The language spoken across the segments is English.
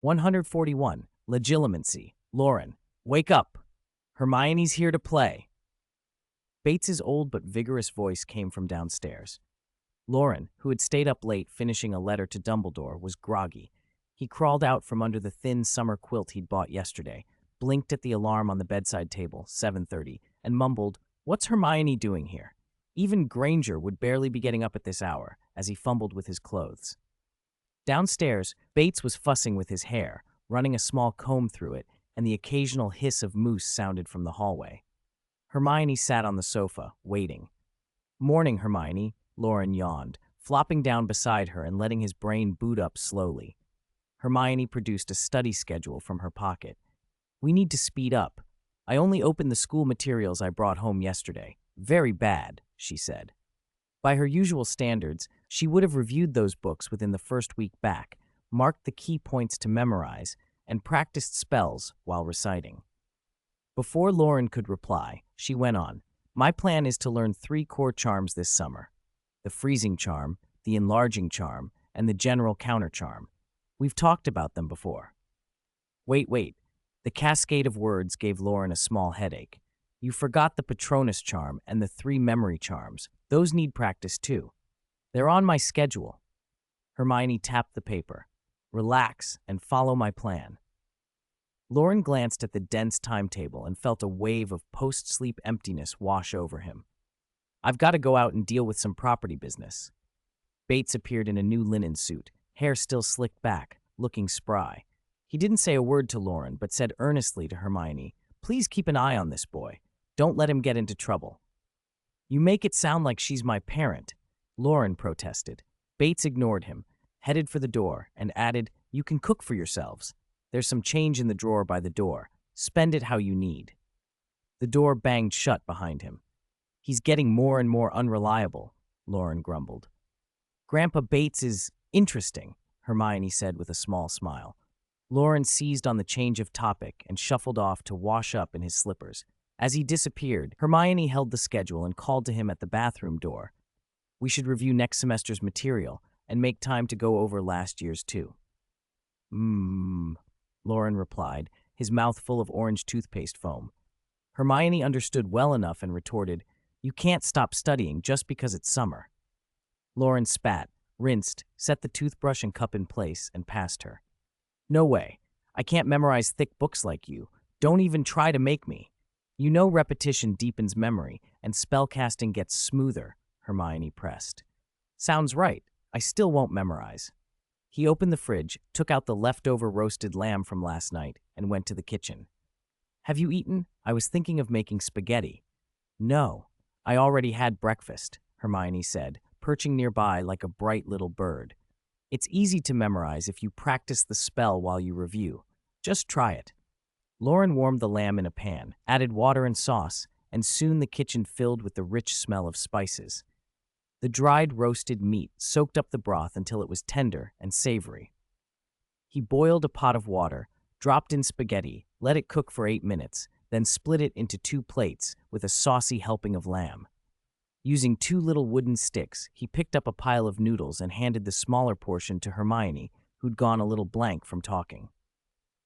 141. Legilimency. Loren, wake up. Hermione's here to play. Bates's old but vigorous voice came from downstairs. Loren, who had stayed up late finishing a letter to Dumbledore, was groggy. He crawled out from under the thin summer quilt he'd bought yesterday, blinked at the alarm on the bedside table, 7:30, and mumbled, "What's Hermione doing here?" Even Granger would barely be getting up at this hour, as he fumbled with his clothes. Downstairs, Bates was fussing with his hair, running a small comb through it, and the occasional hiss of moose sounded from the hallway. Hermione sat on the sofa, waiting. "Morning, Hermione," Loren yawned, flopping down beside her and letting his brain boot up slowly. Hermione produced a study schedule from her pocket. "We need to speed up. I only opened the school materials I brought home yesterday. Very bad," she said. By her usual standards, she would have reviewed those books within the first week back, marked the key points to memorize, and practiced spells while reciting. Before Loren could reply, she went on, "My plan is to learn 3 core charms this summer. The freezing charm, the enlarging charm, and the general counter charm. We've talked about them before." Wait. The cascade of words gave Loren a small headache. "You forgot the Patronus charm and the 3 memory charms. Those need practice too. They're on my schedule." Hermione tapped the paper. "Relax and follow my plan." Loren glanced at the dense timetable and felt a wave of post-sleep emptiness wash over him. "I've got to go out and deal with some property business." Bates appeared in a new linen suit, hair still slicked back, looking spry. He didn't say a word to Loren, but said earnestly to Hermione, "Please keep an eye on this boy. Don't let him get into trouble." "You make it sound like she's my parent," Loren protested. Bates ignored him, headed for the door, and added, "You can cook for yourselves. There's some change in the drawer by the door. Spend it how you need." The door banged shut behind him. "He's getting more and more unreliable," Loren grumbled. "Grandpa Bates is interesting," Hermione said with a small smile. Loren seized on the change of topic and shuffled off to wash up in his slippers. As he disappeared, Hermione held the schedule and called to him at the bathroom door. "We should review next semester's material and make time to go over last year's too." Loren replied, his mouth full of orange toothpaste foam. Hermione understood well enough and retorted, "You can't stop studying just because it's summer." Loren spat, rinsed, set the toothbrush and cup in place, and passed her. "No way. I can't memorize thick books like you. Don't even try to make me. You know repetition deepens memory, and spellcasting gets smoother," Hermione pressed. "Sounds right. I still won't memorize." He opened the fridge, took out the leftover roasted lamb from last night, and went to the kitchen. "Have you eaten? I was thinking of making spaghetti." "No, I already had breakfast," Hermione said, perching nearby like a bright little bird. "It's easy to memorize if you practice the spell while you review. Just try it." Loren warmed the lamb in a pan, added water and sauce, and soon the kitchen filled with the rich smell of spices. The dried roasted meat soaked up the broth until it was tender and savory. He boiled a pot of water, dropped in spaghetti, let it cook for 8 minutes, then split it into 2 plates with a saucy helping of lamb. Using 2 little wooden sticks, he picked up a pile of noodles and handed the smaller portion to Hermione, who'd gone a little blank from talking.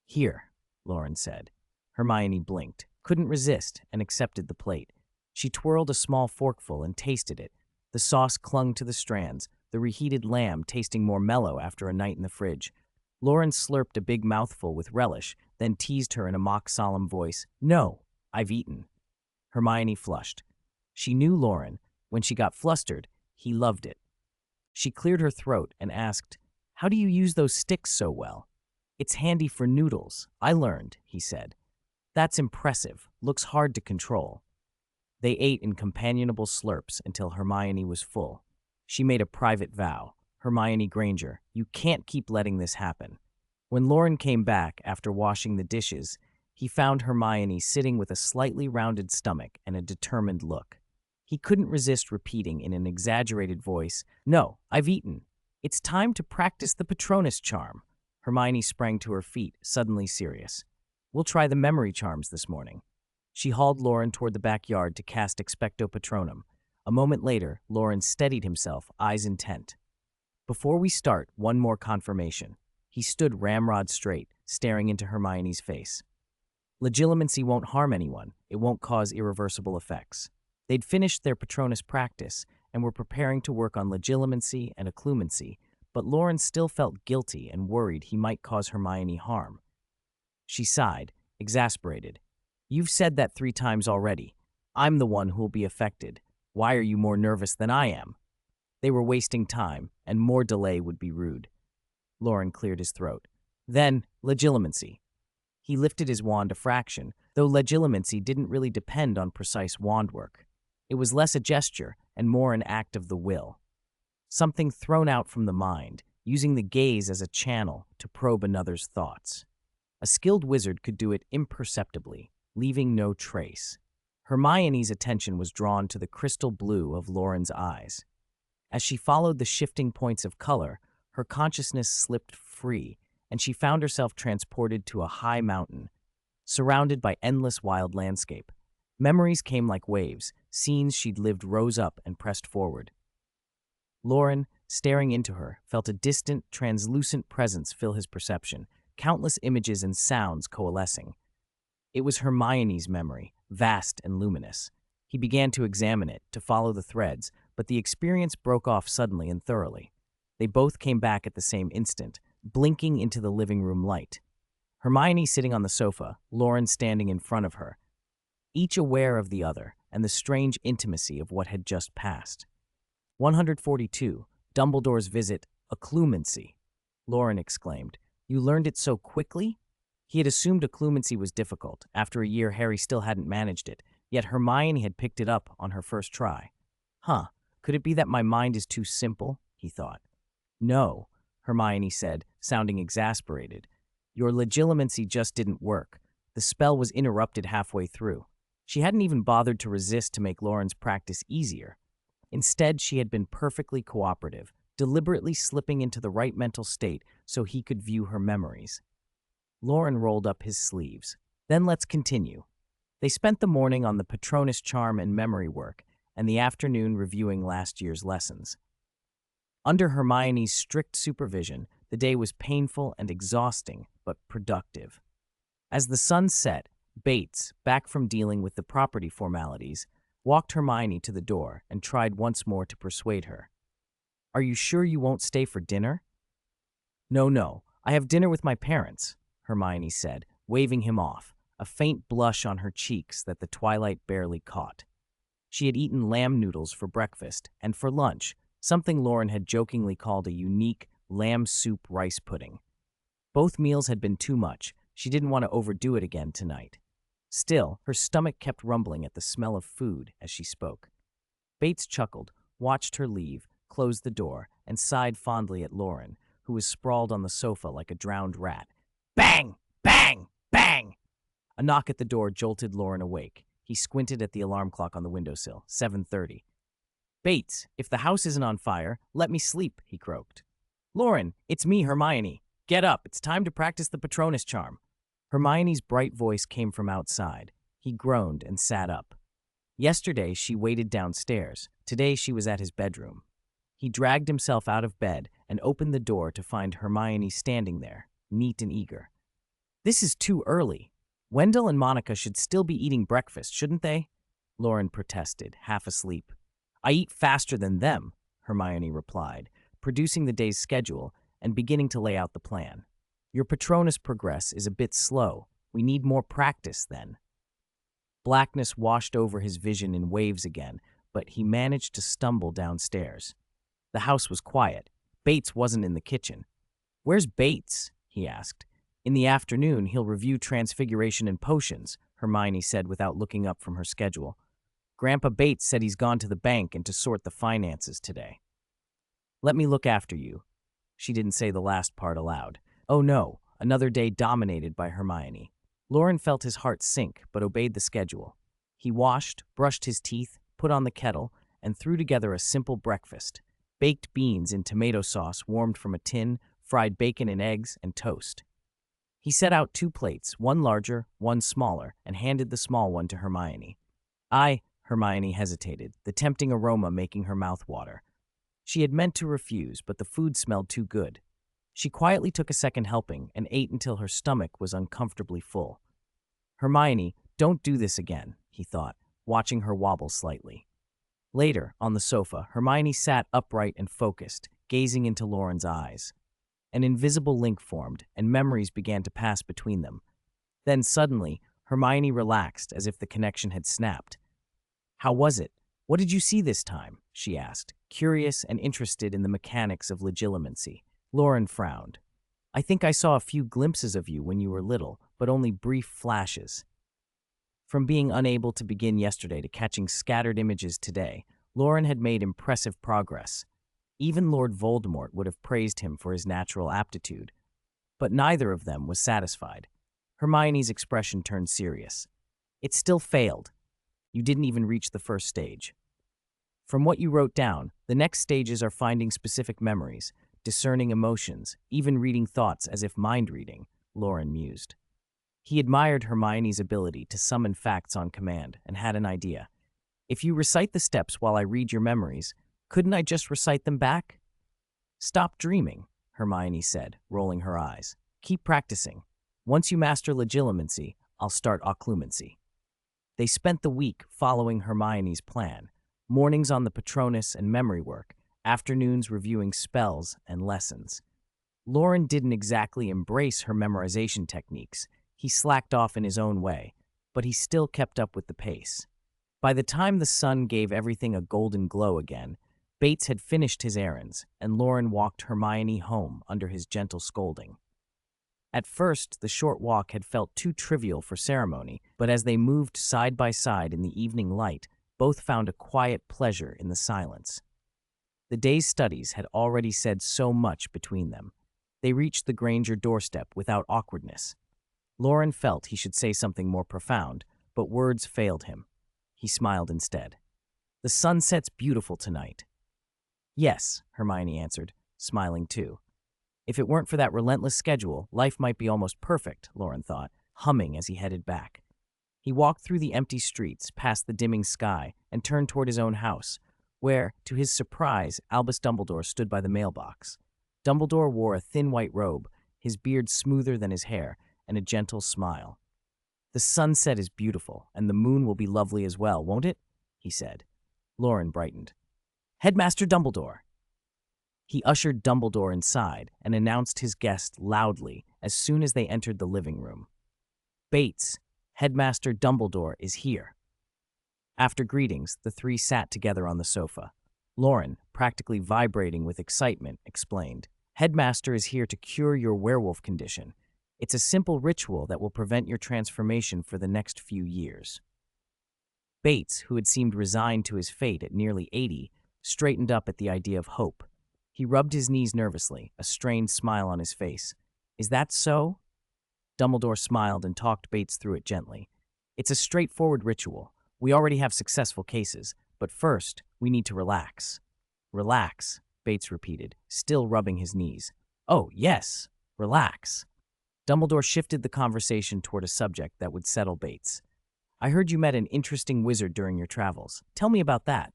"Here," Loren said. Hermione blinked, couldn't resist, and accepted the plate. She twirled a small forkful and tasted it. The sauce clung to the strands, the reheated lamb tasting more mellow after a night in the fridge. Loren slurped a big mouthful with relish, then teased her in a mock-solemn voice, "No, I've eaten." Hermione flushed. She knew Loren. When she got flustered, he loved it. She cleared her throat and asked, "How do you use those sticks so well?" "It's handy for noodles, I learned," he said. "That's impressive. Looks hard to control." They ate in companionable slurps until Hermione was full. She made a private vow. "Hermione Granger, you can't keep letting this happen." When Loren came back after washing the dishes, he found Hermione sitting with a slightly rounded stomach and a determined look. He couldn't resist repeating in an exaggerated voice, "No, I've eaten. It's time to practice the Patronus charm." Hermione sprang to her feet, suddenly serious. "We'll try the memory charms this morning." She hauled Loren toward the backyard to cast Expecto Patronum. A moment later, Loren steadied himself, eyes intent. "Before we start, one more confirmation." He stood ramrod straight, staring into Hermione's face. Legilimency won't harm anyone. It won't cause irreversible effects. They'd finished their Patronus practice and were preparing to work on legilimency and occlumency, but Loren still felt guilty and worried he might cause Hermione harm. She sighed, exasperated. "You've said that 3 times already. I'm the one who'll be affected. Why are you more nervous than I am?" They were wasting time, and more delay would be rude. Loren cleared his throat. "Then, legilimency." He lifted his wand a fraction, though legilimency didn't really depend on precise wand work. It was less a gesture and more an act of the will. Something thrown out from the mind, using the gaze as a channel to probe another's thoughts. A skilled wizard could do it imperceptibly, leaving no trace. Hermione's attention was drawn to the crystal blue of Loren's eyes. As she followed the shifting points of color, her consciousness slipped free, and she found herself transported to a high mountain, surrounded by endless wild landscape. Memories came like waves, scenes she'd lived rose up and pressed forward. Loren, staring into her, felt a distant, translucent presence fill his perception, countless images and sounds coalescing. It was Hermione's memory, vast and luminous. He began to examine it, to follow the threads, but the experience broke off suddenly and thoroughly. They both came back at the same instant, blinking into the living room light. Hermione sitting on the sofa, Loren standing in front of her, each aware of the other and the strange intimacy of what had just passed. 142. Dumbledore's visit, occlumency. Loren exclaimed. "You learned it so quickly?" He had assumed occlumency was difficult. After a year, Harry still hadn't managed it, yet Hermione had picked it up on her first try. Could it be that my mind is too simple? He thought. "No," Hermione said, sounding exasperated. "Your legilimency just didn't work. The spell was interrupted halfway through." She hadn't even bothered to resist to make Loren's practice easier. Instead, she had been perfectly cooperative, deliberately slipping into the right mental state so he could view her memories. Loren rolled up his sleeves. "Then let's continue." They spent the morning on the Patronus charm and memory work, and the afternoon reviewing last year's lessons. Under Hermione's strict supervision, the day was painful and exhausting, but productive. As the sun set, Bates, back from dealing with the property formalities, walked Hermione to the door and tried once more to persuade her. "Are you sure you won't stay for dinner?" No, I have dinner with my parents," Hermione said, waving him off, a faint blush on her cheeks that the twilight barely caught. She had eaten lamb noodles for breakfast, and for lunch, something Loren had jokingly called a unique lamb soup rice pudding. Both meals had been too much. She didn't want to overdo it again tonight. Still, her stomach kept rumbling at the smell of food as she spoke. Bates chuckled, watched her leave, closed the door, and sighed fondly at Loren, who was sprawled on the sofa like a drowned rat. Bang! Bang! Bang! A knock at the door jolted Loren awake. He squinted at the alarm clock on the windowsill. 7:30. "Bates, if the house isn't on fire, let me sleep," he croaked. "Loren, it's me, Hermione. Get up, it's time to practice the Patronus charm." Hermione's bright voice came from outside. He groaned and sat up. Yesterday, she waited downstairs. Today, she was at his bedroom. He dragged himself out of bed and opened the door to find Hermione standing there, neat and eager. "This is too early. Wendell and Monica should still be eating breakfast, shouldn't they?" Loren protested, half asleep. "I eat faster than them," Hermione replied, producing the day's schedule and beginning to lay out the plan. "Your Patronus progress is a bit slow. We need more practice then." Blackness washed over his vision in waves again, but he managed to stumble downstairs. The house was quiet. Bates wasn't in the kitchen. "Where's Bates?" he asked. "In the afternoon, he'll review Transfiguration and potions," Hermione said without looking up from her schedule. "Grandpa Bates said he's gone to the bank and to sort the finances today." "Let me look after you." She didn't say the last part aloud. Oh no, another day dominated by Hermione. Loren felt his heart sink, but obeyed the schedule. He washed, brushed his teeth, put on the kettle, and threw together a simple breakfast. Baked beans in tomato sauce warmed from a tin, fried bacon and eggs, and toast. He set out 2 plates, one larger, one smaller, and handed the small one to Hermione. Hermione hesitated, the tempting aroma making her mouth water. She had meant to refuse, but the food smelled too good. She quietly took a second helping and ate until her stomach was uncomfortably full. Hermione, don't do this again, he thought, watching her wobble slightly. Later, on the sofa, Hermione sat upright and focused, gazing into Loren's eyes. An invisible link formed, and memories began to pass between them. Then suddenly, Hermione relaxed as if the connection had snapped. How was it? What did you see this time? She asked, curious and interested in the mechanics of legilimency. Loren frowned. I think I saw a few glimpses of you when you were little, but only brief flashes. From being unable to begin yesterday to catching scattered images today, Loren had made impressive progress. Even Lord Voldemort would have praised him for his natural aptitude. But neither of them was satisfied. Hermione's expression turned serious. It still failed. You didn't even reach the first stage. From what you wrote down, the next stages are finding specific memories, discerning emotions, even reading thoughts as if mind-reading, Loren mused. He admired Hermione's ability to summon facts on command and had an idea. If you recite the steps while I read your memories, couldn't I just recite them back? Stop dreaming, Hermione said, rolling her eyes. Keep practicing. Once you master legilimency, I'll start occlumency. They spent the week following Hermione's plan, mornings on the Patronus and memory work, afternoons reviewing spells and lessons. Loren didn't exactly embrace her memorization techniques. He slacked off in his own way, but he still kept up with the pace. By the time the sun gave everything a golden glow again, Bates had finished his errands, and Loren walked Hermione home under his gentle scolding. At first, the short walk had felt too trivial for ceremony, but as they moved side by side in the evening light, both found a quiet pleasure in the silence. The day's studies had already said so much between them. They reached the Granger doorstep without awkwardness. Loren felt he should say something more profound, but words failed him. He smiled instead. The sunset's beautiful tonight. Yes, Hermione answered, smiling too. If it weren't for that relentless schedule, life might be almost perfect, Loren thought, humming as he headed back. He walked through the empty streets, past the dimming sky, and turned toward his own house, where, to his surprise, Albus Dumbledore stood by the mailbox. Dumbledore wore a thin white robe, his beard smoother than his hair, and a gentle smile. The sunset is beautiful, and the moon will be lovely as well, won't it? He said. Loren brightened. Headmaster Dumbledore! He ushered Dumbledore inside and announced his guest loudly as soon as they entered the living room. Bates, Headmaster Dumbledore is here. After greetings, the three sat together on the sofa. Loren, practically vibrating with excitement, explained, Headmaster is here to cure your werewolf condition. It's a simple ritual that will prevent your transformation for the next few years. Bates, who had seemed resigned to his fate at nearly 80, straightened up at the idea of hope. He rubbed his knees nervously, a strained smile on his face. Is that so? Dumbledore smiled and talked Bates through it gently. It's a straightforward ritual. We already have successful cases, but first, we need to relax. Relax, Bates repeated, still rubbing his knees. Oh, yes, relax. Dumbledore shifted the conversation toward a subject that would settle Bates. I heard you met an interesting wizard during your travels. Tell me about that.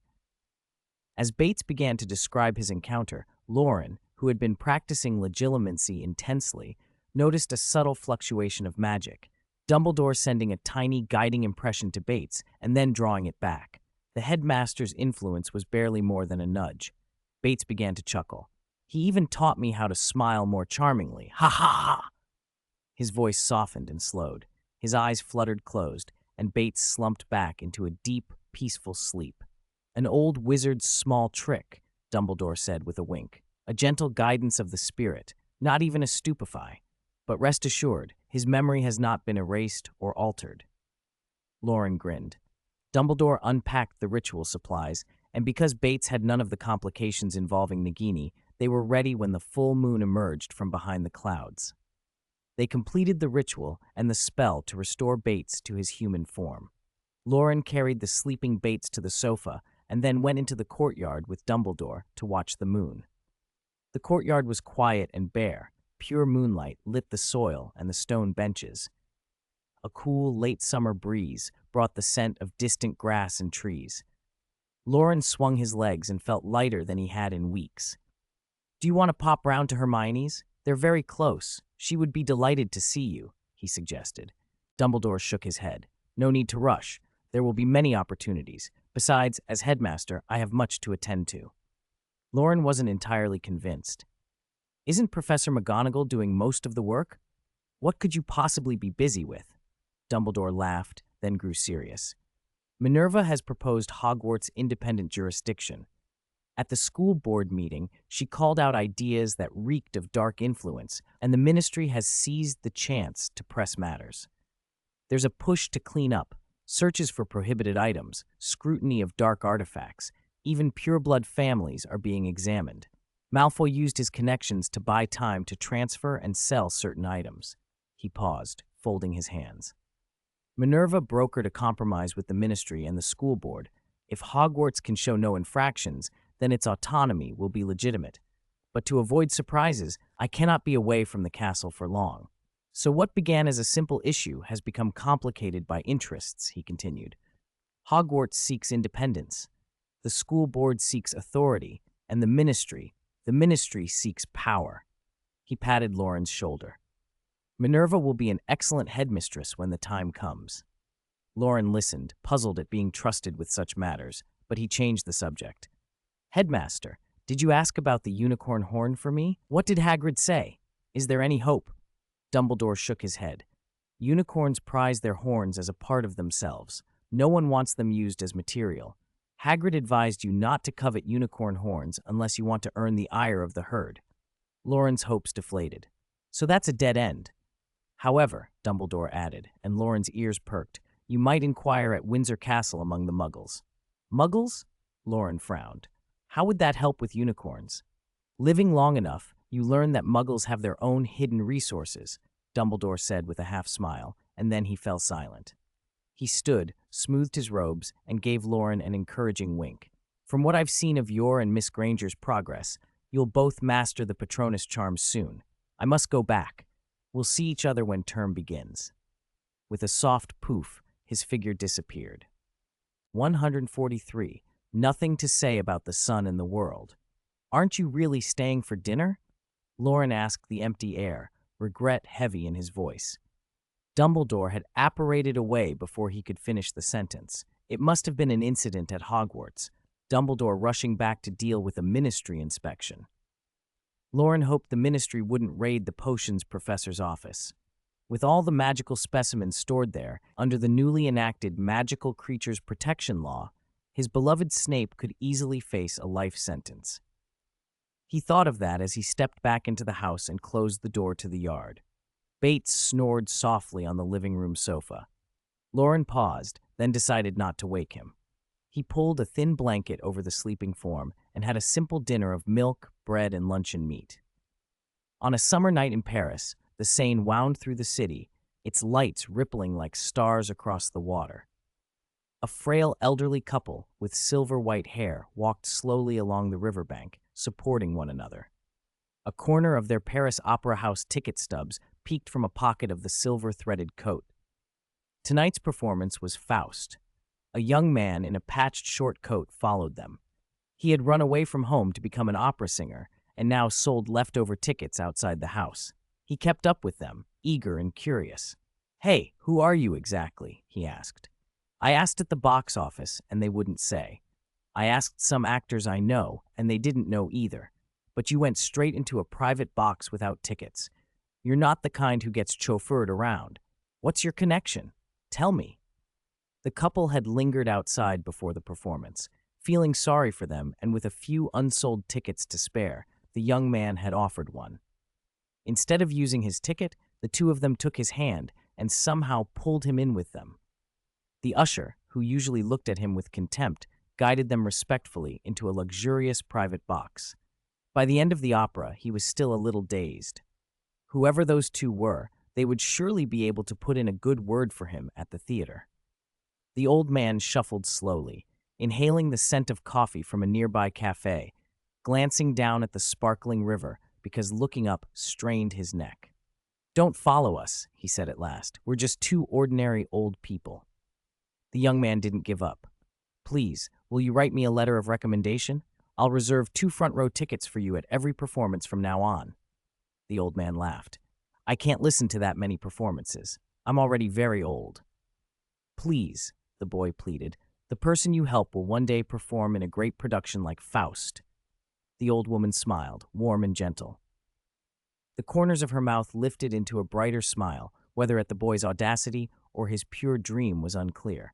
As Bates began to describe his encounter, Loren, who had been practicing legilimency intensely, noticed a subtle fluctuation of magic, Dumbledore sending a tiny guiding impression to Bates and then drawing it back. The headmaster's influence was barely more than a nudge. Bates began to chuckle. He even taught me how to smile more charmingly. Ha ha ha! His voice softened and slowed. His eyes fluttered closed, and Bates slumped back into a deep, peaceful sleep. An old wizard's small trick, Dumbledore said with a wink. A gentle guidance of the spirit, not even a stupefy. But rest assured, his memory has not been erased or altered. Loren grinned. Dumbledore unpacked the ritual supplies, and because Bates had none of the complications involving Nagini, they were ready when the full moon emerged from behind the clouds. They completed the ritual and the spell to restore Bates to his human form. Loren carried the sleeping Bates to the sofa and then went into the courtyard with Dumbledore to watch the moon. The courtyard was quiet and bare. Pure moonlight lit the soil and the stone benches. A cool, late-summer breeze brought the scent of distant grass and trees. Loren swung his legs and felt lighter than he had in weeks. Do you want to pop round to Hermione's? They're very close. She would be delighted to see you, he suggested. Dumbledore shook his head. No need to rush. There will be many opportunities. Besides, as headmaster, I have much to attend to. Loren wasn't entirely convinced. Isn't Professor McGonagall doing most of the work? What could you possibly be busy with? Dumbledore laughed, then grew serious. Minerva has proposed Hogwarts' independent jurisdiction. At the school board meeting, she called out ideas that reeked of dark influence, and the ministry has seized the chance to press matters. There's a push to clean up, searches for prohibited items, scrutiny of dark artifacts. Even pureblood families are being examined. Malfoy used his connections to buy time to transfer and sell certain items. He paused, folding his hands. Minerva brokered a compromise with the ministry and the school board. If Hogwarts can show no infractions, then its autonomy will be legitimate. But to avoid surprises, I cannot be away from the castle for long. So what began as a simple issue has become complicated by interests, he continued. Hogwarts seeks independence. The school board seeks authority, and the ministry seeks power. He patted Loren's shoulder. Minerva will be an excellent headmistress when the time comes. Loren listened, puzzled at being trusted with such matters, but he changed the subject. Headmaster, did you ask about the unicorn horn for me? What did Hagrid say? Is there any hope? Dumbledore shook his head. Unicorns prize their horns as a part of themselves. No one wants them used as material. Hagrid advised you not to covet unicorn horns unless you want to earn the ire of the herd. Loren's hopes deflated. So that's a dead end. However, Dumbledore added, and Loren's ears perked, you might inquire at Windsor Castle among the Muggles. Muggles? Loren frowned. How would that help with unicorns? Living long enough, you learn that Muggles have their own hidden resources, Dumbledore said with a half-smile, and then he fell silent. He stood, smoothed his robes, and gave Loren an encouraging wink. From what I've seen of your and Miss Granger's progress, you'll both master the Patronus charms soon. I must go back. We'll see each other when term begins. With a soft poof, his figure disappeared. 143. Nothing to say about the sun and the world. Aren't you really staying for dinner? Loren asked the empty air, regret heavy in his voice. Dumbledore had apparated away before he could finish the sentence. It must have been an incident at Hogwarts, Dumbledore rushing back to deal with a ministry inspection. Loren hoped the ministry wouldn't raid the potions professor's office. With all the magical specimens stored there, under the newly enacted Magical Creatures Protection Law, his beloved Snape could easily face a life sentence. He thought of that as he stepped back into the house and closed the door to the yard. Bates snored softly on the living room sofa. Loren paused, then decided not to wake him. He pulled a thin blanket over the sleeping form and had a simple dinner of milk, bread, and luncheon meat. On a summer night in Paris, the Seine wound through the city, its lights rippling like stars across the water. A frail elderly couple with silver-white hair walked slowly along the riverbank, supporting one another. A corner of their Paris Opera House ticket stubs peeked from a pocket of the silver-threaded coat. Tonight's performance was Faust. A young man in a patched short coat followed them. He had run away from home to become an opera singer and now sold leftover tickets outside the house. He kept up with them, eager and curious. "Hey, who are you exactly?" he asked. "I asked at the box office, and they wouldn't say. I asked some actors I know, and they didn't know either. But you went straight into a private box without tickets. You're not the kind who gets chauffeured around. What's your connection? Tell me." The couple had lingered outside before the performance. Feeling sorry for them and with a few unsold tickets to spare, the young man had offered one. Instead of using his ticket, the two of them took his hand and somehow pulled him in with them. The usher, who usually looked at him with contempt, guided them respectfully into a luxurious private box. By the end of the opera, he was still a little dazed. Whoever those two were, they would surely be able to put in a good word for him at the theater. The old man shuffled slowly, inhaling the scent of coffee from a nearby cafe, glancing down at the sparkling river because looking up strained his neck. "Don't follow us," he said at last. "We're just two ordinary old people." The young man didn't give up. "Please, will you write me a letter of recommendation? I'll reserve 2 front-row tickets for you at every performance from now on." the old man laughed. "I can't listen to that many performances. I'm already very old." "Please," the boy pleaded, "the person you help will one day perform in a great production like Faust." The old woman smiled, warm and gentle. The corners of her mouth lifted into a brighter smile, whether at the boy's audacity or his pure dream was unclear.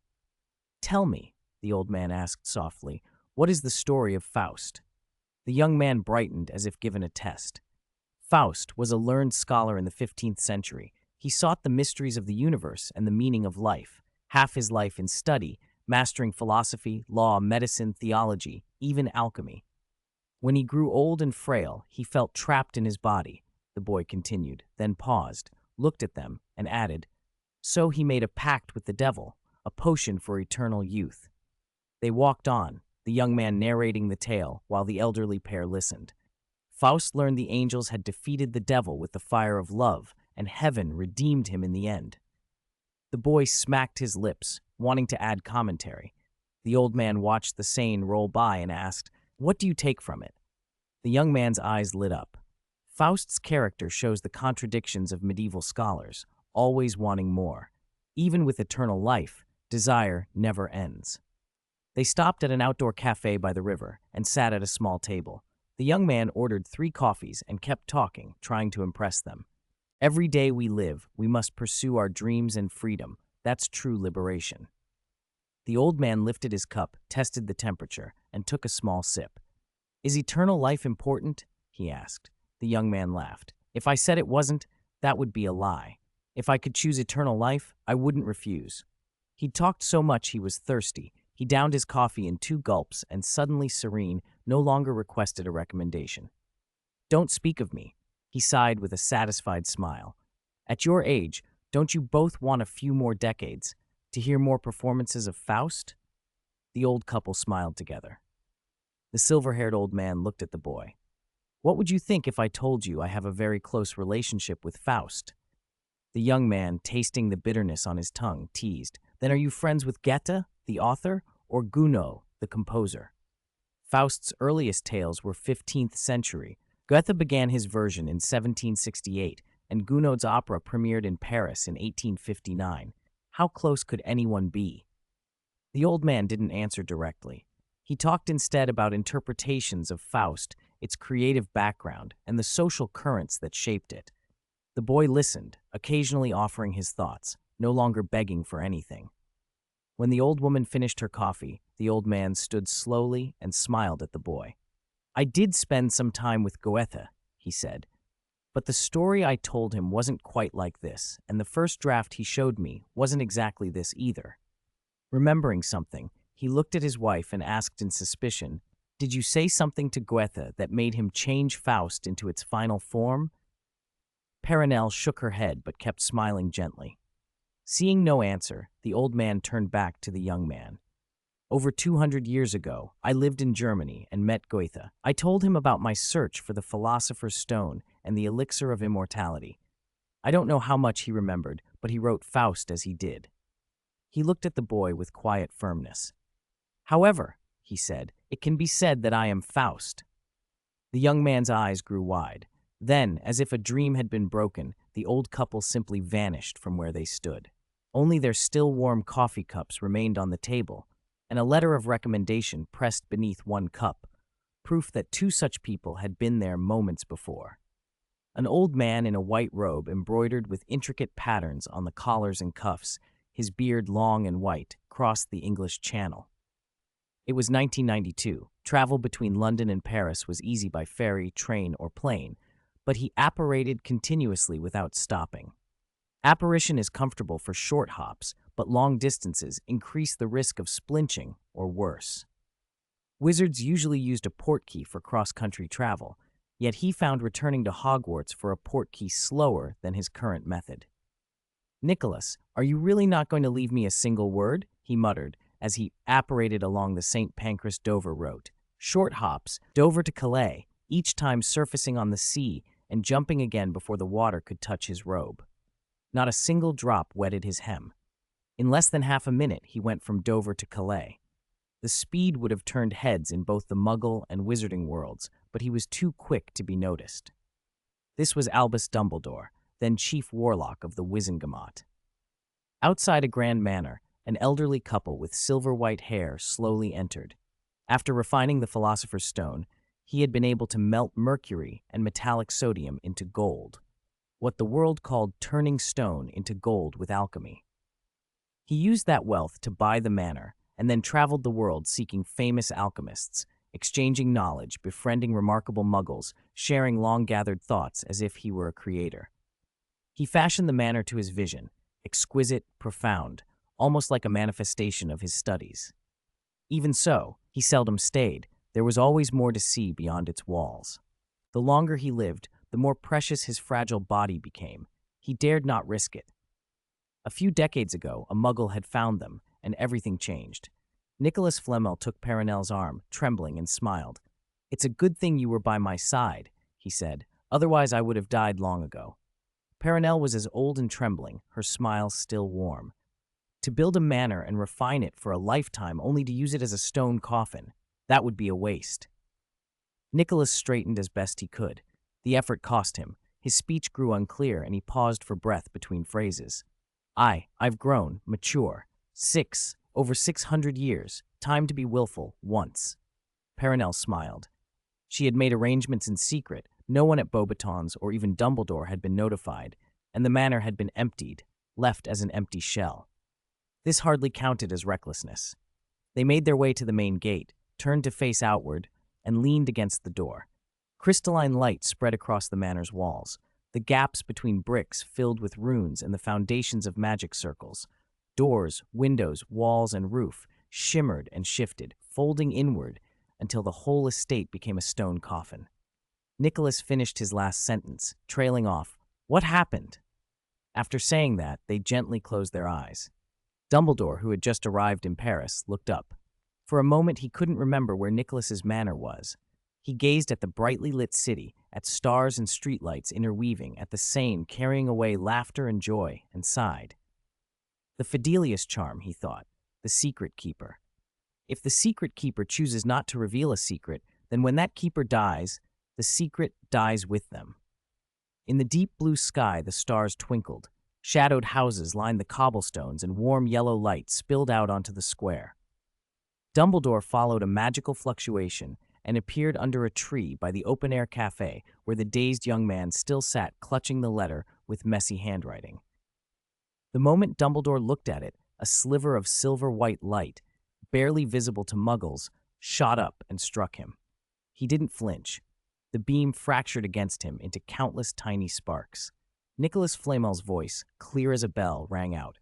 "Tell me," the old man asked softly, "what is the story of Faust?" The young man brightened as if given a test. Faust was a learned scholar in the 15th century. He sought the mysteries of the universe and the meaning of life, half his life in study, mastering philosophy, law, medicine, theology, even alchemy. When he grew old and frail, he felt trapped in his body, the boy continued, then paused, looked at them, and added, "So he made a pact with the devil, a potion for eternal youth." They walked on, the young man narrating the tale while the elderly pair listened. Faust learned the angels had defeated the devil with the fire of love, and heaven redeemed him in the end. The boy smacked his lips, wanting to add commentary. The old man watched the saying roll by and asked, "What do you take from it?" The young man's eyes lit up. Faust's character shows the contradictions of medieval scholars, always wanting more. Even with eternal life, desire never ends. They stopped at an outdoor cafe by the river and sat at a small table. The young man ordered 3 coffees and kept talking, trying to impress them. "Every day we live, we must pursue our dreams and freedom. That's true liberation." The old man lifted his cup, tested the temperature, and took a small sip. "Is eternal life important?" he asked. The young man laughed. "If I said it wasn't, that would be a lie. If I could choose eternal life, I wouldn't refuse." He'd talked so much he was thirsty. He downed his coffee in 2 gulps and, suddenly serene, no longer requested a recommendation. "Don't speak of me," he sighed with a satisfied smile. "At your age, don't you both want a few more decades to hear more performances of Faust?" The old couple smiled together. The silver-haired old man looked at the boy. "What would you think if I told you I have a very close relationship with Faust?" The young man, tasting the bitterness on his tongue, teased, "Then are you friends with Goethe, the author, or Gounod, the composer?" Faust's earliest tales were 15th century. Goethe began his version in 1768, and Gounod's opera premiered in Paris in 1859. How close could anyone be? The old man didn't answer directly. He talked instead about interpretations of Faust, its creative background, and the social currents that shaped it. The boy listened, occasionally offering his thoughts, no longer begging for anything. When the old woman finished her coffee, the old man stood slowly and smiled at the boy. "I did spend some time with Goethe," he said, "but the story I told him wasn't quite like this, and the first draft he showed me wasn't exactly this either." Remembering something, he looked at his wife and asked in suspicion, "Did you say something to Goethe that made him change Faust into its final form?" Perenelle shook her head but kept smiling gently. Seeing no answer, the old man turned back to the young man. "Over 200 years ago, I lived in Germany and met Goethe. I told him about my search for the Philosopher's Stone and the elixir of immortality. I don't know how much he remembered, but he wrote Faust as he did." He looked at the boy with quiet firmness. "However," he said, "it can be said that I am Faust." The young man's eyes grew wide. Then, as if a dream had been broken, the old couple simply vanished from where they stood. Only their still warm coffee cups remained on the table, and a letter of recommendation pressed beneath one cup, proof that 2 such people had been there moments before. An old man in a white robe embroidered with intricate patterns on the collars and cuffs, his beard long and white, crossed the English Channel. It was 1992. Travel between London and Paris was easy by ferry, train, or plane, but he apparated continuously without stopping. Apparition is comfortable for short hops, but long distances increase the risk of splinching or worse. Wizards usually used a portkey for cross-country travel, yet he found returning to Hogwarts for a portkey slower than his current method. "Nicholas, are you really not going to leave me a single word?" he muttered as he apparated along the St. Pancras Dover route. Short hops, Dover to Calais, each time surfacing on the sea and jumping again before the water could touch his robe. Not a single drop wetted his hem. In less than half a minute, he went from Dover to Calais. The speed would have turned heads in both the Muggle and Wizarding worlds, but he was too quick to be noticed. This was Albus Dumbledore, then Chief Warlock of the Wizengamot. Outside a grand manor, an elderly couple with silver-white hair slowly entered. After refining the Philosopher's Stone, he had been able to melt mercury and metallic sodium into gold, what the world called turning stone into gold with alchemy. He used that wealth to buy the manor and then traveled the world seeking famous alchemists, exchanging knowledge, befriending remarkable muggles, sharing long-gathered thoughts as if he were a creator. He fashioned the manor to his vision, exquisite, profound, almost like a manifestation of his studies. Even so, he seldom stayed. There was always more to see beyond its walls. The longer he lived, the more precious his fragile body became. He dared not risk it. A few decades ago, a muggle had found them, and everything changed. Nicholas Flamel took Perenelle's arm, trembling, and smiled. "It's a good thing you were by my side," he said. "Otherwise I would have died long ago." Perenelle was as old and trembling, her smile still warm. To build a manor and refine it for a lifetime only to use it as a stone coffin, that would be a waste. Nicholas straightened as best he could. The effort cost him. His speech grew unclear, and he paused for breath between phrases. I've grown, mature. Over 600 years. Time to be willful, once." Perenelle smiled. She had made arrangements in secret. No one at Beauxbatons or even Dumbledore had been notified, and the manor had been emptied, left as an empty shell. This hardly counted as recklessness. They made their way to the main gate, turned to face outward, and leaned against the door. Crystalline light spread across the manor's walls, the gaps between bricks filled with runes and the foundations of magic circles. Doors, windows, walls, and roof shimmered and shifted, folding inward until the whole estate became a stone coffin. Nicholas finished his last sentence, trailing off. "What happened?" After saying that, they gently closed their eyes. Dumbledore, who had just arrived in Paris, looked up. For a moment he couldn't remember where Nicholas's manor was. He gazed at the brightly lit city, at stars and streetlights interweaving, at the Seine carrying away laughter and joy, and sighed. The Fidelius charm, he thought, the secret keeper. If the secret keeper chooses not to reveal a secret, then when that keeper dies, the secret dies with them. In the deep blue sky, the stars twinkled. Shadowed houses lined the cobblestones, and warm yellow light spilled out onto the square. Dumbledore followed a magical fluctuation and appeared under a tree by the open-air cafe where the dazed young man still sat clutching the letter with messy handwriting. The moment Dumbledore looked at it, a sliver of silver-white light, barely visible to muggles, shot up and struck him. He didn't flinch. The beam fractured against him into countless tiny sparks. Nicholas Flamel's voice, clear as a bell, rang out.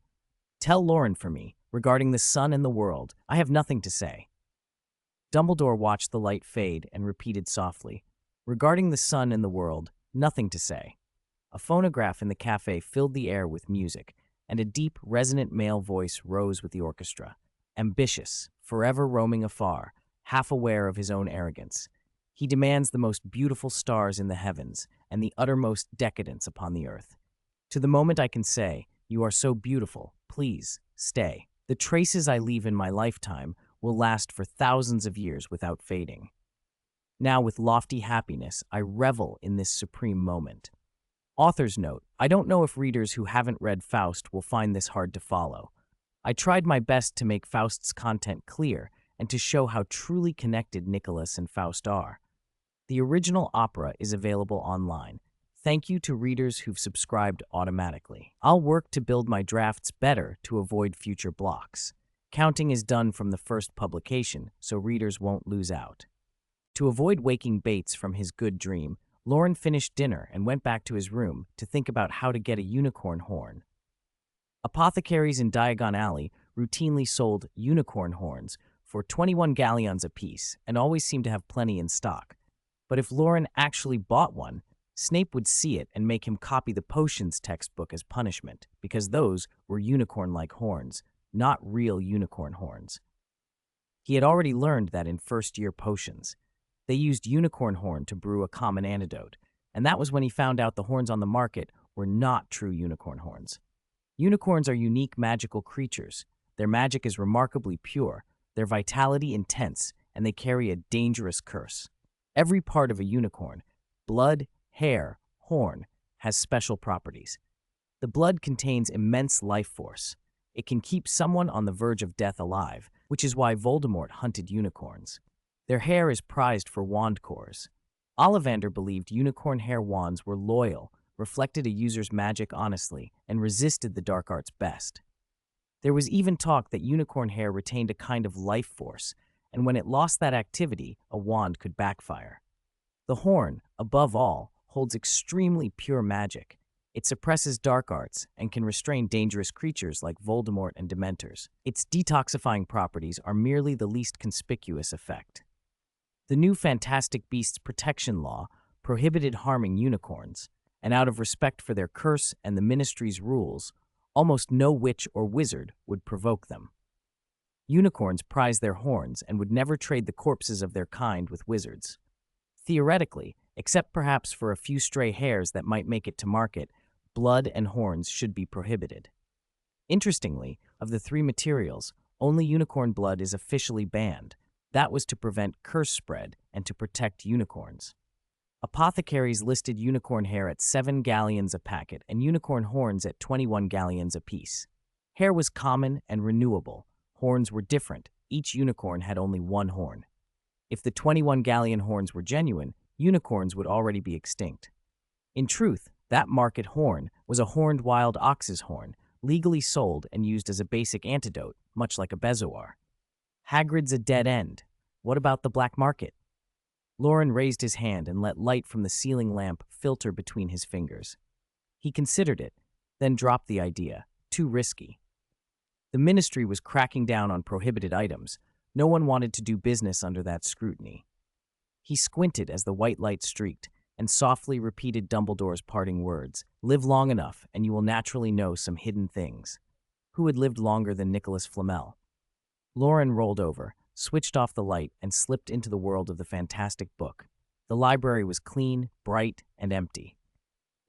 "Tell Loren for me, regarding the sun and the world. I have nothing to say." Dumbledore watched the light fade and repeated softly, "Regarding the sun and the world, nothing to say." A phonograph in the cafe filled the air with music, and a deep, resonant male voice rose with the orchestra. Ambitious, forever roaming afar, half aware of his own arrogance. He demands the most beautiful stars in the heavens and the uttermost decadence upon the earth. To the moment I can say, "You are so beautiful, please, stay." The traces I leave in my lifetime will last for thousands of years without fading. Now, with lofty happiness, I revel in this supreme moment. Author's note: I don't know if readers who haven't read Faust will find this hard to follow. I tried my best to make Faust's content clear and to show how truly connected Nicholas and Faust are. The original opera is available online. Thank you to readers who've subscribed automatically. I'll work to build my drafts better to avoid future blocks. Counting is done from the first publication, so readers won't lose out. To avoid waking Bates from his good dream, Loren finished dinner and went back to his room to think about how to get a unicorn horn. Apothecaries in Diagon Alley routinely sold unicorn horns for 21 galleons apiece and always seemed to have plenty in stock. But if Loren actually bought one, Snape would see it and make him copy the potions textbook as punishment, because those were unicorn-like horns, not real unicorn horns. He had already learned that in first-year potions. They used unicorn horn to brew a common antidote, and that was when he found out the horns on the market were not true unicorn horns. Unicorns are unique magical creatures. Their magic is remarkably pure, their vitality intense, and they carry a dangerous curse. Every part of a unicorn, blood, hair, horn, has special properties. The blood contains immense life force. It can keep someone on the verge of death alive, which is why Voldemort hunted unicorns. Their hair is prized for wand cores. Ollivander believed unicorn hair wands were loyal, reflected a user's magic honestly, and resisted the dark arts best. There was even talk that unicorn hair retained a kind of life force, and when it lost that activity, a wand could backfire. The horn, above all, holds extremely pure magic. It suppresses dark arts and can restrain dangerous creatures like Voldemort and Dementors. Its detoxifying properties are merely the least conspicuous effect. The new Fantastic Beasts Protection Law prohibited harming unicorns, and out of respect for their curse and the Ministry's rules, almost no witch or wizard would provoke them. Unicorns prize their horns and would never trade the corpses of their kind with wizards. Theoretically, except perhaps for a few stray hairs that might make it to market, blood and horns should be prohibited. Interestingly, of the three materials, only unicorn blood is officially banned. That was to prevent curse spread and to protect unicorns. Apothecaries listed unicorn hair at 7 galleons a packet and unicorn horns at 21 galleons apiece. Hair was common and renewable. Horns were different. Each unicorn had only one horn. If the 21 galleon horns were genuine, unicorns would already be extinct. In truth, that market horn was a horned wild ox's horn, legally sold and used as a basic antidote, much like a bezoar. Hagrid's a dead end. What about the black market? Loren raised his hand and let light from the ceiling lamp filter between his fingers. He considered it, then dropped the idea. Too risky. The Ministry was cracking down on prohibited items. No one wanted to do business under that scrutiny. He squinted as the white light streaked, and softly repeated Dumbledore's parting words, "Live long enough, and you will naturally know some hidden things." Who had lived longer than Nicholas Flamel? Loren rolled over, switched off the light, and slipped into the world of the fantastic book. The library was clean, bright, and empty.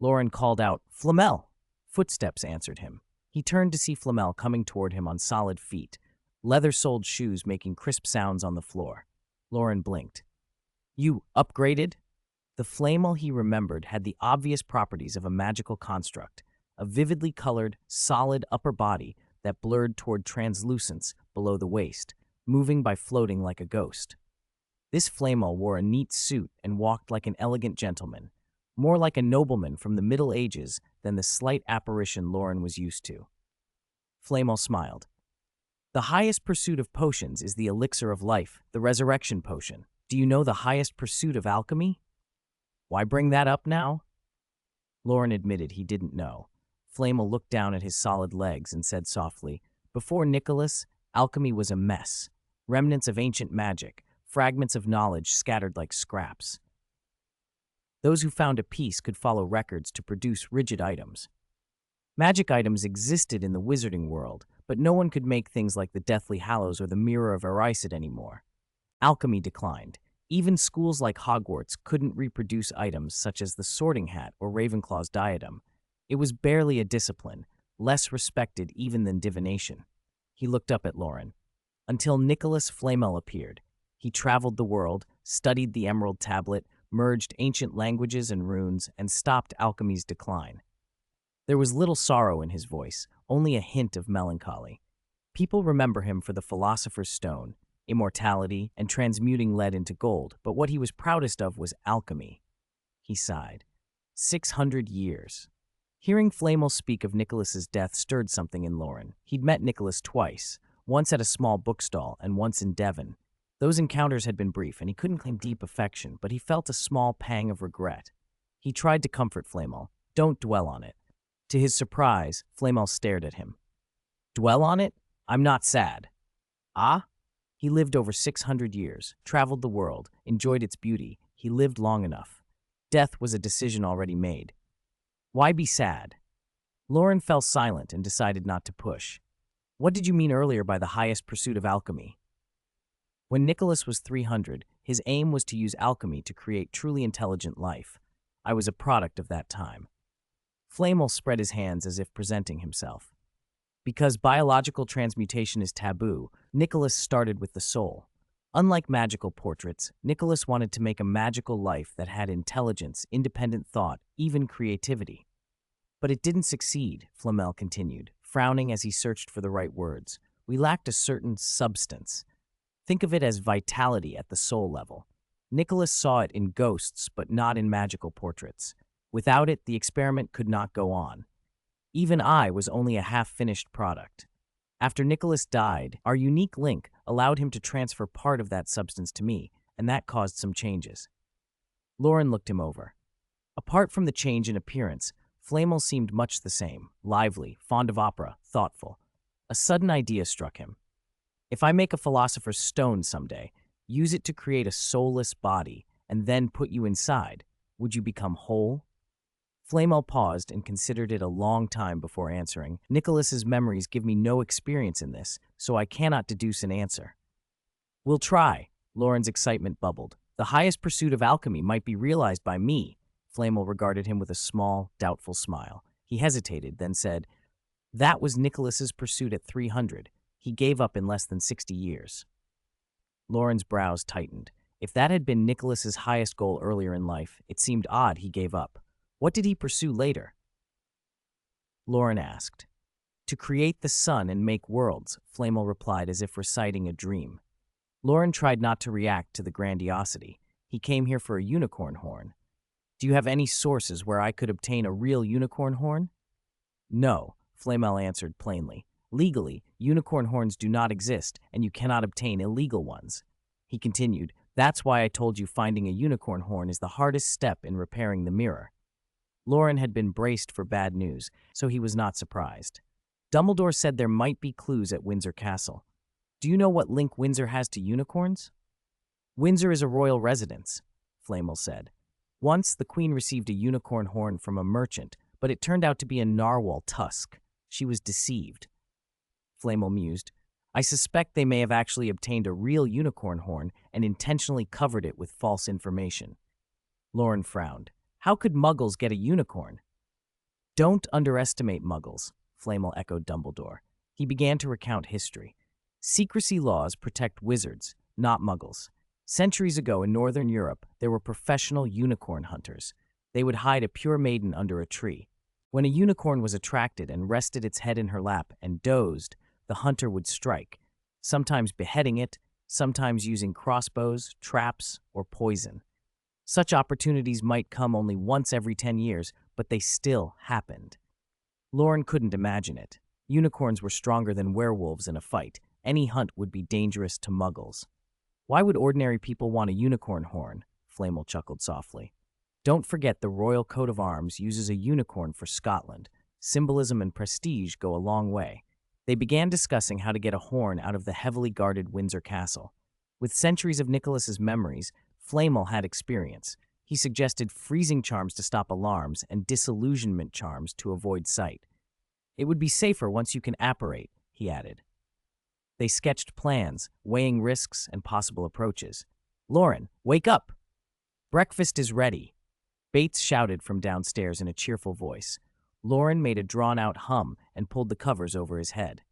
Loren called out, "Flamel!" Footsteps answered him. He turned to see Flamel coming toward him on solid feet, leather-soled shoes making crisp sounds on the floor. Loren blinked. "You upgraded?" The Flamel he remembered had the obvious properties of a magical construct, a vividly colored, solid upper body that blurred toward translucence below the waist, moving by floating like a ghost. This Flamel wore a neat suit and walked like an elegant gentleman, more like a nobleman from the Middle Ages than the slight apparition Loren was used to. Flamel smiled. "The highest pursuit of potions is the elixir of life, the resurrection potion. Do you know the highest pursuit of alchemy?" "Why bring that up now?" Loren admitted he didn't know. Flamel looked down at his solid legs and said softly, "Before Nicholas, alchemy was a mess. Remnants of ancient magic, fragments of knowledge scattered like scraps. Those who found a piece could follow records to produce rigid items. Magic items existed in the wizarding world, but no one could make things like the Deathly Hallows or the Mirror of Erised anymore. Alchemy declined. Even schools like Hogwarts couldn't reproduce items such as the Sorting Hat or Ravenclaw's diadem. It was barely a discipline, less respected even than divination. He looked up at Loren. Until Nicholas Flamel appeared. He traveled the world, studied the Emerald Tablet, merged ancient languages and runes, and stopped alchemy's decline. There was little sorrow in his voice, only a hint of melancholy. People remember him for the Philosopher's Stone, immortality, and transmuting lead into gold, but what he was proudest of was alchemy. He sighed. 600 years. Hearing Flamel speak of Nicholas's death stirred something in Loren. He'd met Nicholas twice, once at a small bookstall and once in Devon. Those encounters had been brief, and he couldn't claim deep affection, but he felt a small pang of regret. He tried to comfort Flamel. "Don't dwell on it." To his surprise, Flamel stared at him. "Dwell on it? I'm not sad." "Ah?" He lived over 600 years, traveled the world, enjoyed its beauty. He lived long enough. Death was a decision already made. Why be sad? Loren fell silent and decided not to push. "What did you mean earlier by the highest pursuit of alchemy?" When Nicholas was 300, his aim was to use alchemy to create truly intelligent life. I was a product of that time. Flamel spread his hands as if presenting himself. Because biological transmutation is taboo, Nicholas started with the soul. Unlike magical portraits, Nicholas wanted to make a magical life that had intelligence, independent thought, even creativity. But it didn't succeed, Flamel continued, frowning as he searched for the right words. We lacked a certain substance. Think of it as vitality at the soul level. Nicholas saw it in ghosts, but not in magical portraits. Without it, the experiment could not go on. Even I was only a half-finished product. After Nicholas died, our unique link allowed him to transfer part of that substance to me, and that caused some changes. Loren looked him over. Apart from the change in appearance, Flamel seemed much the same, lively, fond of opera, thoughtful. A sudden idea struck him. If I make a philosopher's stone someday, use it to create a soulless body, and then put you inside, would you become whole? Flamel paused and considered it a long time before answering. Nicholas's memories give me no experience in this, so I cannot deduce an answer. We'll try, Loren's excitement bubbled. The highest pursuit of alchemy might be realized by me. Flamel regarded him with a small, doubtful smile. He hesitated, then said, that was Nicholas's pursuit at 300. He gave up in less than 60 years. Loren's brows tightened. If that had been Nicholas's highest goal earlier in life, it seemed odd he gave up. What did he pursue later? Loren asked. To create the sun and make worlds, Flamel replied as if reciting a dream. Loren tried not to react to the grandiosity. He came here for a unicorn horn. Do you have any sources where I could obtain a real unicorn horn? No, Flamel answered plainly. Legally, unicorn horns do not exist, and you cannot obtain illegal ones. He continued, that's why I told you finding a unicorn horn is the hardest step in repairing the mirror. Loren had been braced for bad news, so he was not surprised. Dumbledore said there might be clues at Windsor Castle. Do you know what link Windsor has to unicorns? Windsor is a royal residence, Flamel said. Once, the Queen received a unicorn horn from a merchant, but it turned out to be a narwhal tusk. She was deceived. Flamel mused. I suspect they may have actually obtained a real unicorn horn and intentionally covered it with false information. Loren frowned. How could Muggles get a unicorn? Don't underestimate Muggles, Flamel echoed Dumbledore. He began to recount history. Secrecy laws protect wizards, not Muggles. Centuries ago in Northern Europe, there were professional unicorn hunters. They would hide a pure maiden under a tree. When a unicorn was attracted and rested its head in her lap and dozed, the hunter would strike, sometimes beheading it, sometimes using crossbows, traps, or poison. Such opportunities might come only once every 10 years, but they still happened. Loren couldn't imagine it. Unicorns were stronger than werewolves in a fight. Any hunt would be dangerous to Muggles. Why would ordinary people want a unicorn horn? Flamel chuckled softly. Don't forget the royal coat of arms uses a unicorn for Scotland. Symbolism and prestige go a long way. They began discussing how to get a horn out of the heavily guarded Windsor Castle. With centuries of Nicholas's memories, Flamel had experience. He suggested freezing charms to stop alarms and disillusionment charms to avoid sight. It would be safer once you can apparate, he added. They sketched plans, weighing risks and possible approaches. Loren, wake up! Breakfast is ready, Bates shouted from downstairs in a cheerful voice. Loren made a drawn-out hum and pulled the covers over his head.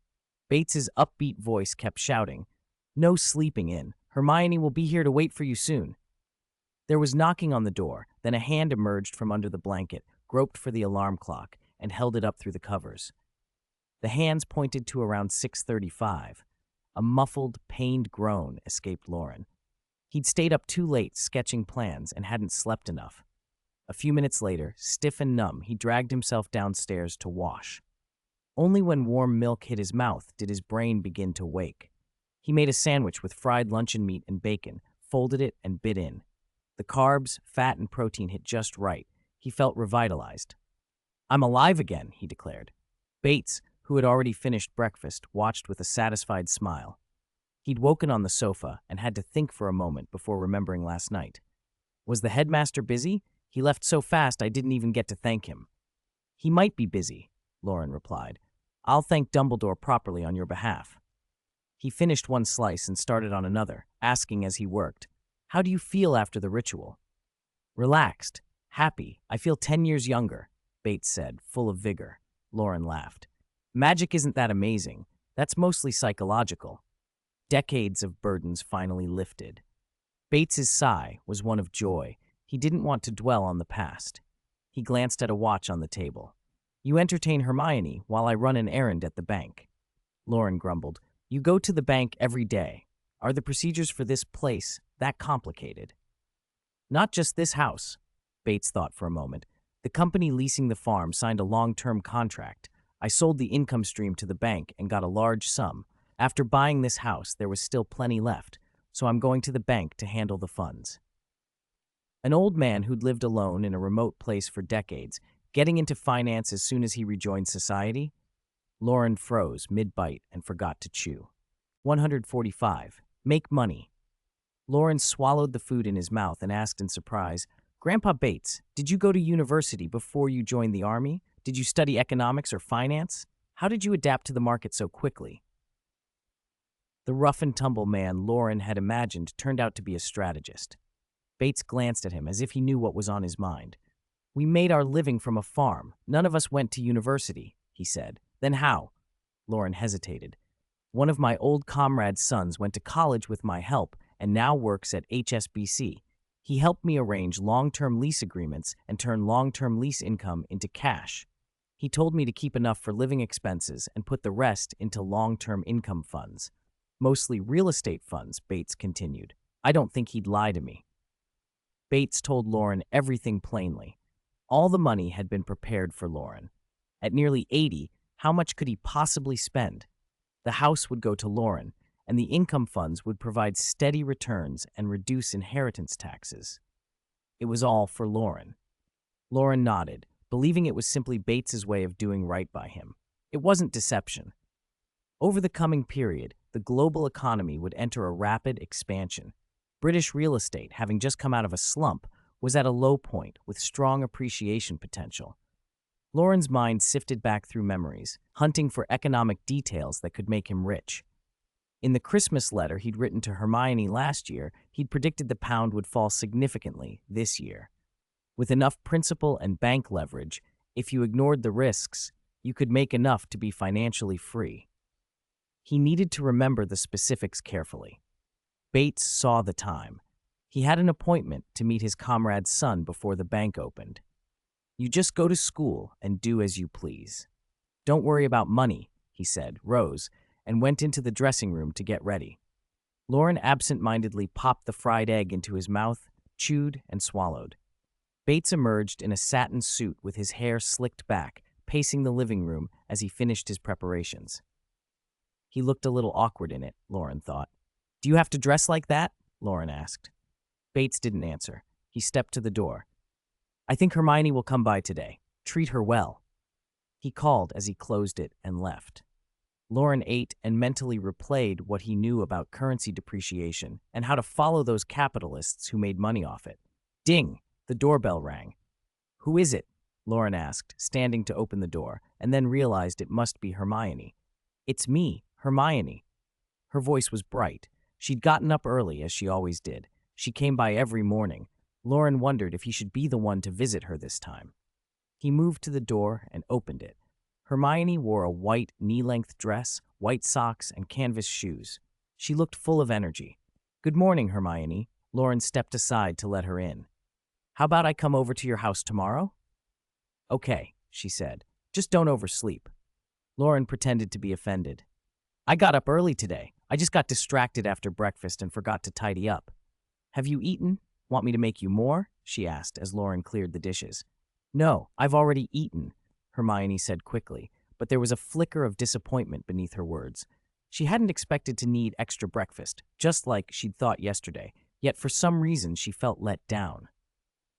Bates's upbeat voice kept shouting, No sleeping in. Hermione will be here to wait for you soon. There was knocking on the door, then a hand emerged from under the blanket, groped for the alarm clock, and held it up through the covers. The hands pointed to around 6:35. A muffled, pained groan escaped Loren. He'd stayed up too late sketching plans and hadn't slept enough. A few minutes later, stiff and numb, he dragged himself downstairs to wash. Only when warm milk hit his mouth did his brain begin to wake. He made a sandwich with fried luncheon meat and bacon, folded it, and bit in. The carbs, fat, and protein hit just right. He felt revitalized. I'm alive again, he declared. Bates, who had already finished breakfast, watched with a satisfied smile. He'd woken on the sofa and had to think for a moment before remembering last night. Was the headmaster busy? He left so fast I didn't even get to thank him. He might be busy, Loren replied. I'll thank Dumbledore properly on your behalf. He finished one slice and started on another, asking as he worked, How do you feel after the ritual? Relaxed, happy, I feel 10 years younger, Bates said, full of vigor. Loren laughed. Magic isn't that amazing. That's mostly psychological. Decades of burdens finally lifted. Bates's sigh was one of joy. He didn't want to dwell on the past. He glanced at a watch on the table. You entertain Hermione while I run an errand at the bank. Loren grumbled. You go to the bank every day. Are the procedures for this place that complicated? Not just this house, Bates thought for a moment. The company leasing the farm signed a long-term contract. I sold the income stream to the bank and got a large sum. After buying this house, there was still plenty left, so I'm going to the bank to handle the funds. An old man who'd lived alone in a remote place for decades, getting into finance as soon as he rejoined society? Loren froze mid-bite and forgot to chew. 145. Make money. Loren swallowed the food in his mouth and asked in surprise, Grandpa Bates, did you go to university before you joined the army? Did you study economics or finance? How did you adapt to the market so quickly? The rough-and-tumble man Loren had imagined turned out to be a strategist. Bates glanced at him as if he knew what was on his mind. We made our living from a farm. None of us went to university, he said. Then how? Loren hesitated. One of my old comrade's sons went to college with my help and now works at HSBC. He helped me arrange long-term lease agreements and turn long-term lease income into cash. He told me to keep enough for living expenses and put the rest into long-term income funds. Mostly real estate funds, Bates continued. I don't think he'd lie to me. Bates told Loren everything plainly. All the money had been prepared for Loren. At nearly 80, how much could he possibly spend? The house would go to Loren, and the income funds would provide steady returns and reduce inheritance taxes. It was all for Loren. Loren nodded, believing it was simply Bates's way of doing right by him. It wasn't deception. Over the coming period, the global economy would enter a rapid expansion. British real estate, having just come out of a slump, was at a low point with strong appreciation potential. Loren's mind sifted back through memories, hunting for economic details that could make him rich. In the Christmas letter he'd written to Hermione last year, he'd predicted the pound would fall significantly this year. With enough principal and bank leverage, if you ignored the risks, you could make enough to be financially free. He needed to remember the specifics carefully. Bates saw the time. He had an appointment to meet his comrade's son before the bank opened. You just go to school and do as you please. Don't worry about money, he said, rose, and went into the dressing room to get ready. Loren absent-mindedly popped the fried egg into his mouth, chewed, and swallowed. Bates emerged in a satin suit with his hair slicked back, pacing the living room as he finished his preparations. He looked a little awkward in it, Loren thought. Do you have to dress like that? Loren asked. Bates didn't answer. He stepped to the door. I think Hermione will come by today. Treat her well. He called as he closed it and left. Loren ate and mentally replayed what he knew about currency depreciation and how to follow those capitalists who made money off it. Ding! The doorbell rang. Who is it? Loren asked, standing to open the door, and then realized it must be Hermione. It's me, Hermione. Her voice was bright. She'd gotten up early, as she always did. She came by every morning. Loren wondered if he should be the one to visit her this time. He moved to the door and opened it. Hermione wore a white knee-length dress, white socks, and canvas shoes. She looked full of energy. Good morning, Hermione. Loren stepped aside to let her in. How about I come over to your house tomorrow? Okay, she said. Just don't oversleep. Loren pretended to be offended. I got up early today. I just got distracted after breakfast and forgot to tidy up. Have you eaten? Want me to make you more? She asked as Loren cleared the dishes. No, I've already eaten, Hermione said quickly, but there was a flicker of disappointment beneath her words. She hadn't expected to need extra breakfast, just like she'd thought yesterday, yet for some reason she felt let down.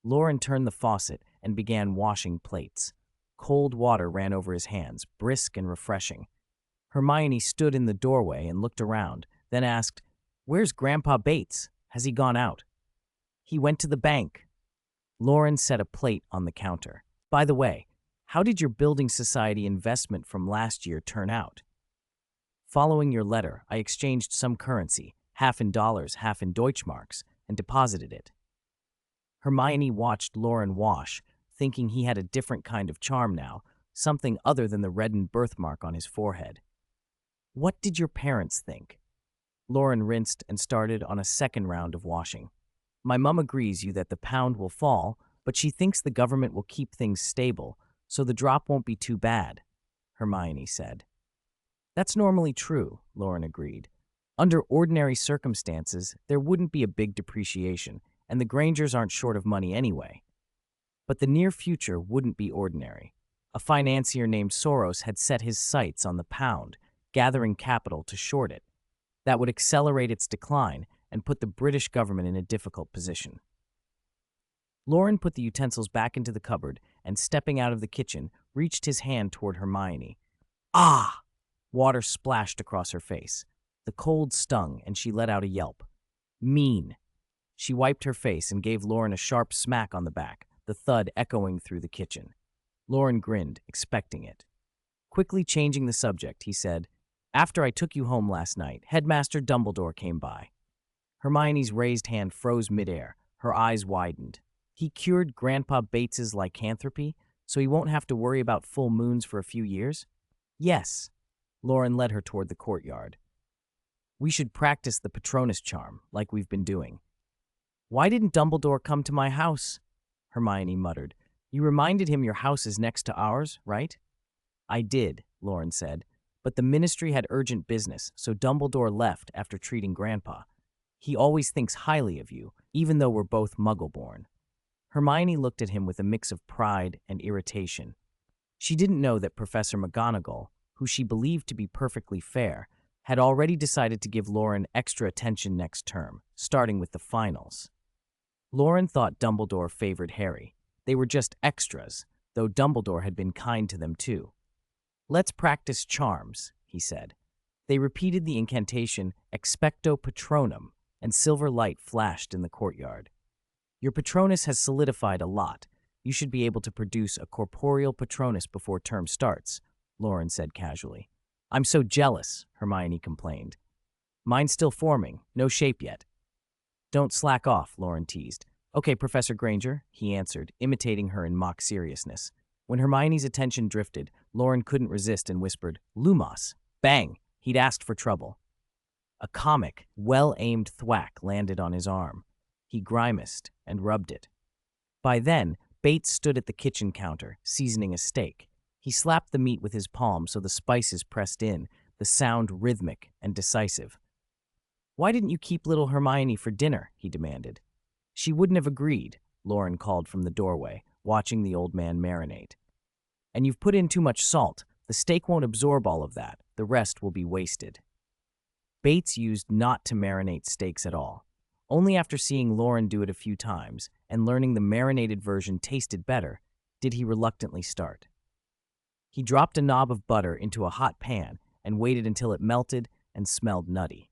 Loren turned the faucet and began washing plates. Cold water ran over his hands, brisk and refreshing. Hermione stood in the doorway and looked around, then asked, Where's Grandpa Bates? Has he gone out? He went to the bank. Loren set a plate on the counter. By the way, how did your building society investment from last year turn out? Following your letter, I exchanged some currency, half in dollars, half in Deutschmarks, and deposited it. Hermione watched Loren wash, thinking he had a different kind of charm now, something other than the reddened birthmark on his forehead. What did your parents think? Loren rinsed and started on a second round of washing. My mum agrees you that the pound will fall, but she thinks the government will keep things stable, so the drop won't be too bad, Hermione said. That's normally true, Loren agreed. Under ordinary circumstances, there wouldn't be a big depreciation, and the Grangers aren't short of money anyway. But the near future wouldn't be ordinary. A financier named Soros had set his sights on the pound, gathering capital to short it. That would accelerate its decline and put the British government in a difficult position. Loren put the utensils back into the cupboard and, stepping out of the kitchen, reached his hand toward Hermione. Ah! Water splashed across her face. The cold stung, and she let out a yelp. Mean. She wiped her face and gave Loren a sharp smack on the back, the thud echoing through the kitchen. Loren grinned, expecting it. Quickly changing the subject, he said, After I took you home last night, Headmaster Dumbledore came by. Hermione's raised hand froze midair. Her eyes widened. He cured Grandpa Bates's lycanthropy, so he won't have to worry about full moons for a few years? Yes. Loren led her toward the courtyard. We should practice the Patronus charm, like we've been doing. Why didn't Dumbledore come to my house? Hermione muttered. You reminded him your house is next to ours, right? I did, Loren said, but the ministry had urgent business, so Dumbledore left after treating Grandpa. He always thinks highly of you, even though we're both Muggle-born. Hermione looked at him with a mix of pride and irritation. She didn't know that Professor McGonagall, who she believed to be perfectly fair, had already decided to give Loren extra attention next term, starting with the finals. Loren thought Dumbledore favored Harry. They were just extras, though Dumbledore had been kind to them too. Let's practice charms, he said. They repeated the incantation Expecto Patronum, and silver light flashed in the courtyard. Your Patronus has solidified a lot. You should be able to produce a corporeal Patronus before term starts, Loren said casually. I'm so jealous, Hermione complained. Mine's still forming, no shape yet. Don't slack off, Loren teased. Okay, Professor Granger, he answered, imitating her in mock seriousness. When Hermione's attention drifted, Loren couldn't resist and whispered, Lumos. Bang! He'd asked for trouble. A comic, well-aimed thwack landed on his arm. He grimaced and rubbed it. By then, Bates stood at the kitchen counter, seasoning a steak. He slapped the meat with his palm so the spices pressed in, the sound rhythmic and decisive. Why didn't you keep little Hermione for dinner? He demanded. She wouldn't have agreed, Loren called from the doorway, watching the old man marinate. And you've put in too much salt. The steak won't absorb all of that. The rest will be wasted. Bates used not to marinate steaks at all. Only after seeing Loren do it a few times and learning the marinated version tasted better, did he reluctantly start. He dropped a knob of butter into a hot pan and waited until it melted and smelled nutty.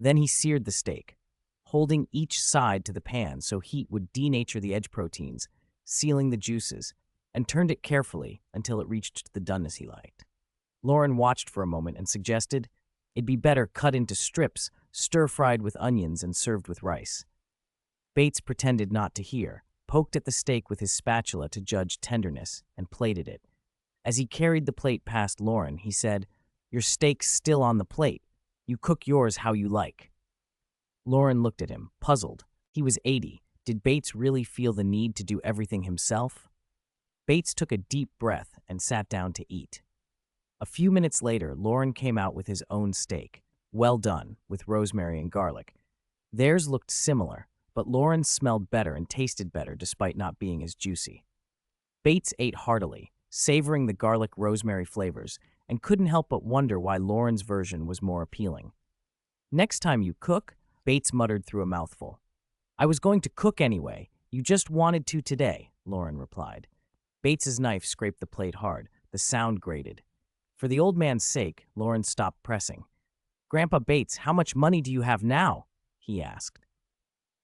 Then he seared the steak, holding each side to the pan so heat would denature the edge proteins, sealing the juices, and turned it carefully until it reached the doneness he liked. Loren watched for a moment and suggested, it'd be better cut into strips, stir-fried with onions and served with rice. Bates pretended not to hear, poked at the steak with his spatula to judge tenderness, and plated it. As he carried the plate past Loren, he said, Your steak's still on the plate. You cook yours how you like. Loren looked at him, puzzled. He was 80. Did Bates really feel the need to do everything himself? Bates took a deep breath and sat down to eat. A few minutes later, Loren came out with his own steak, well done, with rosemary and garlic. Theirs looked similar, but Loren's smelled better and tasted better despite not being as juicy. Bates ate heartily, savoring the garlic rosemary flavors, and couldn't help but wonder why Loren's version was more appealing. Next time you cook, Bates muttered through a mouthful. I was going to cook anyway. You just wanted to today, Loren replied. Bates's knife scraped the plate hard. The sound grated. For the old man's sake, Loren stopped pressing. Grandpa Bates, how much money do you have now? He asked.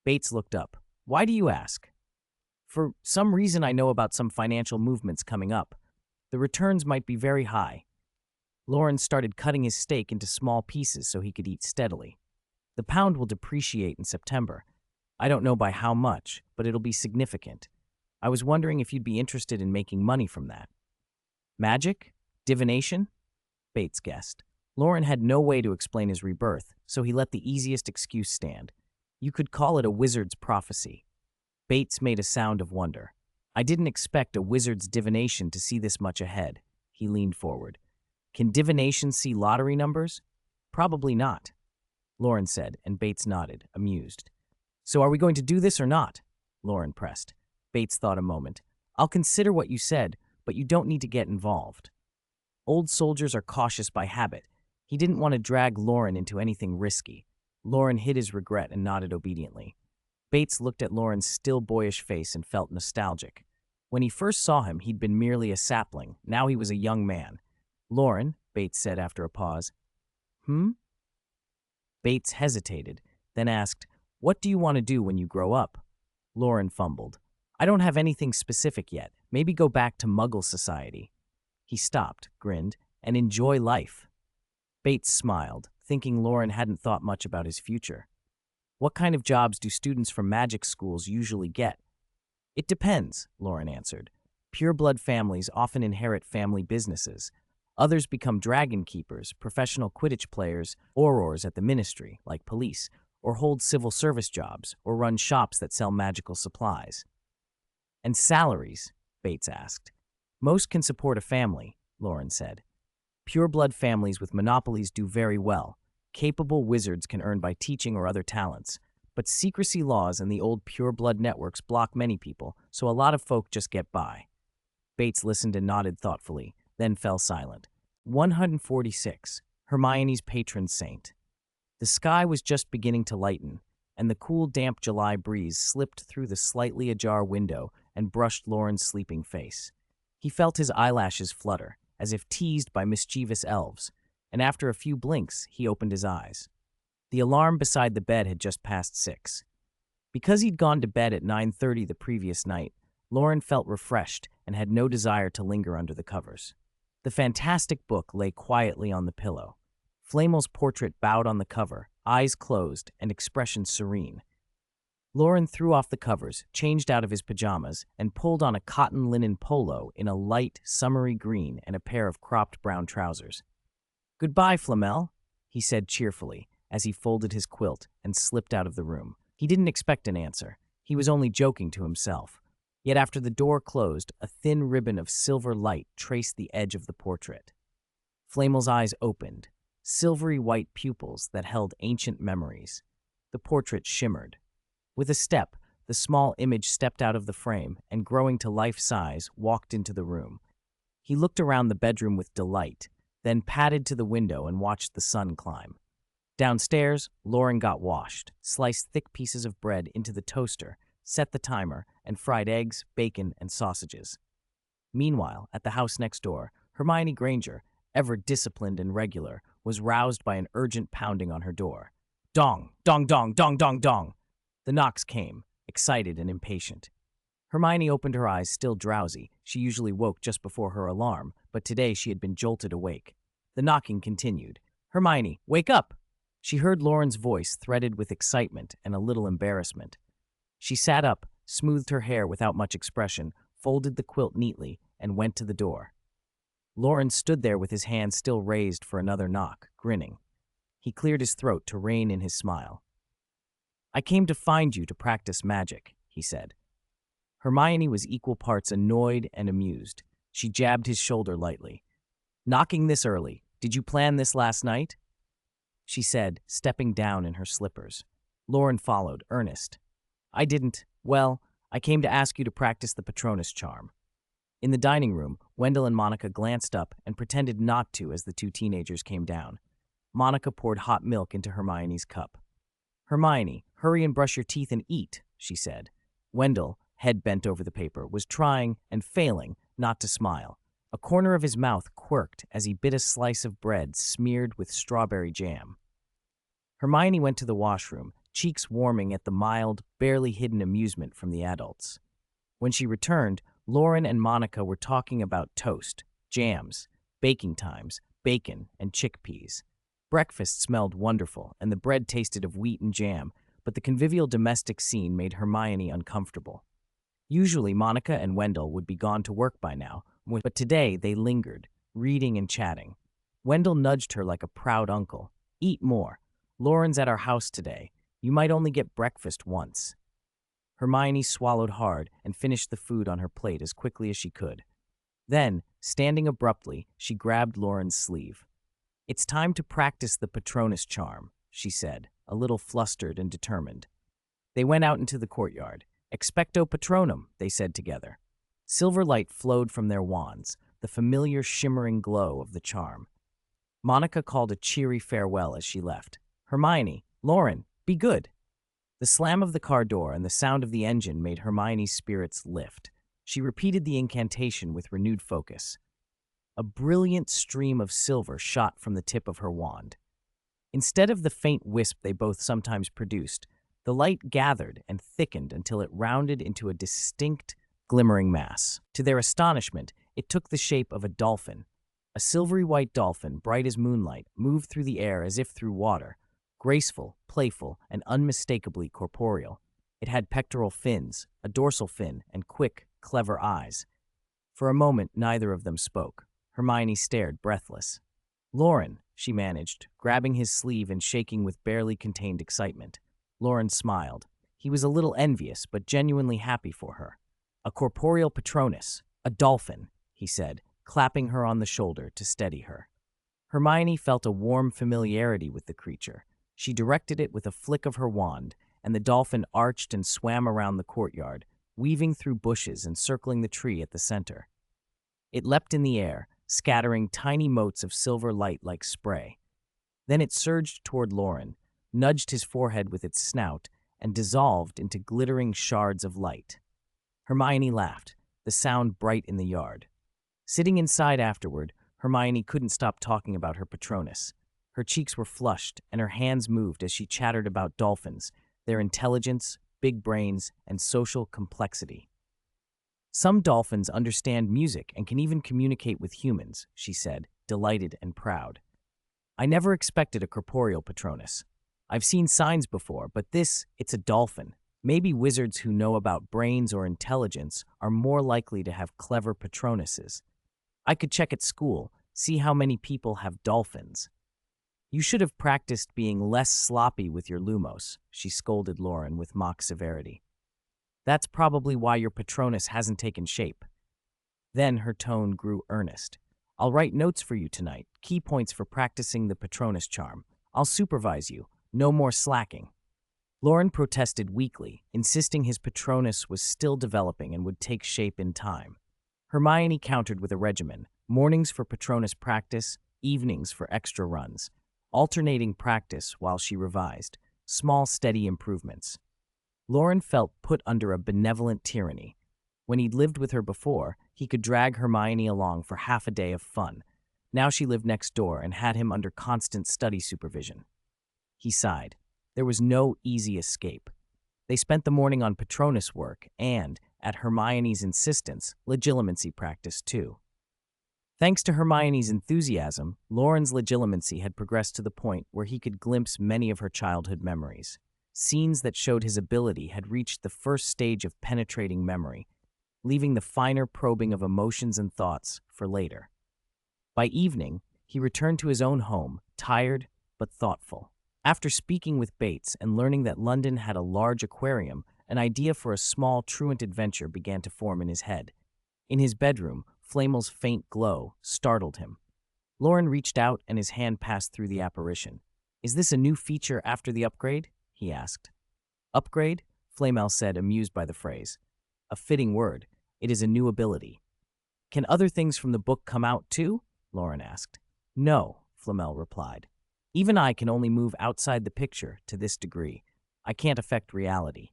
Bates looked up. Why do you ask? For some reason I know about some financial movements coming up. The returns might be very high. Loren started cutting his steak into small pieces so he could eat steadily. The pound will depreciate in September. I don't know by how much, but it'll be significant. I was wondering if you'd be interested in making money from that. Magic? Divination? Bates guessed. Loren had no way to explain his rebirth, so he let the easiest excuse stand. You could call it a wizard's prophecy. Bates made a sound of wonder. I didn't expect a wizard's divination to see this much ahead. He leaned forward. Can divination see lottery numbers? Probably not, Loren said, and Bates nodded, amused. So are we going to do this or not? Loren pressed. Bates thought a moment. I'll consider what you said, but you don't need to get involved. Old soldiers are cautious by habit. He didn't want to drag Loren into anything risky. Loren hid his regret and nodded obediently. Bates looked at Loren's still boyish face and felt nostalgic. When he first saw him, he'd been merely a sapling. Now he was a young man. Loren, Bates said after a pause. Bates hesitated, then asked, What do you want to do when you grow up? Loren fumbled. I don't have anything specific yet. Maybe go back to Muggle society. He stopped, grinned, and enjoy life. Bates smiled, thinking Loren hadn't thought much about his future. What kind of jobs do students from magic schools usually get? It depends, Loren answered. Pureblood families often inherit family businesses. Others become dragon keepers, professional Quidditch players, aurors at the ministry, like police, or hold civil service jobs, or run shops that sell magical supplies. And salaries? Bates asked. Most can support a family, Loren said. Pureblood families with monopolies do very well. Capable wizards can earn by teaching or other talents. But secrecy laws and the old pureblood networks block many people, so a lot of folk just get by. Bates listened and nodded thoughtfully, then fell silent. 146. Hermione's patron saint. The sky was just beginning to lighten, and the cool, damp July breeze slipped through the slightly ajar window and brushed Loren's sleeping face. He felt his eyelashes flutter, as if teased by mischievous elves, and after a few blinks, he opened his eyes. The alarm beside the bed had just passed 6. Because he'd gone to bed at 9:30 the previous night, Loren felt refreshed and had no desire to linger under the covers. The fantastic book lay quietly on the pillow. Flamel's portrait bowed on the cover, eyes closed and expression serene. Loren threw off the covers, changed out of his pajamas, and pulled on a cotton linen polo in a light, summery green and a pair of cropped brown trousers. Goodbye, Flamel, he said cheerfully as he folded his quilt and slipped out of the room. He didn't expect an answer. He was only joking to himself. Yet after the door closed, a thin ribbon of silver light traced the edge of the portrait. Flamel's eyes opened, silvery white pupils that held ancient memories. The portrait shimmered. With a step, the small image stepped out of the frame and, growing to life size, walked into the room. He looked around the bedroom with delight, then padded to the window and watched the sun climb. Downstairs, Loren got washed, sliced thick pieces of bread into the toaster, set the timer, and fried eggs, bacon, and sausages. Meanwhile, at the house next door, Hermione Granger, ever disciplined and regular, was roused by an urgent pounding on her door. Dong, dong, dong, dong, dong, dong. The knocks came, excited and impatient. Hermione opened her eyes, still drowsy. She usually woke just before her alarm, but today she had been jolted awake. The knocking continued. Hermione, wake up! She heard Loren's voice, threaded with excitement and a little embarrassment. She sat up, smoothed her hair without much expression, folded the quilt neatly, and went to the door. Loren stood there with his hand still raised for another knock, grinning. He cleared his throat to rein in his smile. I came to find you to practice magic, he said. Hermione was equal parts annoyed and amused. She jabbed his shoulder lightly. Knocking this early. Did you plan this last night? She said, stepping down in her slippers. Loren followed, earnest. I didn't. Well, I came to ask you to practice the Patronus charm. In the dining room, Wendell and Monica glanced up and pretended not to as the two teenagers came down. Monica poured hot milk into Hermione's cup. Hermione, hurry and brush your teeth and eat, she said. Wendell, head bent over the paper, was trying and failing not to smile. A corner of his mouth quirked as he bit a slice of bread smeared with strawberry jam. Hermione went to the washroom, cheeks warming at the mild, barely hidden amusement from the adults. When she returned, Loren and Monica were talking about toast, jams, baking times, bacon, and chickpeas. Breakfast smelled wonderful, and the bread tasted of wheat and jam, but the convivial domestic scene made Hermione uncomfortable. Usually, Monica and Wendell would be gone to work by now, but today they lingered, reading and chatting. Wendell nudged her like a proud uncle. Eat more. Loren's at our house today. You might only get breakfast once. Hermione swallowed hard and finished the food on her plate as quickly as she could. Then, standing abruptly, she grabbed Loren's sleeve. It's time to practice the Patronus charm, she said, a little flustered and determined. They went out into the courtyard. Expecto Patronum, they said together. Silver light flowed from their wands, the familiar shimmering glow of the charm. Monica called a cheery farewell as she left. Hermione, Loren, be good. The slam of the car door and the sound of the engine made Hermione's spirits lift. She repeated the incantation with renewed focus. A brilliant stream of silver shot from the tip of her wand. Instead of the faint wisp they both sometimes produced, the light gathered and thickened until it rounded into a distinct, glimmering mass. To their astonishment, it took the shape of a dolphin. A silvery white dolphin, bright as moonlight, moved through the air as if through water, graceful, playful, and unmistakably corporeal. It had pectoral fins, a dorsal fin, and quick, clever eyes. For a moment, neither of them spoke. Hermione stared, breathless. Loren, she managed, grabbing his sleeve and shaking with barely contained excitement. Loren smiled. He was a little envious, but genuinely happy for her. A corporeal Patronus, a dolphin, he said, clapping her on the shoulder to steady her. Hermione felt a warm familiarity with the creature. She directed it with a flick of her wand, and the dolphin arched and swam around the courtyard, weaving through bushes and circling the tree at the center. It leapt in the air, scattering tiny motes of silver light like spray. Then it surged toward Loren, nudged his forehead with its snout, and dissolved into glittering shards of light. Hermione laughed, the sound bright in the yard. Sitting inside afterward, Hermione couldn't stop talking about her Patronus. Her cheeks were flushed, and her hands moved as she chattered about dolphins, their intelligence, big brains, and social complexity. Some dolphins understand music and can even communicate with humans, she said, delighted and proud. I never expected a corporeal Patronus. I've seen signs before, but it's a dolphin. Maybe wizards who know about brains or intelligence are more likely to have clever Patronuses. I could check at school, see how many people have dolphins. You should have practiced being less sloppy with your Lumos, she scolded Loren with mock severity. That's probably why your Patronus hasn't taken shape. Then her tone grew earnest. I'll write notes for you tonight, key points for practicing the Patronus charm. I'll supervise you, no more slacking. Loren protested weakly, insisting his Patronus was still developing and would take shape in time. Hermione countered with a regimen, mornings for Patronus practice, evenings for extra runs, alternating practice while she revised, small steady improvements. Loren felt put under a benevolent tyranny. When he'd lived with her before, he could drag Hermione along for half a day of fun. Now she lived next door and had him under constant study supervision. He sighed. There was no easy escape. They spent the morning on Patronus work and, at Hermione's insistence, legilimency practice too. Thanks to Hermione's enthusiasm, Loren's legilimency had progressed to the point where he could glimpse many of her childhood memories. Scenes that showed his ability had reached the first stage of penetrating memory, leaving the finer probing of emotions and thoughts for later. By evening, he returned to his own home, tired but thoughtful. After speaking with Bates and learning that London had a large aquarium, an idea for a small truant adventure began to form in his head. In his bedroom, Flamel's faint glow startled him. Loren reached out and his hand passed through the apparition. Is this a new feature after the upgrade? He asked. Upgrade? Flamel said, amused by the phrase. A fitting word. It is a new ability. Can other things from the book come out too? Loren asked. No, Flamel replied. Even I can only move outside the picture to this degree. I can't affect reality.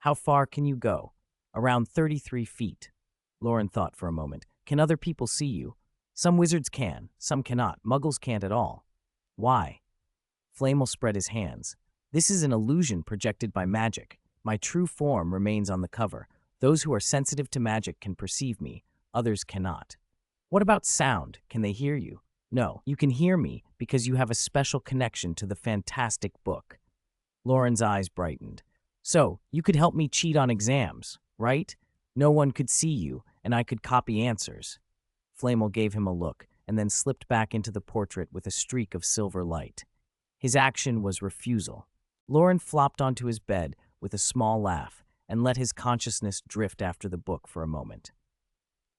How far can you go? Around 33 feet. Loren thought for a moment. Can other people see you? Some wizards can, some cannot. Muggles can't at all. Why? Flamel spread his hands. This is an illusion projected by magic. My true form remains on the cover. Those who are sensitive to magic can perceive me. Others cannot. What about sound? Can they hear you? No, you can hear me because you have a special connection to the fantastic book. Loren's eyes brightened. So, you could help me cheat on exams, right? No one could see you, and I could copy answers. Flamel gave him a look, and then slipped back into the portrait with a streak of silver light. His action was refusal. Loren flopped onto his bed with a small laugh and let his consciousness drift after the book for a moment.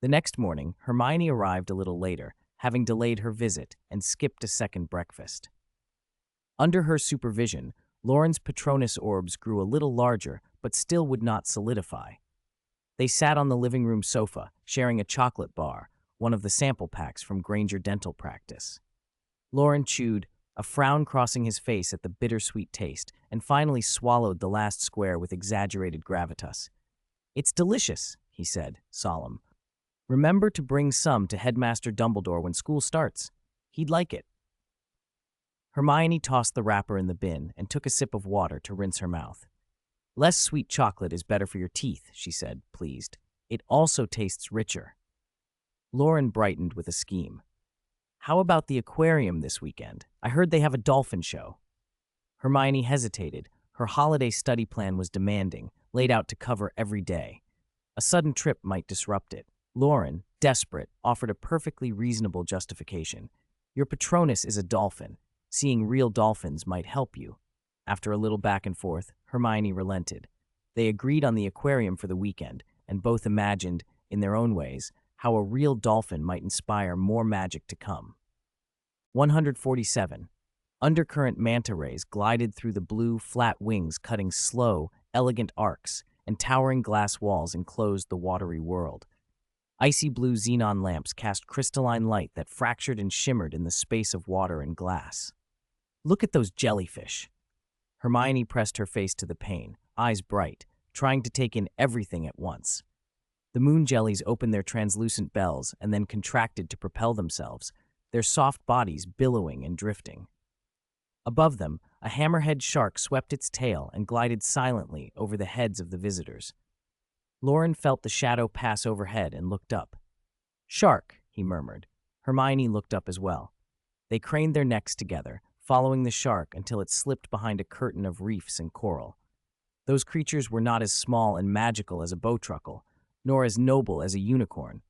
The next morning, Hermione arrived a little later, having delayed her visit and skipped a second breakfast. Under her supervision, Loren's Patronus orbs grew a little larger, but still would not solidify. They sat on the living room sofa, sharing a chocolate bar, one of the sample packs from Granger Dental Practice. Loren chewed, a frown crossing his face at the bittersweet taste, and finally swallowed the last square with exaggerated gravitas. "It's delicious," he said, solemn. "Remember to bring some to Headmaster Dumbledore when school starts. He'd like it." Hermione tossed the wrapper in the bin and took a sip of water to rinse her mouth. "Less sweet chocolate is better for your teeth," she said, pleased. "It also tastes richer." Loren brightened with a scheme. "How about the aquarium this weekend? I heard they have a dolphin show." Hermione hesitated. Her holiday study plan was demanding, laid out to cover every day. A sudden trip might disrupt it. Loren, desperate, offered a perfectly reasonable justification. "Your Patronus is a dolphin. Seeing real dolphins might help you." After a little back and forth, Hermione relented. They agreed on the aquarium for the weekend, and both imagined, in their own ways, how a real dolphin might inspire more magic to come. 147. Undercurrent manta rays glided through the blue, flat wings, cutting slow, elegant arcs, and towering glass walls enclosed the watery world. Icy blue xenon lamps cast crystalline light that fractured and shimmered in the space of water and glass. "Look at those jellyfish." Hermione pressed her face to the pane, eyes bright, trying to take in everything at once. The moon jellies opened their translucent bells and then contracted to propel themselves, their soft bodies billowing and drifting. Above them, a hammerhead shark swept its tail and glided silently over the heads of the visitors. Loren felt the shadow pass overhead and looked up. "Shark," he murmured. Hermione looked up as well. They craned their necks together, following the shark until it slipped behind a curtain of reefs and coral. Those creatures were not as small and magical as a bowtruckle, nor as noble as a unicorn,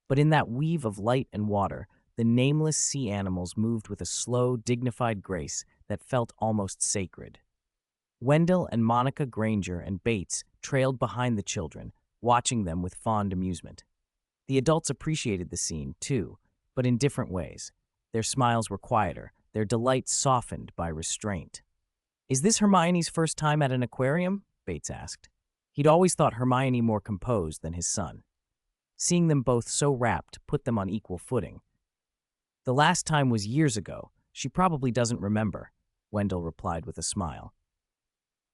but in that weave of light and water, the nameless sea animals moved with a slow, dignified grace that felt almost sacred. Wendell and Monica Granger and Bates trailed behind the children, watching them with fond amusement. The adults appreciated the scene, too, but in different ways. Their smiles were quieter, their delight softened by restraint. "Is this Hermione's first time at an aquarium?" Bates asked. He'd always thought Hermione more composed than his son. Seeing them both so rapt put them on equal footing. "The last time was years ago. She probably doesn't remember," Wendell replied with a smile.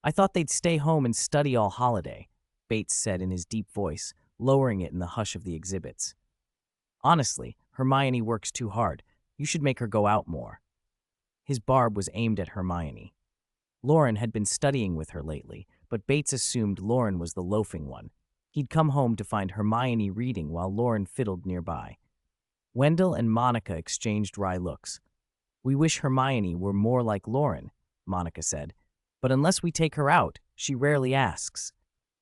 "I thought they'd stay home and study all holiday," Bates said in his deep voice, lowering it in the hush of the exhibits. "Honestly, Hermione works too hard. You should make her go out more." His barb was aimed at Hermione. Loren had been studying with her lately, but Bates assumed Loren was the loafing one. He'd come home to find Hermione reading while Loren fiddled nearby. Wendell and Monica exchanged wry looks. "We wish Hermione were more like Loren," Monica said. "But unless we take her out, she rarely asks."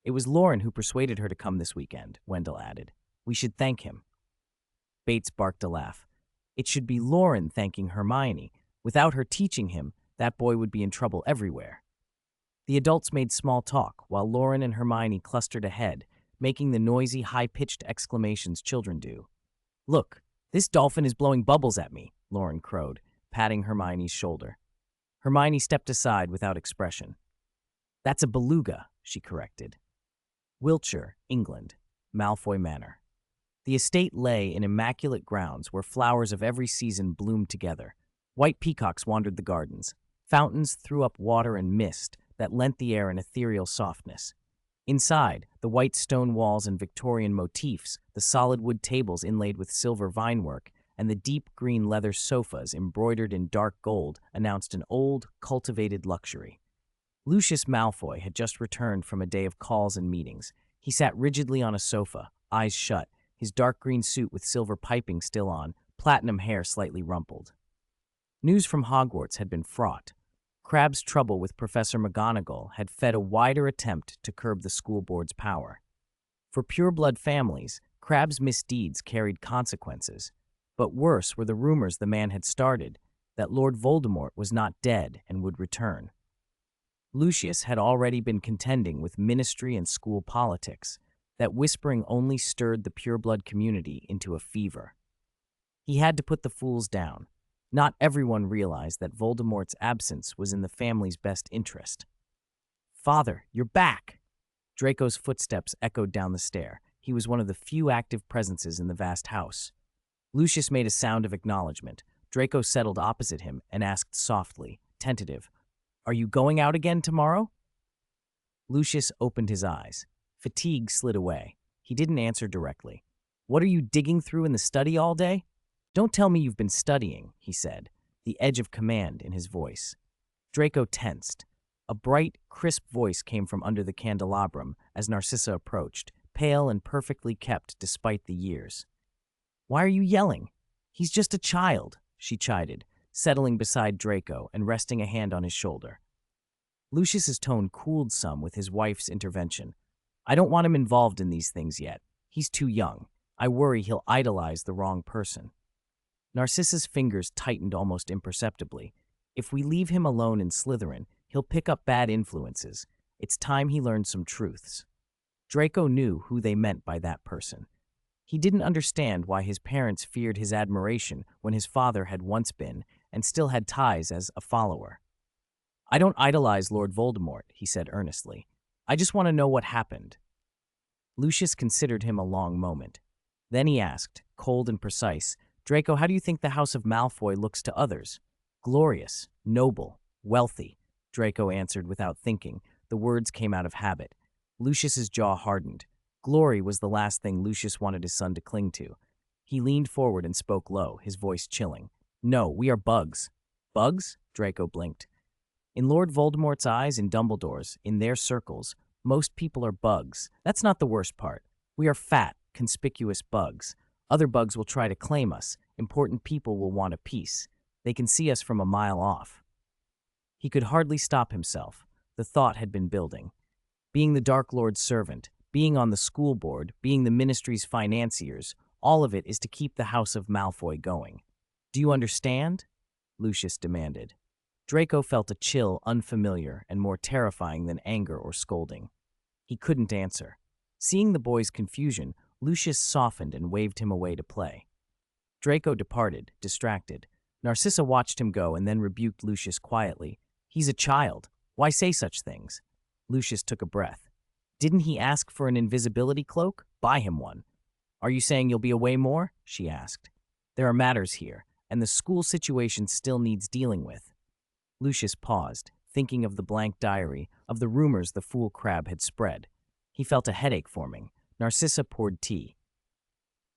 "It was Loren who persuaded her to come this weekend," Wendell added. "We should thank him." Bates barked a laugh. "It should be Loren thanking Hermione. Without her teaching him, that boy would be in trouble everywhere." The adults made small talk, while Loren and Hermione clustered ahead, making the noisy, high-pitched exclamations children do. "Look, this dolphin is blowing bubbles at me," Loren crowed, patting Hermione's shoulder. Hermione stepped aside without expression. "That's a beluga," she corrected. Wiltshire, England, Malfoy Manor. The estate lay in immaculate grounds where flowers of every season bloomed together. White peacocks wandered the gardens. Fountains threw up water and mist that lent the air an ethereal softness. Inside, the white stone walls and Victorian motifs, the solid wood tables inlaid with silver vinework, and the deep green leather sofas embroidered in dark gold announced an old, cultivated luxury. Lucius Malfoy had just returned from a day of calls and meetings. He sat rigidly on a sofa, eyes shut, his dark green suit with silver piping still on, platinum hair slightly rumpled. News from Hogwarts had been fraught. Crabbe's trouble with Professor McGonagall had fed a wider attempt to curb the school board's power. For pureblood families, Crabbe's misdeeds carried consequences. But worse were the rumors the man had started, that Lord Voldemort was not dead and would return. Lucius had already been contending with ministry and school politics. That whispering only stirred the pureblood community into a fever. He had to put the fools down. Not everyone realized that Voldemort's absence was in the family's best interest. "Father, you're back!" Draco's footsteps echoed down the stair. He was one of the few active presences in the vast house. Lucius made a sound of acknowledgement. Draco settled opposite him and asked softly, tentative, "Are you going out again tomorrow?" Lucius opened his eyes. Fatigue slid away. He didn't answer directly. "What are you digging through in the study all day?" "Don't tell me you've been studying," he said, the edge of command in his voice. Draco tensed. A bright, crisp voice came from under the candelabrum as Narcissa approached, pale and perfectly kept despite the years. "Why are you yelling? He's just a child," she chided, settling beside Draco and resting a hand on his shoulder. Lucius's tone cooled some with his wife's intervention. "I don't want him involved in these things yet. He's too young. I worry he'll idolize the wrong person." Narcissa's fingers tightened almost imperceptibly. "If we leave him alone in Slytherin, he'll pick up bad influences. It's time he learned some truths." Draco knew who they meant by that person. He didn't understand why his parents feared his admiration when his father had once been and still had ties as a follower. "I don't idolize Lord Voldemort," he said earnestly. "I just want to know what happened." Lucius considered him a long moment. Then he asked, cold and precise, "Draco, how do you think the House of Malfoy looks to others?" "Glorious, noble, wealthy," Draco answered without thinking. The words came out of habit. Lucius's jaw hardened. Glory was the last thing Lucius wanted his son to cling to. He leaned forward and spoke low, his voice chilling. "No, we are bugs." "Bugs?" Draco blinked. "In Lord Voldemort's eyes, in Dumbledore's, in their circles, most people are bugs. That's not the worst part. We are fat, conspicuous bugs. Other bugs will try to claim us. Important people will want a piece. They can see us from a mile off." He could hardly stop himself. The thought had been building. Being the Dark Lord's servant, being on the school board, being the ministry's financiers, all of it is to keep the House of Malfoy going. "Do you understand?" Lucius demanded. Draco felt a chill unfamiliar and more terrifying than anger or scolding. He couldn't answer. Seeing the boy's confusion, Lucius softened and waved him away to play. Draco departed, distracted. Narcissa watched him go and then rebuked Lucius quietly. "He's a child. Why say such things?" Lucius took a breath. "Didn't he ask for an invisibility cloak? Buy him one." "Are you saying you'll be away more?" she asked. "There are matters here, and the school situation still needs dealing with." Lucius paused, thinking of the blank diary, of the rumors the fool crab had spread. He felt a headache forming. Narcissa poured tea.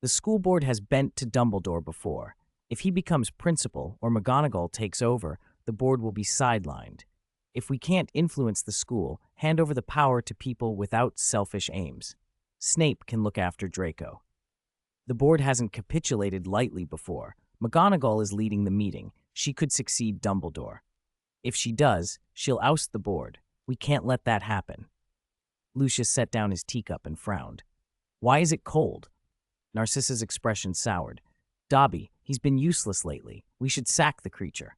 "The school board has bent to Dumbledore before. If he becomes principal or McGonagall takes over, the board will be sidelined. If we can't influence the school, hand over the power to people without selfish aims. Snape can look after Draco. The board hasn't capitulated lightly before. McGonagall is leading the meeting. She could succeed Dumbledore. If she does, she'll oust the board. We can't let that happen." Lucius set down his teacup and frowned. "Why is it cold?" Narcissa's expression soured. "Dobby, he's been useless lately. We should sack the creature."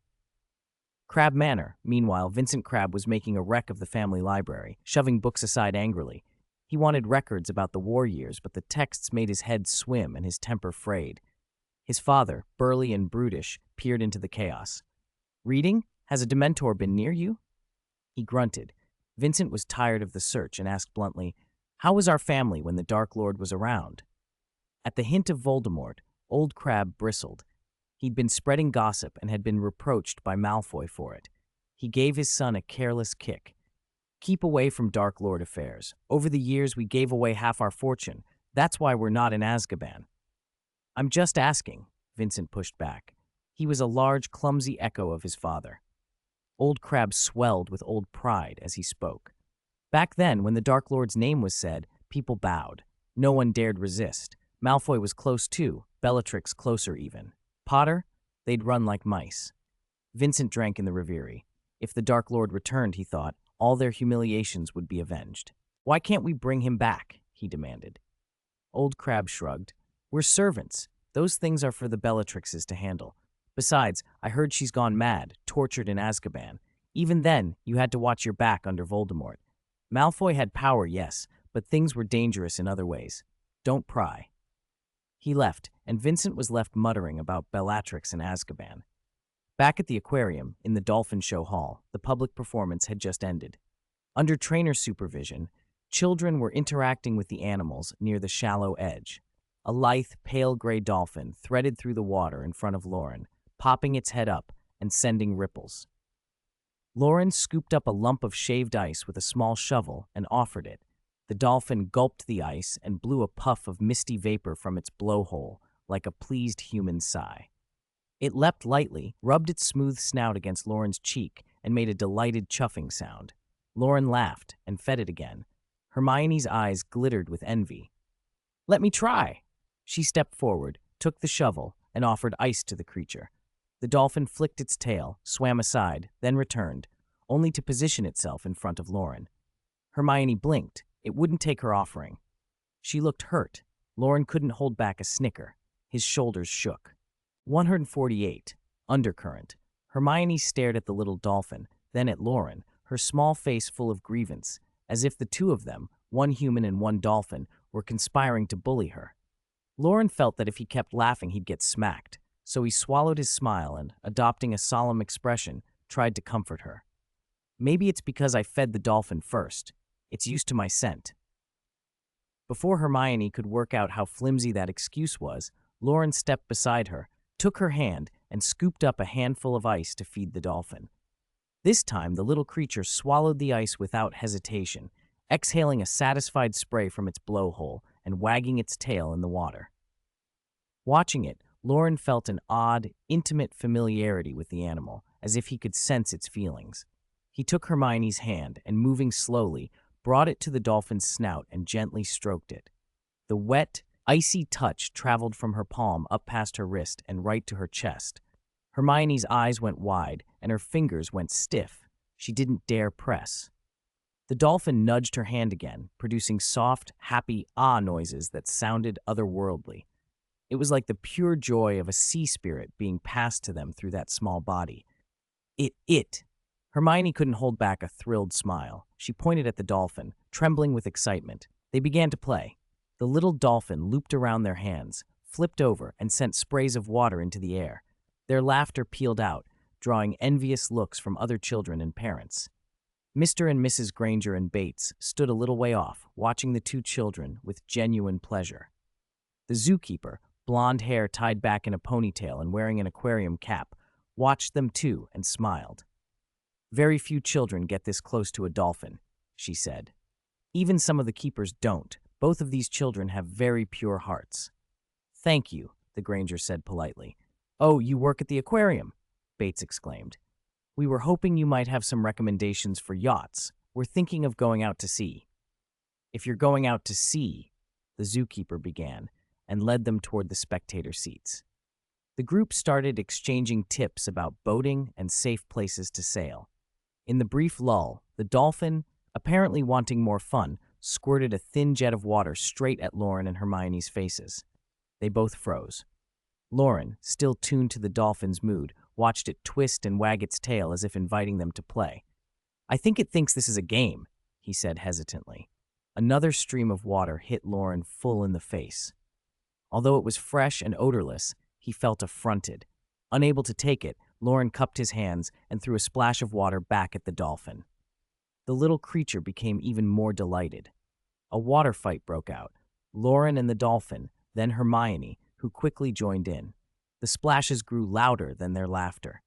Crab Manor, meanwhile, Vincent Crabbe was making a wreck of the family library, shoving books aside angrily. He wanted records about the war years, but the texts made his head swim and his temper frayed. His father, burly and brutish, peered into the chaos. "Reading? Has a Dementor been near you?" He grunted. Vincent was tired of the search and asked bluntly, "How was our family when the Dark Lord was around?" At the hint of Voldemort, Old Crabbe bristled. He'd been spreading gossip and had been reproached by Malfoy for it. He gave his son a careless kick. "Keep away from Dark Lord affairs. Over the years, we gave away half our fortune. That's why we're not in Azkaban." "I'm just asking," Vincent pushed back. He was a large, clumsy echo of his father. Old Crabbe swelled with old pride as he spoke. Back then, when the Dark Lord's name was said, people bowed. No one dared resist. Malfoy was close too, Bellatrix closer even. Potter? They'd run like mice. Vincent drank in the reverie. If the Dark Lord returned, he thought, all their humiliations would be avenged. "Why can't we bring him back?" he demanded. Old Crabbe shrugged. "We're servants. Those things are for the Bellatrixes to handle. Besides, I heard she's gone mad, tortured in Azkaban. Even then, you had to watch your back under Voldemort. Malfoy had power, yes, but things were dangerous in other ways. Don't pry." He left, and Vincent was left muttering about Bellatrix and Azkaban. Back at the aquarium, in the Dolphin Show Hall, the public performance had just ended. Under trainer supervision, children were interacting with the animals near the shallow edge. A lithe, pale gray dolphin threaded through the water in front of Loren, popping its head up and sending ripples. Loren scooped up a lump of shaved ice with a small shovel and offered it. The dolphin gulped the ice and blew a puff of misty vapor from its blowhole, like a pleased human sigh. It leapt lightly, rubbed its smooth snout against Loren's cheek, and made a delighted chuffing sound. Loren laughed and fed it again. Hermione's eyes glittered with envy. "Let me try." She stepped forward, took the shovel, and offered ice to the creature. The dolphin flicked its tail, swam aside, then returned, only to position itself in front of Loren. Hermione blinked. It wouldn't take her offering. She looked hurt. Loren couldn't hold back a snicker. His shoulders shook. 148. Undercurrent. Hermione stared at the little dolphin, then at Loren, her small face full of grievance, as if the two of them, one human and one dolphin, were conspiring to bully her. Loren felt that if he kept laughing he'd get smacked, so he swallowed his smile and, adopting a solemn expression, tried to comfort her. "Maybe it's because I fed the dolphin first. It's used to my scent." Before Hermione could work out how flimsy that excuse was, Loren stepped beside her, took her hand, and scooped up a handful of ice to feed the dolphin. This time, the little creature swallowed the ice without hesitation, exhaling a satisfied spray from its blowhole and wagging its tail in the water. Watching it, Loren felt an odd, intimate familiarity with the animal, as if he could sense its feelings. He took Hermione's hand and, moving slowly, brought it to the dolphin's snout and gently stroked it. The wet, icy touch traveled from her palm up past her wrist and right to her chest. Hermione's eyes went wide and her fingers went stiff. She didn't dare press. The dolphin nudged her hand again, producing soft, happy ah noises that sounded otherworldly. It was like the pure joy of a sea spirit being passed to them through that small body. It. Hermione couldn't hold back a thrilled smile. She pointed at the dolphin, trembling with excitement. They began to play. The little dolphin looped around their hands, flipped over, and sent sprays of water into the air. Their laughter pealed out, drawing envious looks from other children and parents. Mr. and Mrs. Granger and Bates stood a little way off, watching the two children with genuine pleasure. The zookeeper, blonde hair tied back in a ponytail and wearing an aquarium cap, watched them too and smiled. "Very few children get this close to a dolphin," she said. "Even some of the keepers don't. Both of these children have very pure hearts." "Thank you," the Granger said politely. "Oh, you work at the aquarium?" Bates exclaimed. "We were hoping you might have some recommendations for yachts. We're thinking of going out to sea." "If you're going out to sea," the zookeeper began, and led them toward the spectator seats. The group started exchanging tips about boating and safe places to sail. In the brief lull, the dolphin, apparently wanting more fun, squirted a thin jet of water straight at Loren and Hermione's faces. They both froze. Loren, still tuned to the dolphin's mood, watched it twist and wag its tail as if inviting them to play. "I think it thinks this is a game," he said hesitantly. Another stream of water hit Loren full in the face. Although it was fresh and odorless, he felt affronted. Unable to take it, Loren cupped his hands and threw a splash of water back at the dolphin. The little creature became even more delighted. A water fight broke out. Loren and the dolphin, then Hermione, who quickly joined in. The splashes grew louder than their laughter.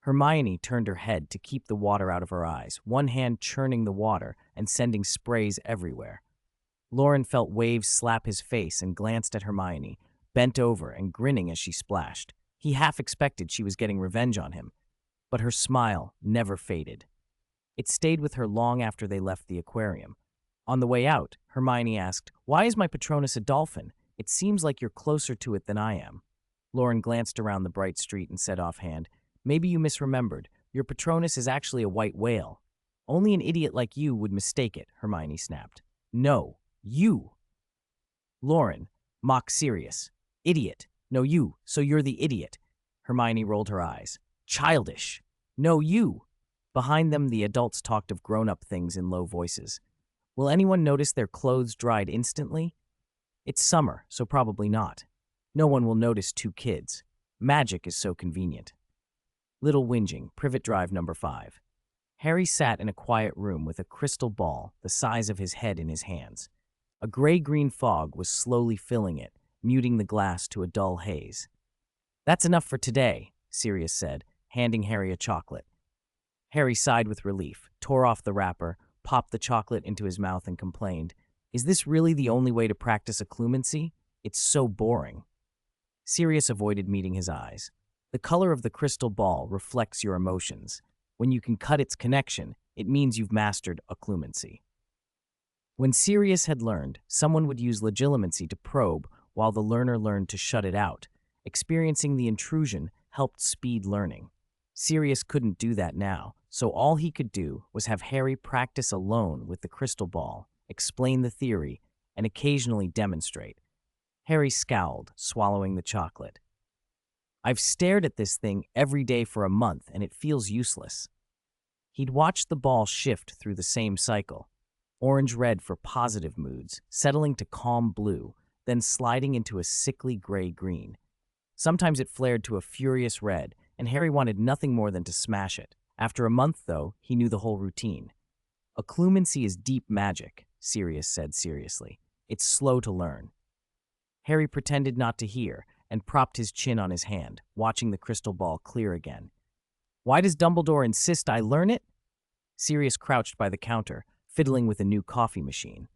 Hermione turned her head to keep the water out of her eyes, one hand churning the water and sending sprays everywhere. Loren felt waves slap his face and glanced at Hermione, bent over and grinning as she splashed. He half expected she was getting revenge on him, but her smile never faded. It stayed with her long after they left the aquarium. On the way out, Hermione asked, "Why is my Patronus a dolphin? It seems like you're closer to it than I am." Loren glanced around the bright street and said offhand, "Maybe you misremembered. Your Patronus is actually a white whale." "Only an idiot like you would mistake it," Hermione snapped. "No, you." Loren, mock serious. "Idiot. No, you. So you're the idiot. Hermione rolled her eyes. Childish. No, you. Behind them, the adults talked of grown-up things in low voices. Will anyone notice their clothes dried instantly? It's summer, so probably not. No one will notice two kids. Magic is so convenient. Little whinging, Privet Drive number 5. Harry sat in a quiet room with a crystal ball the size of his head in his hands. A gray-green fog was slowly filling it, muting the glass to a dull haze. That's enough for today, Sirius said, handing Harry a chocolate. Harry sighed with relief, tore off the wrapper, popped the chocolate into his mouth and complained, "Is this really the only way to practice occlumency? It's so boring." Sirius avoided meeting his eyes. The color of the crystal ball reflects your emotions. When you can cut its connection, it means you've mastered occlumency. When Sirius had learned, someone would use legilimency to probe while the learner learned to shut it out. Experiencing the intrusion helped speed learning. Sirius couldn't do that now, so all he could do was have Harry practice alone with the crystal ball, explain the theory, and occasionally demonstrate. Harry scowled, swallowing the chocolate. I've stared at this thing every day for a month, and it feels useless. He'd watched the ball shift through the same cycle. Orange-red for positive moods, settling to calm blue, then sliding into a sickly gray-green. Sometimes it flared to a furious red, and Harry wanted nothing more than to smash it. After a month, though, he knew the whole routine. Occlumency is deep magic, Sirius said seriously. It's slow to learn. Harry pretended not to hear and propped his chin on his hand, watching the crystal ball clear again. Why does Dumbledore insist I learn it? Sirius crouched by the counter, fiddling with a new coffee machine.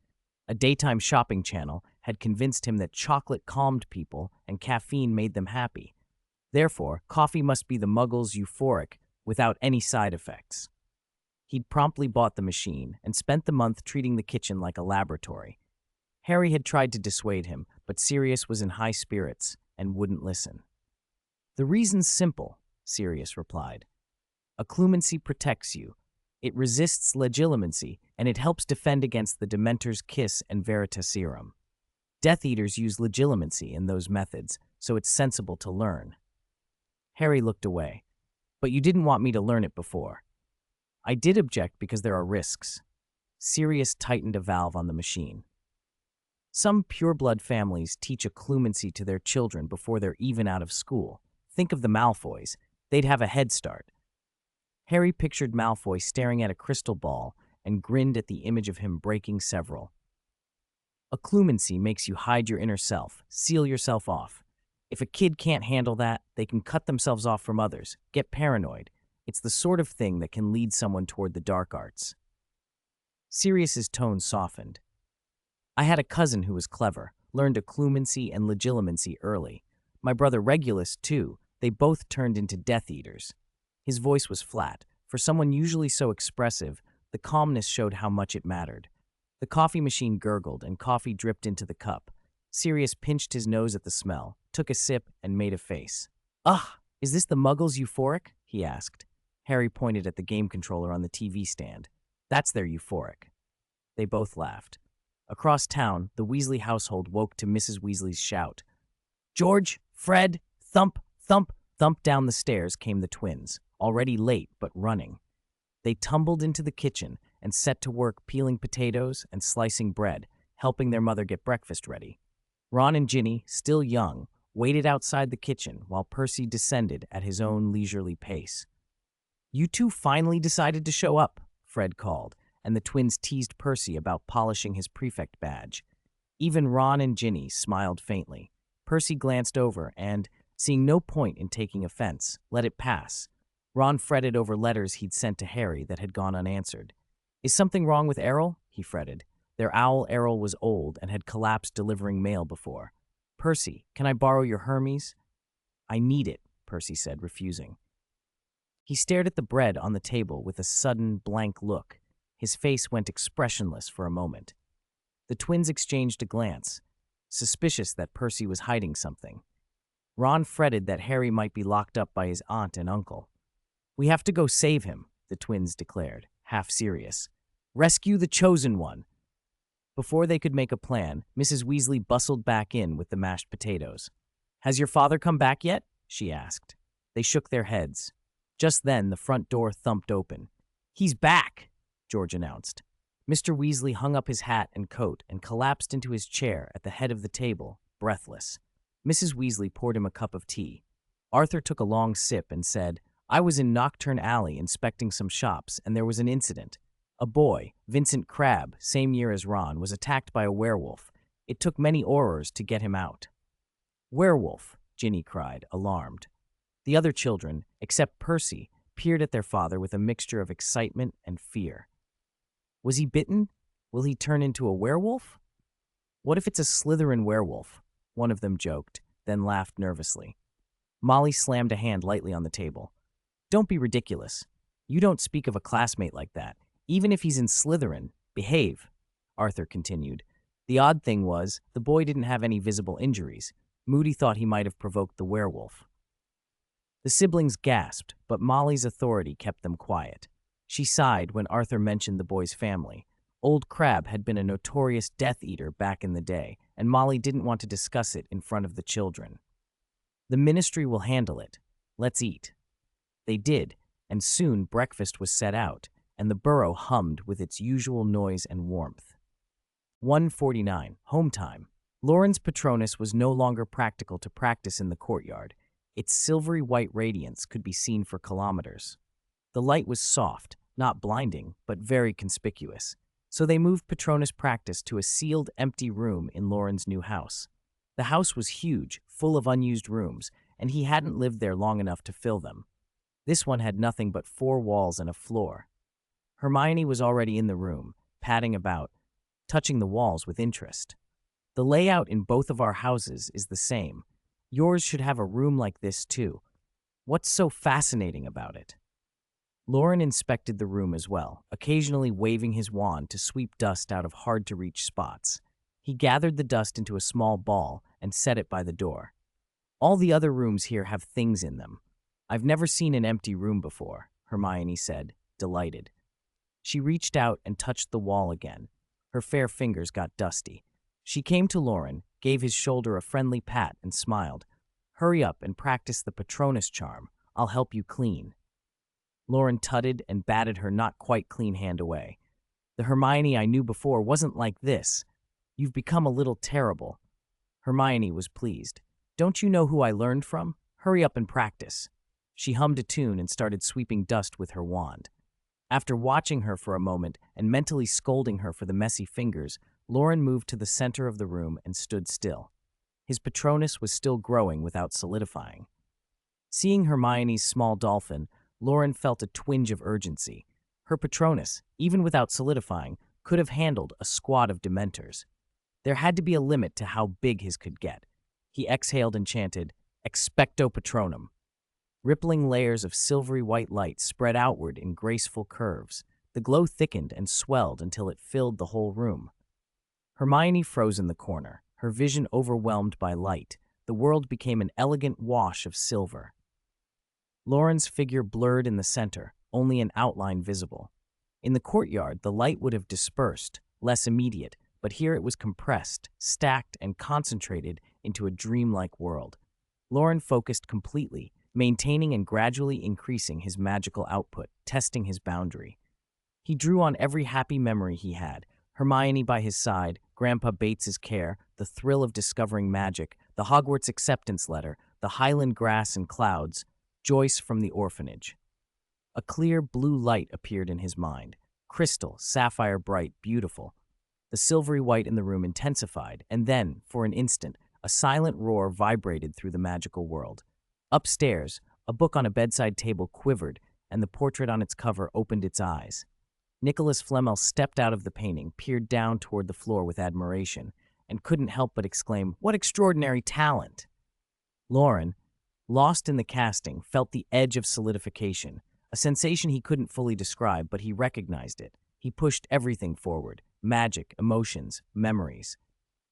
A daytime shopping channel had convinced him that chocolate calmed people and caffeine made them happy. Therefore, coffee must be the Muggles' euphoric, without any side effects. He'd promptly bought the machine and spent the month treating the kitchen like a laboratory. Harry had tried to dissuade him, but Sirius was in high spirits and wouldn't listen. The reason's simple, Sirius replied. Occlumency protects you. It resists legilimency, and it helps defend against the Dementor's kiss and veritaserum. Death Eaters use legilimency in those methods, so it's sensible to learn. Harry looked away. But you didn't want me to learn it before. I did object because there are risks. Sirius tightened a valve on the machine. Some pureblood families teach occlumency to their children before they're even out of school. Think of the Malfoys. They'd have a head start. Harry pictured Malfoy staring at a crystal ball and grinned at the image of him breaking several. Occlumency makes you hide your inner self, seal yourself off. If a kid can't handle that, they can cut themselves off from others, get paranoid. It's the sort of thing that can lead someone toward the dark arts. Sirius's tone softened. I had a cousin who was clever, learned occlumency and legilimency early. My brother Regulus, too. They both turned into Death Eaters. His voice was flat. For someone usually so expressive, the calmness showed how much it mattered. The coffee machine gurgled and coffee dripped into the cup. Sirius pinched his nose at the smell, took a sip, and made a face. Ugh, is this the Muggles' euphoric? He asked. Harry pointed at the game controller on the TV stand. That's their euphoric. They both laughed. Across town, the Weasley household woke to Mrs. Weasley's shout. George, Fred, thump, thump, thump down the stairs came the twins, already late but running. They tumbled into the kitchen and set to work peeling potatoes and slicing bread, helping their mother get breakfast ready. Ron and Ginny, still young, waited outside the kitchen while Percy descended at his own leisurely pace. You two finally decided to show up, Fred called, and the twins teased Percy about polishing his prefect badge. Even Ron and Ginny smiled faintly. Percy glanced over and, seeing no point in taking offense, let it pass. Ron fretted over letters he'd sent to Harry that had gone unanswered. Is something wrong with Errol? He fretted. Their owl Errol was old and had collapsed delivering mail before. Percy, can I borrow your Hermes? I need it, Percy said, refusing. He stared at the bread on the table with a sudden, blank look. His face went expressionless for a moment. The twins exchanged a glance, suspicious that Percy was hiding something. Ron fretted that Harry might be locked up by his aunt and uncle. We have to go save him, the twins declared, half serious. Rescue the chosen one. Before they could make a plan, Mrs. Weasley bustled back in with the mashed potatoes. Has your father come back yet? She asked. They shook their heads. Just then, the front door thumped open. He's back, George announced. Mr. Weasley hung up his hat and coat and collapsed into his chair at the head of the table, breathless. Mrs. Weasley poured him a cup of tea. Arthur took a long sip and said, I was in Knockturn Alley inspecting some shops, and there was an incident. A boy, Vincent Crabbe, same year as Ron, was attacked by a werewolf. It took many Aurors to get him out. Werewolf, Ginny cried, alarmed. The other children, except Percy, peered at their father with a mixture of excitement and fear. Was he bitten? Will he turn into a werewolf? What if it's a Slytherin werewolf? One of them joked, then laughed nervously. Molly slammed a hand lightly on the table. Don't be ridiculous. You don't speak of a classmate like that. Even if he's in Slytherin, behave, Arthur continued. The odd thing was, the boy didn't have any visible injuries. Moody thought he might have provoked the werewolf. The siblings gasped, but Molly's authority kept them quiet. She sighed when Arthur mentioned the boy's family. Old Crabbe had been a notorious Death Eater back in the day, and Molly didn't want to discuss it in front of the children. The ministry will handle it. Let's eat. They did, and soon breakfast was set out, and the burrow hummed with its usual noise and warmth. 1:49, home time. Loren's Patronus was no longer practical to practice in the courtyard. Its silvery white radiance could be seen for kilometers. The light was soft, not blinding, but very conspicuous. So they moved Patronus practice to a sealed, empty room in Loren's new house. The house was huge, full of unused rooms, and he hadn't lived there long enough to fill them. This one had nothing but 4 walls and a floor. Hermione was already in the room, padding about, touching the walls with interest. The layout in both of our houses is the same. Yours should have a room like this too. What's so fascinating about it? Loren inspected the room as well, occasionally waving his wand to sweep dust out of hard-to-reach spots. He gathered the dust into a small ball and set it by the door. All the other rooms here have things in them. I've never seen an empty room before, Hermione said, delighted. She reached out and touched the wall again. Her fair fingers got dusty. She came to Loren, gave his shoulder a friendly pat, and smiled. Hurry up and practice the Patronus charm. I'll help you clean. Loren tutted and batted her not-quite-clean hand away. The Hermione I knew before wasn't like this. You've become a little terrible. Hermione was pleased. Don't you know who I learned from? Hurry up and practice. She hummed a tune and started sweeping dust with her wand. After watching her for a moment and mentally scolding her for the messy fingers, Loren moved to the center of the room and stood still. His Patronus was still growing without solidifying. Seeing Hermione's small dolphin, Loren felt a twinge of urgency. Her Patronus, even without solidifying, could have handled a squad of Dementors. There had to be a limit to how big his could get. He exhaled and chanted, Expecto Patronum. Rippling layers of silvery white light spread outward in graceful curves. The glow thickened and swelled until it filled the whole room. Hermione froze in the corner, her vision overwhelmed by light. The world became an elegant wash of silver. Loren's figure blurred in the center, only an outline visible. In the courtyard, the light would have dispersed, less immediate, but here it was compressed, stacked, and concentrated into a dreamlike world. Loren focused completely, maintaining and gradually increasing his magical output, testing his boundary. He drew on every happy memory he had, Hermione by his side, Grandpa Bates's care, the thrill of discovering magic, the Hogwarts acceptance letter, the Highland grass and clouds, Joyce from the orphanage. A clear blue light appeared in his mind, crystal, sapphire bright, beautiful. The silvery white in the room intensified, and then, for an instant, a silent roar vibrated through the magical world. Upstairs, a book on a bedside table quivered, and the portrait on its cover opened its eyes. Nicholas Flamel stepped out of the painting, peered down toward the floor with admiration, and couldn't help but exclaim, "What extraordinary talent!" Loren, lost in the casting, felt the edge of solidification, a sensation he couldn't fully describe, but he recognized it. He pushed everything forward, magic, emotions, memories.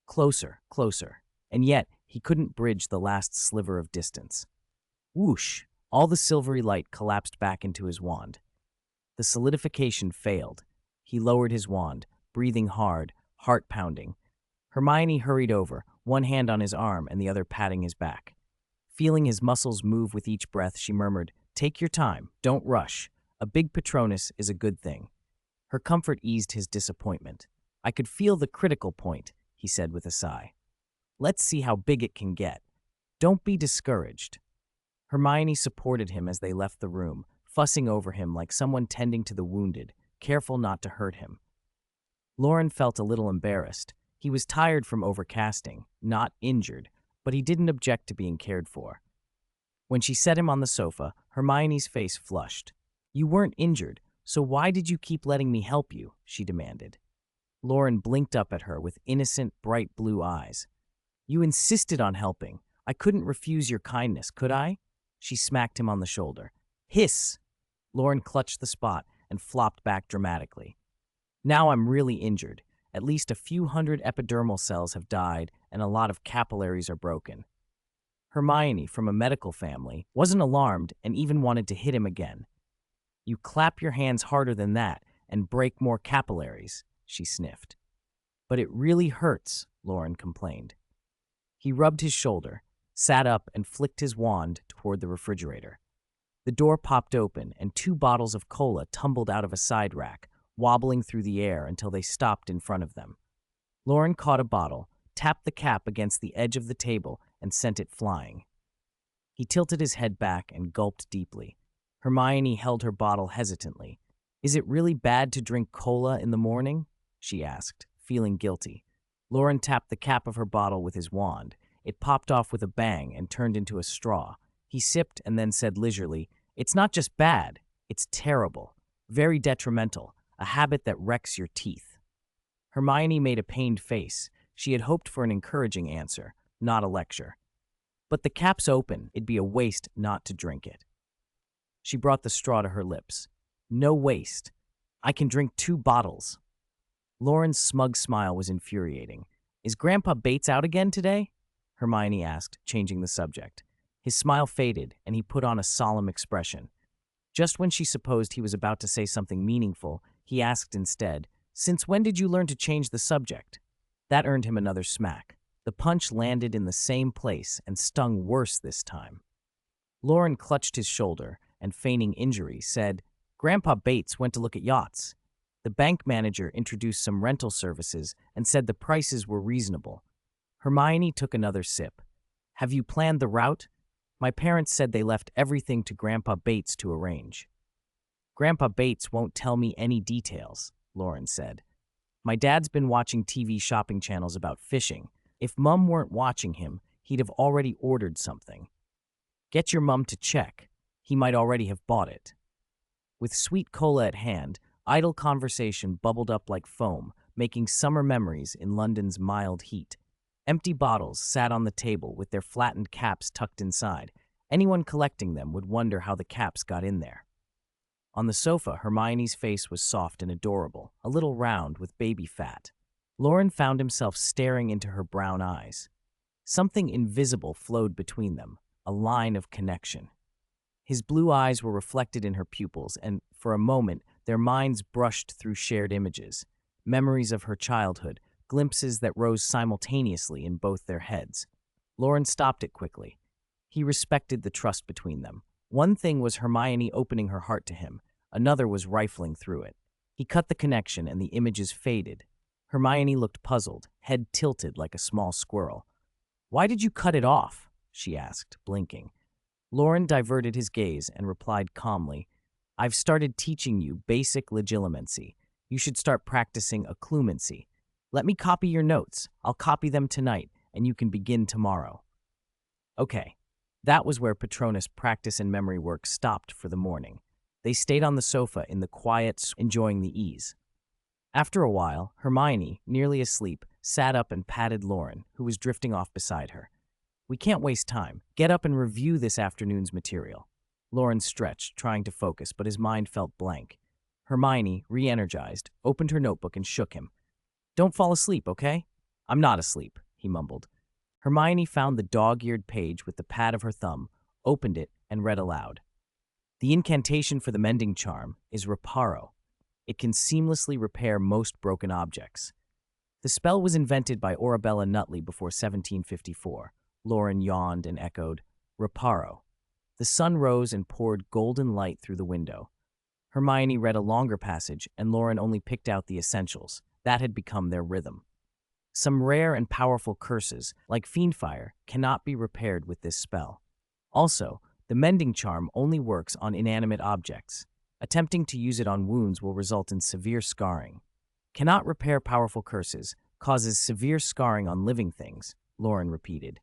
Closer, closer, and yet he couldn't bridge the last sliver of distance. Whoosh! All the silvery light collapsed back into his wand. The solidification failed. He lowered his wand, breathing hard, heart pounding. Hermione hurried over, one hand on his arm and the other patting his back. Feeling his muscles move with each breath, she murmured, "Take your time, don't rush. A big Patronus is a good thing." Her comfort eased his disappointment. "I could feel the critical point," he said with a sigh. "Let's see how big it can get. Don't be discouraged." Hermione supported him as they left the room, fussing over him like someone tending to the wounded, careful not to hurt him. Loren felt a little embarrassed. He was tired from overcasting, not injured, but he didn't object to being cared for. When she set him on the sofa, Hermione's face flushed. "You weren't injured, so why did you keep letting me help you?" she demanded. Loren blinked up at her with innocent, bright blue eyes. "You insisted on helping. I couldn't refuse your kindness, could I?" She smacked him on the shoulder. "Hiss!" Loren clutched the spot and flopped back dramatically. "Now I'm really injured. At least a few hundred epidermal cells have died and a lot of capillaries are broken." Hermione, from a medical family, wasn't alarmed and even wanted to hit him again. "You clap your hands harder than that and break more capillaries," she sniffed. "But it really hurts," Loren complained. He rubbed his shoulder, sat up, and flicked his wand toward the refrigerator. The door popped open, and 2 bottles of cola tumbled out of a side rack, wobbling through the air until they stopped in front of them. Loren caught a bottle, tapped the cap against the edge of the table, and sent it flying. He tilted his head back and gulped deeply. Hermione held her bottle hesitantly. "Is it really bad to drink cola in the morning?" she asked, feeling guilty. Loren tapped the cap of her bottle with his wand. It popped off with a bang and turned into a straw. He sipped and then said leisurely, "It's not just bad, it's terrible, very detrimental, a habit that wrecks your teeth." Hermione made a pained face. She had hoped for an encouraging answer, not a lecture. "But the cap's open. It'd be a waste not to drink it." She brought the straw to her lips. "No waste. I can drink 2 bottles." Loren's smug smile was infuriating. "Is Grandpa Bates out again today?" Hermione asked, changing the subject. His smile faded, and he put on a solemn expression. Just when she supposed he was about to say something meaningful, he asked instead, "Since when did you learn to change the subject?" That earned him another smack. The punch landed in the same place and stung worse this time. Loren clutched his shoulder and, feigning injury, said, "Grandpa Bates went to look at yachts. The bank manager introduced some rental services and said the prices were reasonable." Hermione took another sip. "Have you planned the route?" "My parents said they left everything to Grandpa Bates to arrange." "Grandpa Bates won't tell me any details," Loren said. "My dad's been watching TV shopping channels about fishing. If Mum weren't watching him, he'd have already ordered something." "Get your mum to check. He might already have bought it." With sweet cola at hand, idle conversation bubbled up like foam, making summer memories in London's mild heat. Empty bottles sat on the table with their flattened caps tucked inside. Anyone collecting them would wonder how the caps got in there. On the sofa, Hermione's face was soft and adorable, a little round with baby fat. Loren found himself staring into her brown eyes. Something invisible flowed between them, a line of connection. His blue eyes were reflected in her pupils, and for a moment, their minds brushed through shared images, memories of her childhood, glimpses that rose simultaneously in both their heads. Loren stopped it quickly. He respected the trust between them. One thing was Hermione opening her heart to him, another was rifling through it. He cut the connection and the images faded. Hermione looked puzzled, head tilted like a small squirrel. "Why did you cut it off?" she asked, blinking. Loren diverted his gaze and replied calmly, "I've started teaching you basic legilimency. You should start practicing occlumency. Let me copy your notes. I'll copy them tonight, and you can begin tomorrow." Okay, that was where Patronus practice and memory work stopped for the morning. They stayed on the sofa in the quiet, enjoying the ease. After a while, Hermione, nearly asleep, sat up and patted Loren, who was drifting off beside her. "We can't waste time. Get up and review this afternoon's material." Loren stretched, trying to focus, but his mind felt blank. Hermione, re-energized, opened her notebook and shook him. "Don't fall asleep, okay?" "I'm not asleep," he mumbled. Hermione found the dog-eared page with the pad of her thumb, opened it, and read aloud. "The incantation for the mending charm is reparo. It can seamlessly repair most broken objects. The spell was invented by Arabella Nutley before 1754. Loren yawned and echoed, Reparo. The sun rose and poured golden light through the window. Hermione read a longer passage, and Loren only picked out the essentials. That had become their rhythm. Some rare and powerful curses, like fiendfire, cannot be repaired with this spell. Also, the mending charm only works on inanimate objects. Attempting to use it on wounds will result in severe scarring. Cannot repair powerful curses, causes severe scarring on living things, Loren repeated.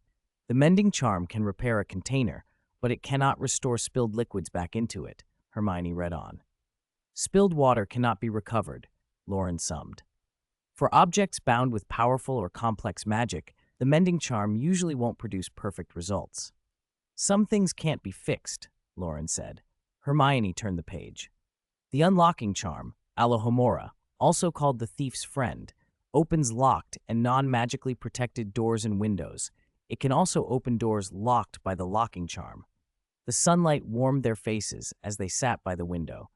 The mending charm can repair a container, but it cannot restore spilled liquids back into it, Hermione read on. Spilled water cannot be recovered, Loren summed. For objects bound with powerful or complex magic, the mending charm usually won't produce perfect results. Some things can't be fixed, Loren said. Hermione turned the page. The unlocking charm, Alohomora, also called the thief's friend, opens locked and non-magically protected doors and windows. It can also open doors locked by the locking charm. The sunlight warmed their faces as they sat by the window.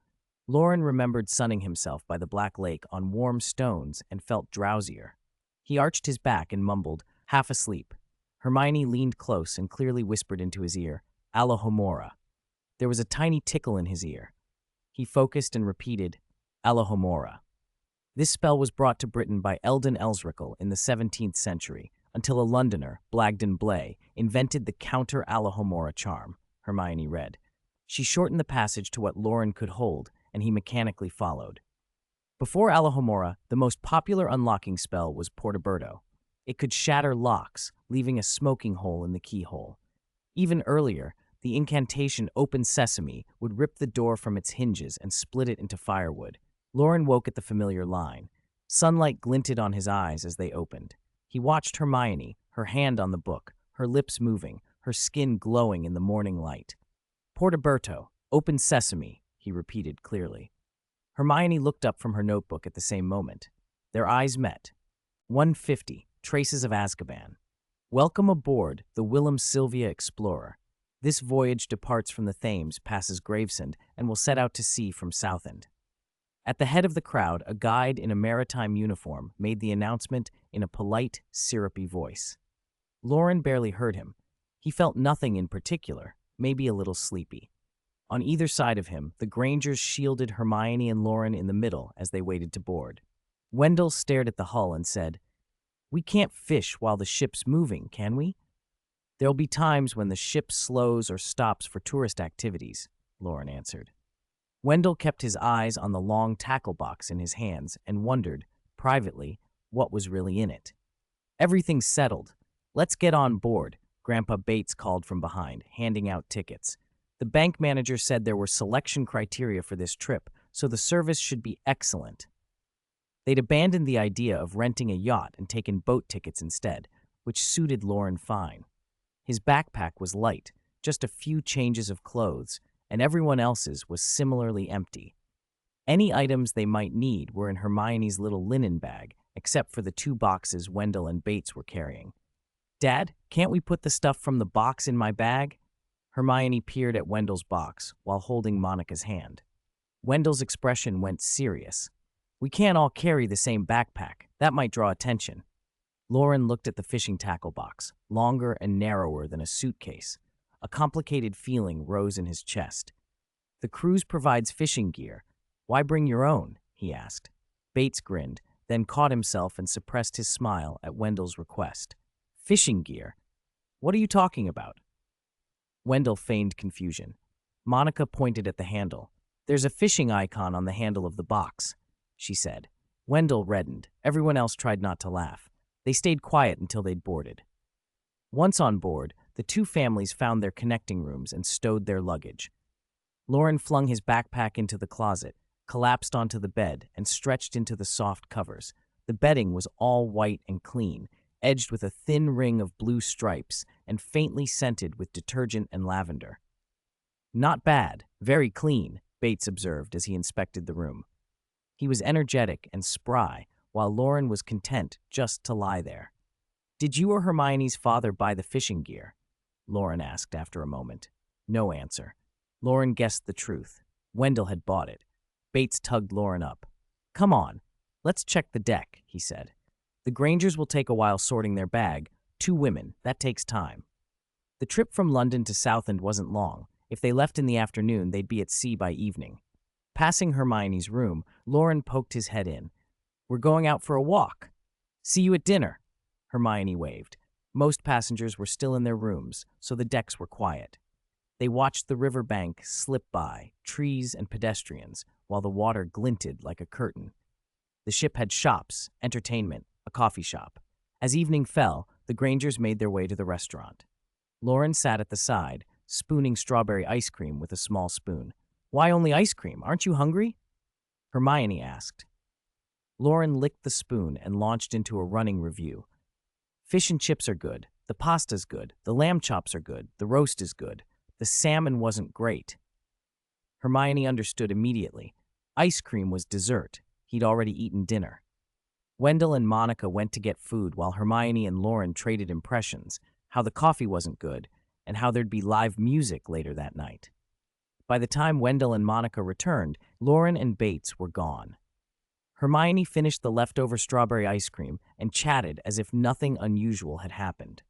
Loren remembered sunning himself by the Black Lake on warm stones and felt drowsier. He arched his back and mumbled, half asleep. Hermione leaned close and clearly whispered into his ear, Alohomora. There was a tiny tickle in his ear. He focused and repeated, Alohomora. This spell was brought to Britain by Eldon Elsrickle in the 17th century, until a Londoner, Blagden Blay, invented the counter Alohomora charm, Hermione read. She shortened the passage to what Loren could hold, and he mechanically followed. Before Alohomora, the most popular unlocking spell was Portaberto. It could shatter locks, leaving a smoking hole in the keyhole. Even earlier, the incantation Open Sesame would rip the door from its hinges and split it into firewood. Loren woke at the familiar line. Sunlight glinted on his eyes as they opened. He watched Hermione, her hand on the book, her lips moving, her skin glowing in the morning light. Portaberto, Open Sesame, he repeated clearly. Hermione looked up from her notebook at the same moment. Their eyes met. 150, Traces of Azkaban. Welcome aboard the Willem Sylvia Explorer. This voyage departs from the Thames, passes Gravesend, and will set out to sea from Southend. At the head of the crowd, a guide in a maritime uniform made the announcement in a polite, syrupy voice. Loren barely heard him. He felt nothing in particular, maybe a little sleepy. On either side of him, the Grangers shielded Hermione and Loren in the middle as they waited to board. Wendell stared at the hull and said, We can't fish while the ship's moving, can we? There'll be times when the ship slows or stops for tourist activities, Loren answered. Wendell kept his eyes on the long tackle box in his hands and wondered, privately, what was really in it. Everything's settled. Let's get on board, Grandpa Bates called from behind, handing out tickets. The bank manager said there were selection criteria for this trip, so the service should be excellent. They'd abandoned the idea of renting a yacht and taken boat tickets instead, which suited Loren fine. His backpack was light, just a few changes of clothes, and everyone else's was similarly empty. Any items they might need were in Hermione's little linen bag, except for the 2 boxes Wendell and Bates were carrying. Dad, can't we put the stuff from the box in my bag? Hermione peered at Wendell's box while holding Monica's hand. Wendell's expression went serious. We can't all carry the same backpack. That might draw attention. Loren looked at the fishing tackle box, longer and narrower than a suitcase. A complicated feeling rose in his chest. The cruise provides fishing gear. Why bring your own? He asked. Bates grinned, then caught himself and suppressed his smile at Wendell's request. Fishing gear? What are you talking about? Wendell feigned confusion. Monica pointed at the handle. There's a fishing icon on the handle of the box, she said. Wendell reddened. Everyone else tried not to laugh. They stayed quiet until they'd boarded. Once on board, the 2 families found their connecting rooms and stowed their luggage. Loren flung his backpack into the closet, collapsed onto the bed, and stretched into the soft covers. The bedding was all white and clean, edged with a thin ring of blue stripes and faintly scented with detergent and lavender. Not bad, very clean, Bates observed as he inspected the room. He was energetic and spry, while Loren was content just to lie there. Did you or Hermione's father buy the fishing gear? Loren asked after a moment. No answer. Loren guessed the truth. Wendell had bought it. Bates tugged Loren up. Come on, let's check the deck, he said. The Grangers will take a while sorting their bag. 2 women, that takes time. The trip from London to Southend wasn't long. If they left in the afternoon, they'd be at sea by evening. Passing Hermione's room, Loren poked his head in. "We're going out for a walk. See you at dinner." Hermione waved. Most passengers were still in their rooms, so the decks were quiet. They watched the river bank slip by, trees and pedestrians, while the water glinted like a curtain. The ship had shops, entertainment, a coffee shop. As evening fell, the Grangers made their way to the restaurant. Loren sat at the side, spooning strawberry ice cream with a small spoon. "Why only ice cream? Aren't you hungry?" Hermione asked. Loren licked the spoon and launched into a running review. "Fish and chips are good. The pasta's good. The lamb chops are good. The roast is good. The salmon wasn't great." Hermione understood immediately. Ice cream was dessert. He'd already eaten dinner. Wendell and Monica went to get food while Hermione and Loren traded impressions, how the coffee wasn't good, and how there'd be live music later that night. By the time Wendell and Monica returned, Loren and Bates were gone. Hermione finished the leftover strawberry ice cream and chatted as if nothing unusual had happened.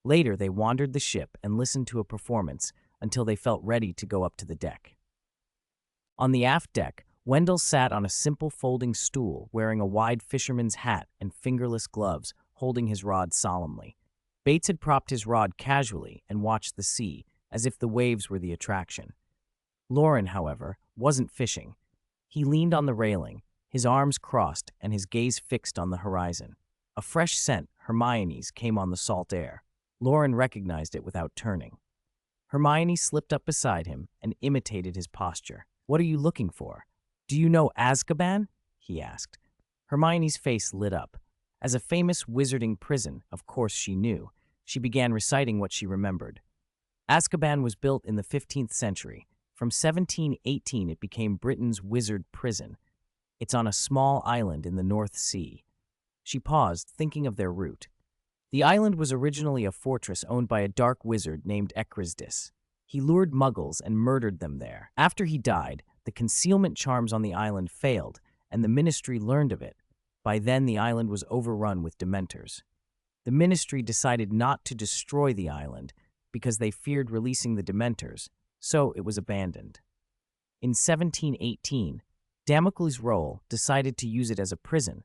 Later, they wandered the ship and listened to a performance until they felt ready to go up to the deck. On the aft deck, Wendell sat on a simple folding stool, wearing a wide fisherman's hat and fingerless gloves, holding his rod solemnly. Bates had propped his rod casually and watched the sea, as if the waves were the attraction. Loren, however, wasn't fishing. He leaned on the railing, his arms crossed and his gaze fixed on the horizon. A fresh scent, Hermione's, came on the salt air. Loren recognized it without turning. Hermione slipped up beside him and imitated his posture. "What are you looking for? Do you know Azkaban?" he asked. Hermione's face lit up. As a famous wizarding prison, of course she knew. She began reciting what she remembered. Azkaban was built in the 15th century. From 1718, it became Britain's wizard prison. It's on a small island in the North Sea. She paused, thinking of their route. The island was originally a fortress owned by a dark wizard named Ecrizdis. He lured muggles and murdered them there. After he died, the concealment charms on the island failed, and the Ministry learned of it. By then, the island was overrun with Dementors. The Ministry decided not to destroy the island because they feared releasing the Dementors, so it was abandoned. In 1718, Damocles Roll decided to use it as a prison,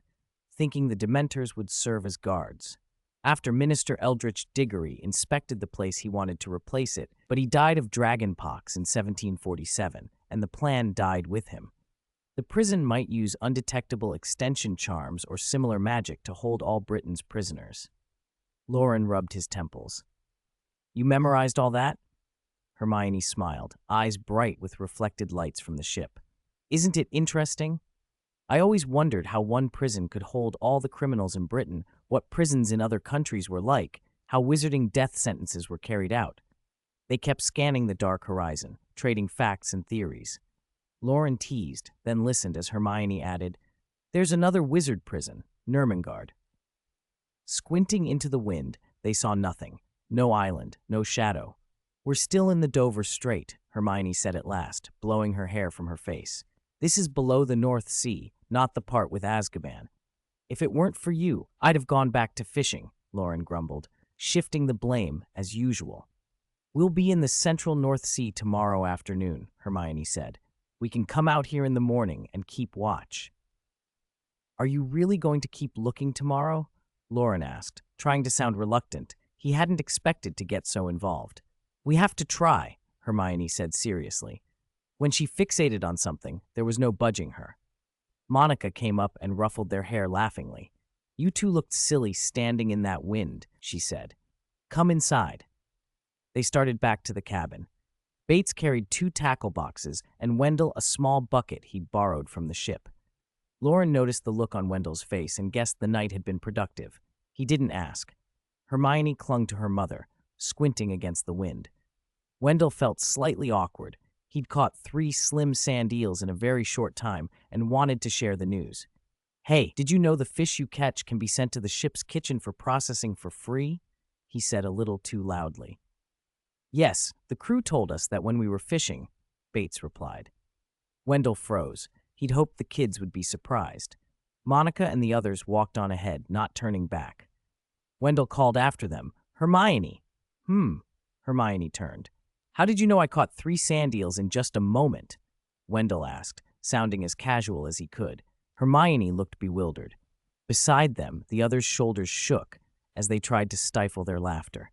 thinking the Dementors would serve as guards. After Minister Eldritch Diggory inspected the place, he wanted to replace it, but he died of dragonpox in 1747, and the plan died with him. The prison might use undetectable extension charms or similar magic to hold all Britain's prisoners. Loren rubbed his temples. "You memorized all that?" Hermione smiled, eyes bright with reflected lights from the ship. "Isn't it interesting? I always wondered how one prison could hold all the criminals in Britain, what prisons in other countries were like, how wizarding death sentences were carried out." They kept scanning the dark horizon, trading facts and theories. Loren teased, then listened as Hermione added, "There's another wizard prison, Nurmengard." Squinting into the wind, they saw nothing. No island, no shadow. "We're still in the Dover Strait," Hermione said at last, blowing her hair from her face. "This is below the North Sea, not the part with Azkaban." "If it weren't for you, I'd have gone back to fishing," Loren grumbled, shifting the blame as usual. "We'll be in the central North Sea tomorrow afternoon," Hermione said. "We can come out here in the morning and keep watch." "Are you really going to keep looking tomorrow?" Loren asked, trying to sound reluctant. He hadn't expected to get so involved. "We have to try," Hermione said seriously. When she fixated on something, there was no budging her. Monica came up and ruffled their hair laughingly. "You two looked silly standing in that wind," she said. "Come inside." They started back to the cabin. Bates carried 2 tackle boxes and Wendell a small bucket he'd borrowed from the ship. Loren noticed the look on Wendell's face and guessed the night had been productive. He didn't ask. Hermione clung to her mother, squinting against the wind. Wendell felt slightly awkward. He'd caught 3 slim sand eels in a very short time and wanted to share the news. "Hey, did you know the fish you catch can be sent to the ship's kitchen for processing for free?" he said a little too loudly. "Yes, the crew told us that when we were fishing," Bates replied. Wendell froze. He'd hoped the kids would be surprised. Monica and the others walked on ahead, not turning back. Wendell called after them, "Hermione!" Hermione turned. How did you know I caught 3 sand eels in just a moment? Wendell asked, sounding as casual as he could. Hermione looked bewildered. Beside them, the others' shoulders shook as they tried to stifle their laughter.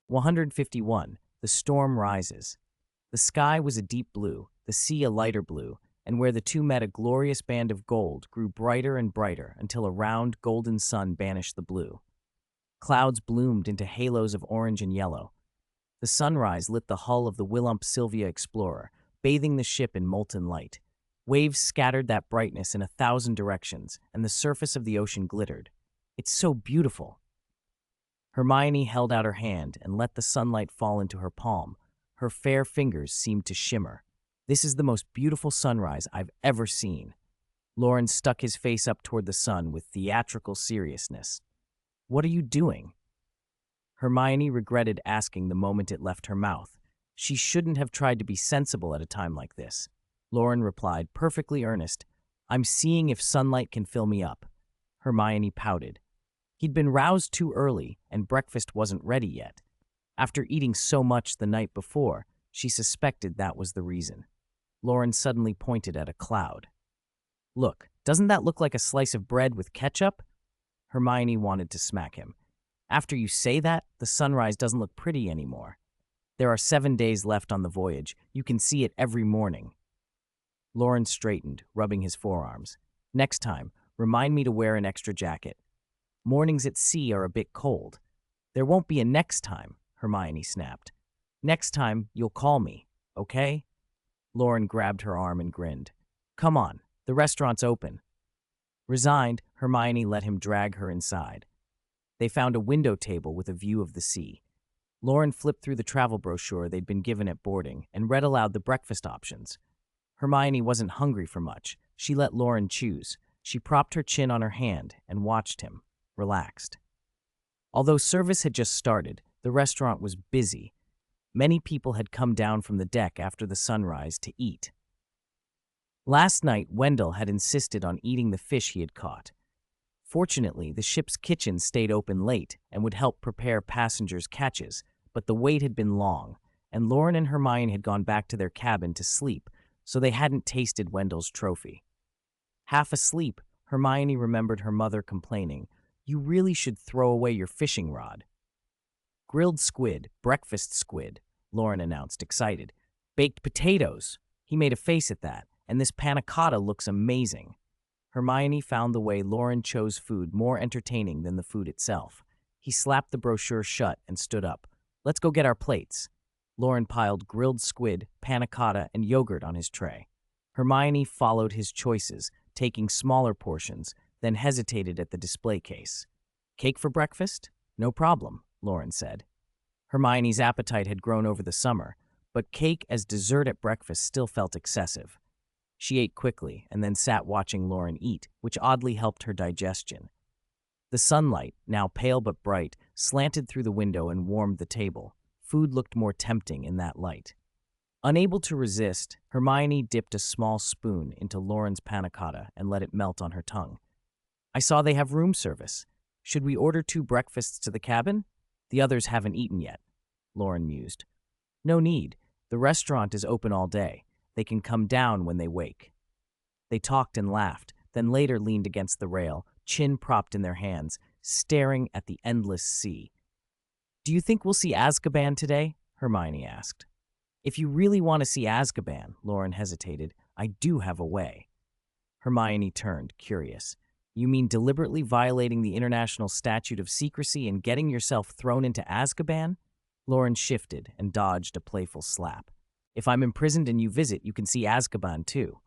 151. The storm rises. The sky was a deep blue, the sea a lighter blue, and where the two met a glorious band of gold grew brighter and brighter until a round, golden sun banished the blue. Clouds bloomed into halos of orange and yellow. The sunrise lit the hull of the Willump Sylvia Explorer, bathing the ship in molten light. Waves scattered that brightness in 1,000 directions, and the surface of the ocean glittered. It's so beautiful. Hermione held out her hand and let the sunlight fall into her palm. Her fair fingers seemed to shimmer. This is the most beautiful sunrise I've ever seen. Loren stuck his face up toward the sun with theatrical seriousness. What are you doing? Hermione regretted asking the moment it left her mouth. She shouldn't have tried to be sensible at a time like this. Loren replied, perfectly earnest, I'm seeing if sunlight can fill me up. Hermione pouted. He'd been roused too early, and breakfast wasn't ready yet. After eating so much the night before, she suspected that was the reason. Loren suddenly pointed at a cloud. Look, doesn't that look like a slice of bread with ketchup? Hermione wanted to smack him. After you say that, the sunrise doesn't look pretty anymore. There are 7 days left on the voyage. You can see it every morning. Loren straightened, rubbing his forearms. Next time, remind me to wear an extra jacket. Mornings at sea are a bit cold. There won't be a next time, Hermione snapped. Next time, you'll call me, okay? Loren grabbed her arm and grinned. Come on, the restaurant's open. Resigned, Hermione let him drag her inside. They found a window table with a view of the sea. Loren flipped through the travel brochure they'd been given at boarding and read aloud the breakfast options. Hermione wasn't hungry for much. She let Loren choose. She propped her chin on her hand and watched him, relaxed. Although service had just started, the restaurant was busy. Many people had come down from the deck after the sunrise to eat. Last night, Wendell had insisted on eating the fish he had caught. Fortunately, the ship's kitchen stayed open late and would help prepare passengers' catches, but the wait had been long, and Loren and Hermione had gone back to their cabin to sleep, so they hadn't tasted Wendell's trophy. Half asleep, Hermione remembered her mother complaining, "You really should throw away your fishing rod." "Grilled squid, breakfast squid," Loren announced, excited. "Baked potatoes." He made a face at that, "and this panna cotta looks amazing." Hermione found the way Loren chose food more entertaining than the food itself. He slapped the brochure shut and stood up. "Let's go get our plates." Loren piled grilled squid, panna cotta, and yogurt on his tray. Hermione followed his choices, taking smaller portions, then hesitated at the display case. "Cake for breakfast? No problem," Loren said. Hermione's appetite had grown over the summer, but cake as dessert at breakfast still felt excessive. She ate quickly and then sat watching Loren eat, which oddly helped her digestion. The sunlight, now pale but bright, slanted through the window and warmed the table. Food looked more tempting in that light. Unable to resist, Hermione dipped a small spoon into Loren's panna cotta and let it melt on her tongue. "I saw they have room service. Should we order 2 breakfasts to the cabin? The others haven't eaten yet," Loren mused. "No need. The restaurant is open all day. They can come down when they wake." They talked and laughed, then later leaned against the rail, chin propped in their hands, staring at the endless sea. "Do you think we'll see Azkaban today?" Hermione asked. "If you really want to see Azkaban," Loren hesitated, "I do have a way." Hermione turned, curious. "You mean deliberately violating the International Statute of Secrecy and getting yourself thrown into Azkaban?" Loren shifted and dodged a playful slap. "If I'm imprisoned and you visit, you can see Azkaban too."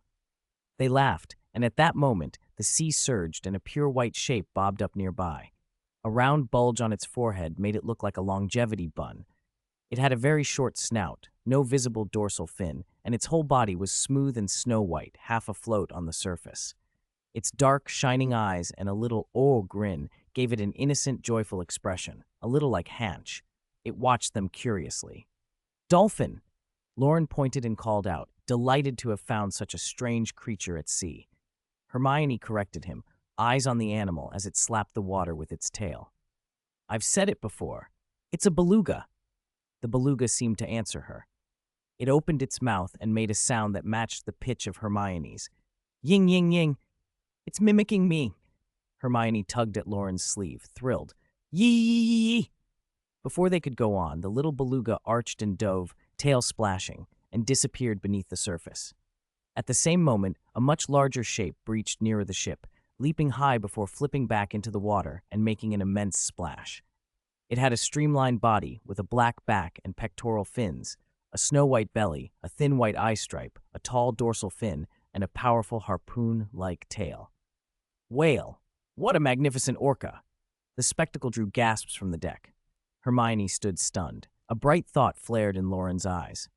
They laughed, and at that moment, the sea surged and a pure white shape bobbed up nearby. A round bulge on its forehead made it look like a longevity bun. It had a very short snout, no visible dorsal fin, and its whole body was smooth and snow-white, half afloat on the surface. Its dark, shining eyes and a little grin gave it an innocent, joyful expression, a little like Hanch. It watched them curiously. "Dolphin!" Loren pointed and called out, delighted to have found such a strange creature at sea. Hermione corrected him, eyes on the animal as it slapped the water with its tail. "I've said it before. It's a beluga." The beluga seemed to answer her. It opened its mouth and made a sound that matched the pitch of Hermione's. Ying, ying, ying. It's mimicking me. Hermione tugged at Loren's sleeve, thrilled. Yee! Before they could go on, the little beluga arched and dove, tail splashing, and disappeared beneath the surface. At the same moment, a much larger shape breached nearer the ship, leaping high before flipping back into the water and making an immense splash. It had a streamlined body with a black back and pectoral fins, a snow-white belly, a thin white eye stripe, a tall dorsal fin, and a powerful harpoon-like tail. Whale! What a magnificent orca! The spectacle drew gasps from the deck. Hermione stood stunned. A bright thought flared in Loren's eyes.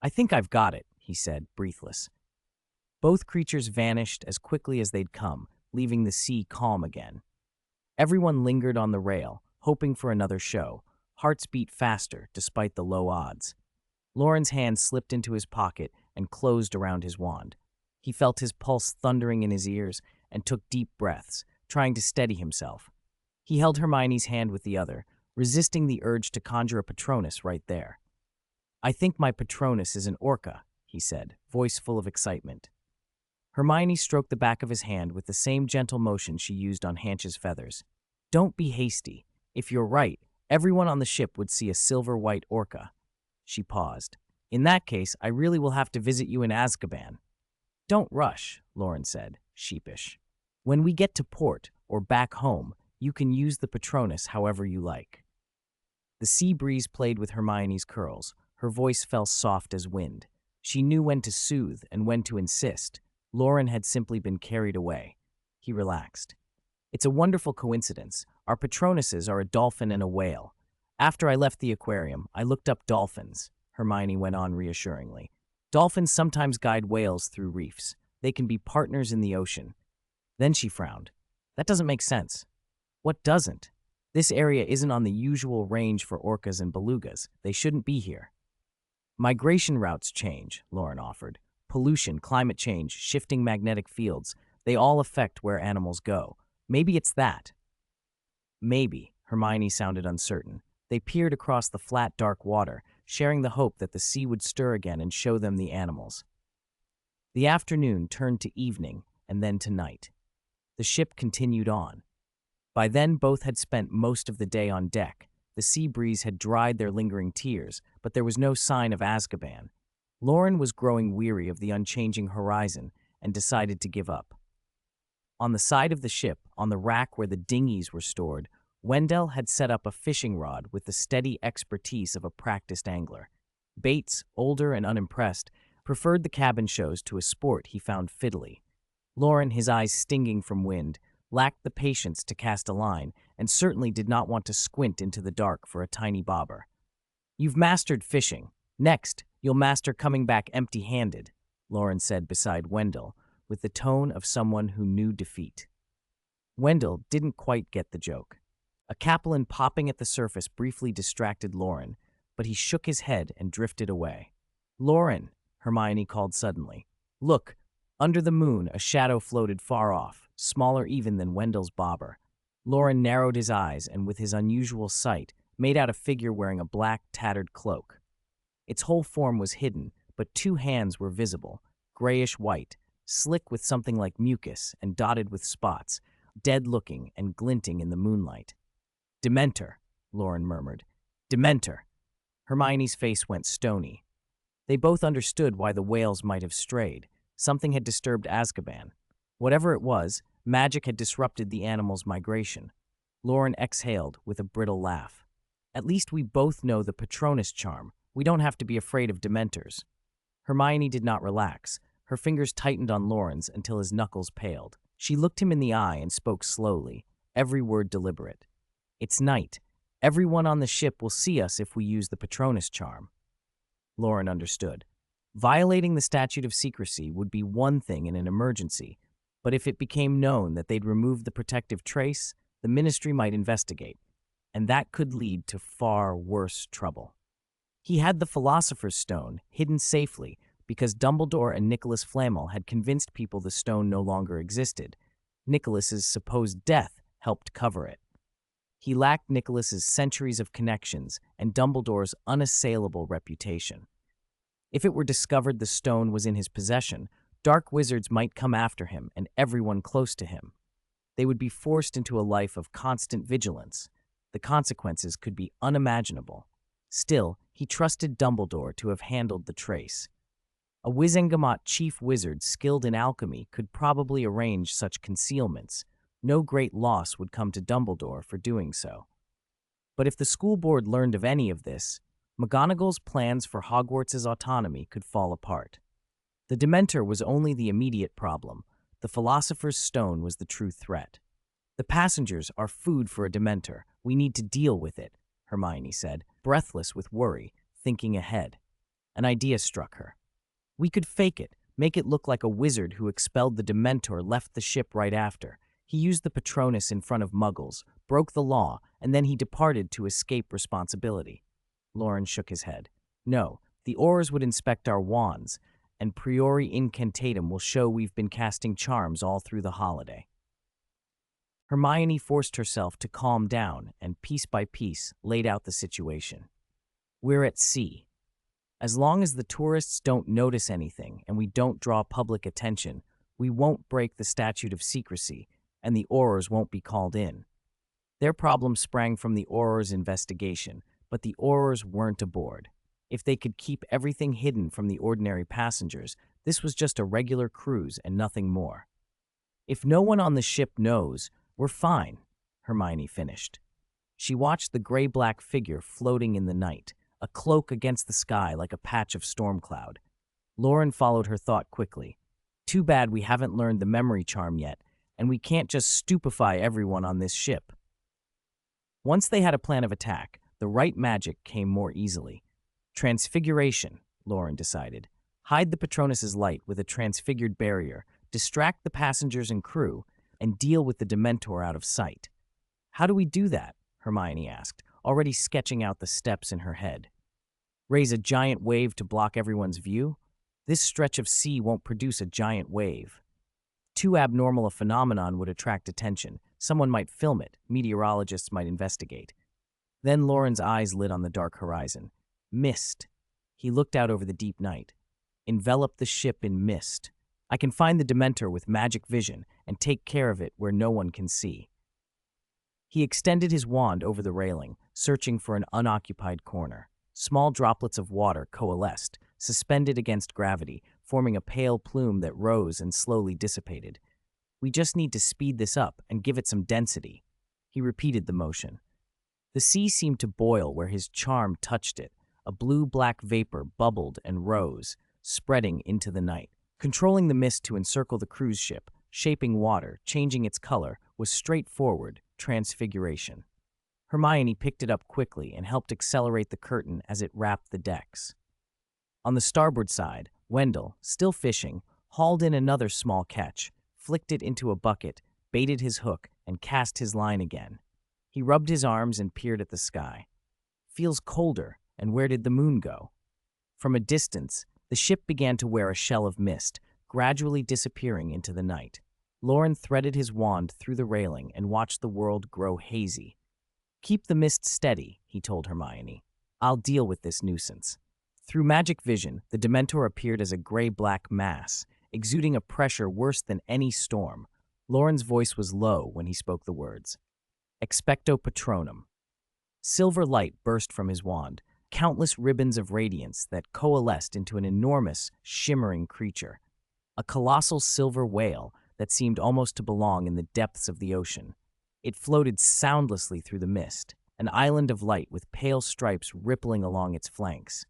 I think I've got it, he said, breathless. Both creatures vanished as quickly as they'd come, leaving the sea calm again. Everyone lingered on the rail, hoping for another show. Hearts beat faster, despite the low odds. Loren's hand slipped into his pocket and closed around his wand. He felt his pulse thundering in his ears and took deep breaths, trying to steady himself. He held Hermione's hand with the other, resisting the urge to conjure a Patronus right there. I think my Patronus is an orca, he said, voice full of excitement. Hermione stroked the back of his hand with the same gentle motion she used on Hanch's feathers. Don't be hasty. If you're right, everyone on the ship would see a silver-white orca. She paused. In that case, I really will have to visit you in Azkaban. Don't rush, Loren said, sheepish. When we get to port, or back home, you can use the Patronus however you like. The sea breeze played with Hermione's curls. Her voice fell soft as wind. She knew when to soothe and when to insist. Loren had simply been carried away. He relaxed. It's a wonderful coincidence. Our Patronuses are a dolphin and a whale. After I left the aquarium, I looked up dolphins, Hermione went on reassuringly. Dolphins sometimes guide whales through reefs. They can be partners in the ocean. Then she frowned. That doesn't make sense. What doesn't? This area isn't on the usual range for orcas and belugas. They shouldn't be here. Migration routes change, Loren offered. Pollution, climate change, shifting magnetic fields, they all affect where animals go. Maybe it's that. Maybe, Hermione sounded uncertain. They peered across the flat, dark water, sharing the hope that the sea would stir again and show them the animals. The afternoon turned to evening and then to night. The ship continued on. By then, both had spent most of the day on deck. The sea breeze had dried their lingering tears, but there was no sign of Azkaban. Loren was growing weary of the unchanging horizon and decided to give up. On the side of the ship, on the rack where the dinghies were stored, Wendell had set up a fishing rod with the steady expertise of a practiced angler. Bates, older and unimpressed, preferred the cabin shows to a sport he found fiddly. Loren, his eyes stinging from wind, lacked the patience to cast a line and certainly did not want to squint into the dark for a tiny bobber. You've mastered fishing. Next, you'll master coming back empty-handed, Loren said beside Wendell, with the tone of someone who knew defeat. Wendell didn't quite get the joke. A capelin popping at the surface briefly distracted Loren, but he shook his head and drifted away. Loren, Hermione called suddenly. Look, under the moon, a shadow floated far off, smaller even than Wendell's bobber. Loren narrowed his eyes and, with his unusual sight, made out a figure wearing a black, tattered cloak. Its whole form was hidden, but two hands were visible, grayish-white, slick with something like mucus and dotted with spots, dead-looking and glinting in the moonlight. Dementor, Loren murmured. Dementor. Hermione's face went stony. They both understood why the whales might have strayed. Something had disturbed Azkaban. Whatever it was, magic had disrupted the animal's migration. Loren exhaled with a brittle laugh. At least we both know the Patronus charm. We don't have to be afraid of Dementors. Hermione did not relax. Her fingers tightened on Loren's until his knuckles paled. She looked him in the eye and spoke slowly, every word deliberate. It's night. Everyone on the ship will see us if we use the Patronus charm. Loren understood. Violating the statute of secrecy would be one thing in an emergency, but if it became known that they'd removed the protective trace, the Ministry might investigate, and that could lead to far worse trouble. He had the Philosopher's Stone hidden safely because Dumbledore and Nicholas Flamel had convinced people the stone no longer existed. Nicholas's supposed death helped cover it. He lacked Nicholas's centuries of connections and Dumbledore's unassailable reputation. If it were discovered the stone was in his possession, dark wizards might come after him and everyone close to him. They would be forced into a life of constant vigilance. The consequences could be unimaginable. Still, he trusted Dumbledore to have handled the trace. A Wizengamot chief wizard skilled in alchemy could probably arrange such concealments. No great loss would come to Dumbledore for doing so. But if the school board learned of any of this, McGonagall's plans for Hogwarts' autonomy could fall apart. The Dementor was only the immediate problem. The Philosopher's Stone was the true threat. "The passengers are food for a Dementor. We need to deal with it," Hermione said, breathless with worry, thinking ahead. An idea struck her. "We could fake it, make it look like a wizard who expelled the Dementor left the ship right after. He used the Patronus in front of Muggles, broke the law, and then he departed to escape responsibility." Loren shook his head. "No, the Aurors would inspect our wands, and priori incantatem will show we've been casting charms all through the holiday." Hermione forced herself to calm down and piece by piece laid out the situation. "We're at sea. As long as the tourists don't notice anything and we don't draw public attention, we won't break the statute of secrecy, and the Aurors won't be called in. Their problem sprang from the Aurors' investigation, but the Aurors weren't aboard. If they could keep everything hidden from the ordinary passengers, this was just a regular cruise and nothing more. If no one on the ship knows, we're fine," Hermione finished. She watched the gray-black figure floating in the night, a cloak against the sky like a patch of storm cloud. Loren followed her thought quickly. "Too bad we haven't learned the memory charm yet, and we can't just stupefy everyone on this ship." Once they had a plan of attack, the right magic came more easily. Transfiguration, Loren decided. Hide the Patronus's light with a transfigured barrier, distract the passengers and crew, and deal with the Dementor out of sight. "How do we do that?" Hermione asked, already sketching out the steps in her head. "Raise a giant wave to block everyone's view? This stretch of sea won't produce a giant wave. Too abnormal a phenomenon would attract attention. Someone might film it, meteorologists might investigate." Then Loren's eyes lit on the dark horizon. Mist. He looked out over the deep night. "Envelop the ship in mist. I can find the Dementor with magic vision and take care of it where no one can see." He extended his wand over the railing, searching for an unoccupied corner. Small droplets of water coalesced, suspended against gravity, forming a pale plume that rose and slowly dissipated. "We just need to speed this up and give it some density." He repeated the motion. The sea seemed to boil where his charm touched it. A blue-black vapor bubbled and rose, spreading into the night. Controlling the mist to encircle the cruise ship, shaping water, changing its color, was straightforward transfiguration. Hermione picked it up quickly and helped accelerate the curtain as it wrapped the decks. On the starboard side, Wendell, still fishing, hauled in another small catch, flicked it into a bucket, baited his hook, and cast his line again. He rubbed his arms and peered at the sky. "Feels colder, and where did the moon go?" From a distance, the ship began to wear a shell of mist, gradually disappearing into the night. Loren threaded his wand through the railing and watched the world grow hazy. "Keep the mist steady," he told Hermione. "I'll deal with this nuisance." Through magic vision, the Dementor appeared as a gray-black mass, exuding a pressure worse than any storm. Loren's voice was low when he spoke the words. "Expecto Patronum." Silver light burst from his wand, countless ribbons of radiance that coalesced into an enormous, shimmering creature. A colossal silver whale that seemed almost to belong in the depths of the ocean. It floated soundlessly through the mist, an island of light with pale stripes rippling along its flanks.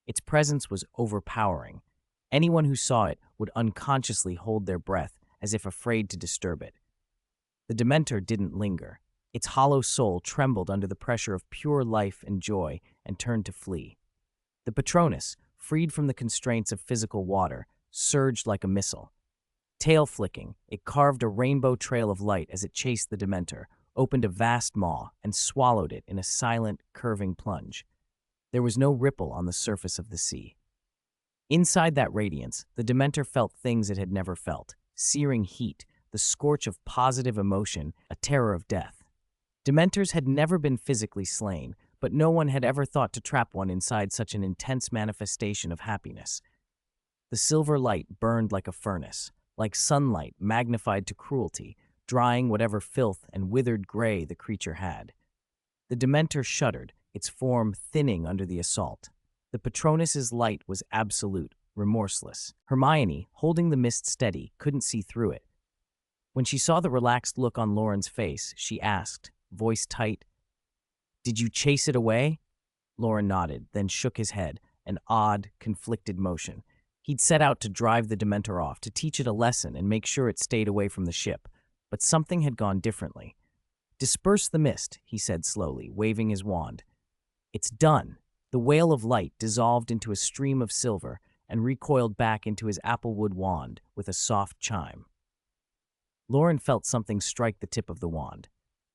Its presence was overpowering. Anyone who saw it would unconsciously hold their breath as if afraid to disturb it. The Dementor didn't linger. Its hollow soul trembled under the pressure of pure life and joy and turned to flee. The Patronus, freed from the constraints of physical water, surged like a missile. Tail flicking, it carved a rainbow trail of light as it chased the Dementor, opened a vast maw, and swallowed it in a silent, curving plunge. There was no ripple on the surface of the sea. Inside that radiance, the Dementor felt things it had never felt: searing heat, the scorch of positive emotion, a terror of death. Dementors had never been physically slain, but no one had ever thought to trap one inside such an intense manifestation of happiness. The silver light burned like a furnace, like sunlight magnified to cruelty, drying whatever filth and withered gray the creature had. The Dementor shuddered, its form thinning under the assault. The Patronus's light was absolute, remorseless. Hermione, holding the mist steady, couldn't see through it. When she saw the relaxed look on Loren's face, she asked, voice tight, "Did you chase it away?" Loren nodded, then shook his head, an odd, conflicted motion. He'd set out to drive the Dementor off, to teach it a lesson and make sure it stayed away from the ship. But something had gone differently. "Disperse the mist," he said slowly, waving his wand. "It's done." The whale of light dissolved into a stream of silver and recoiled back into his applewood wand with a soft chime. Loren felt something strike the tip of the wand.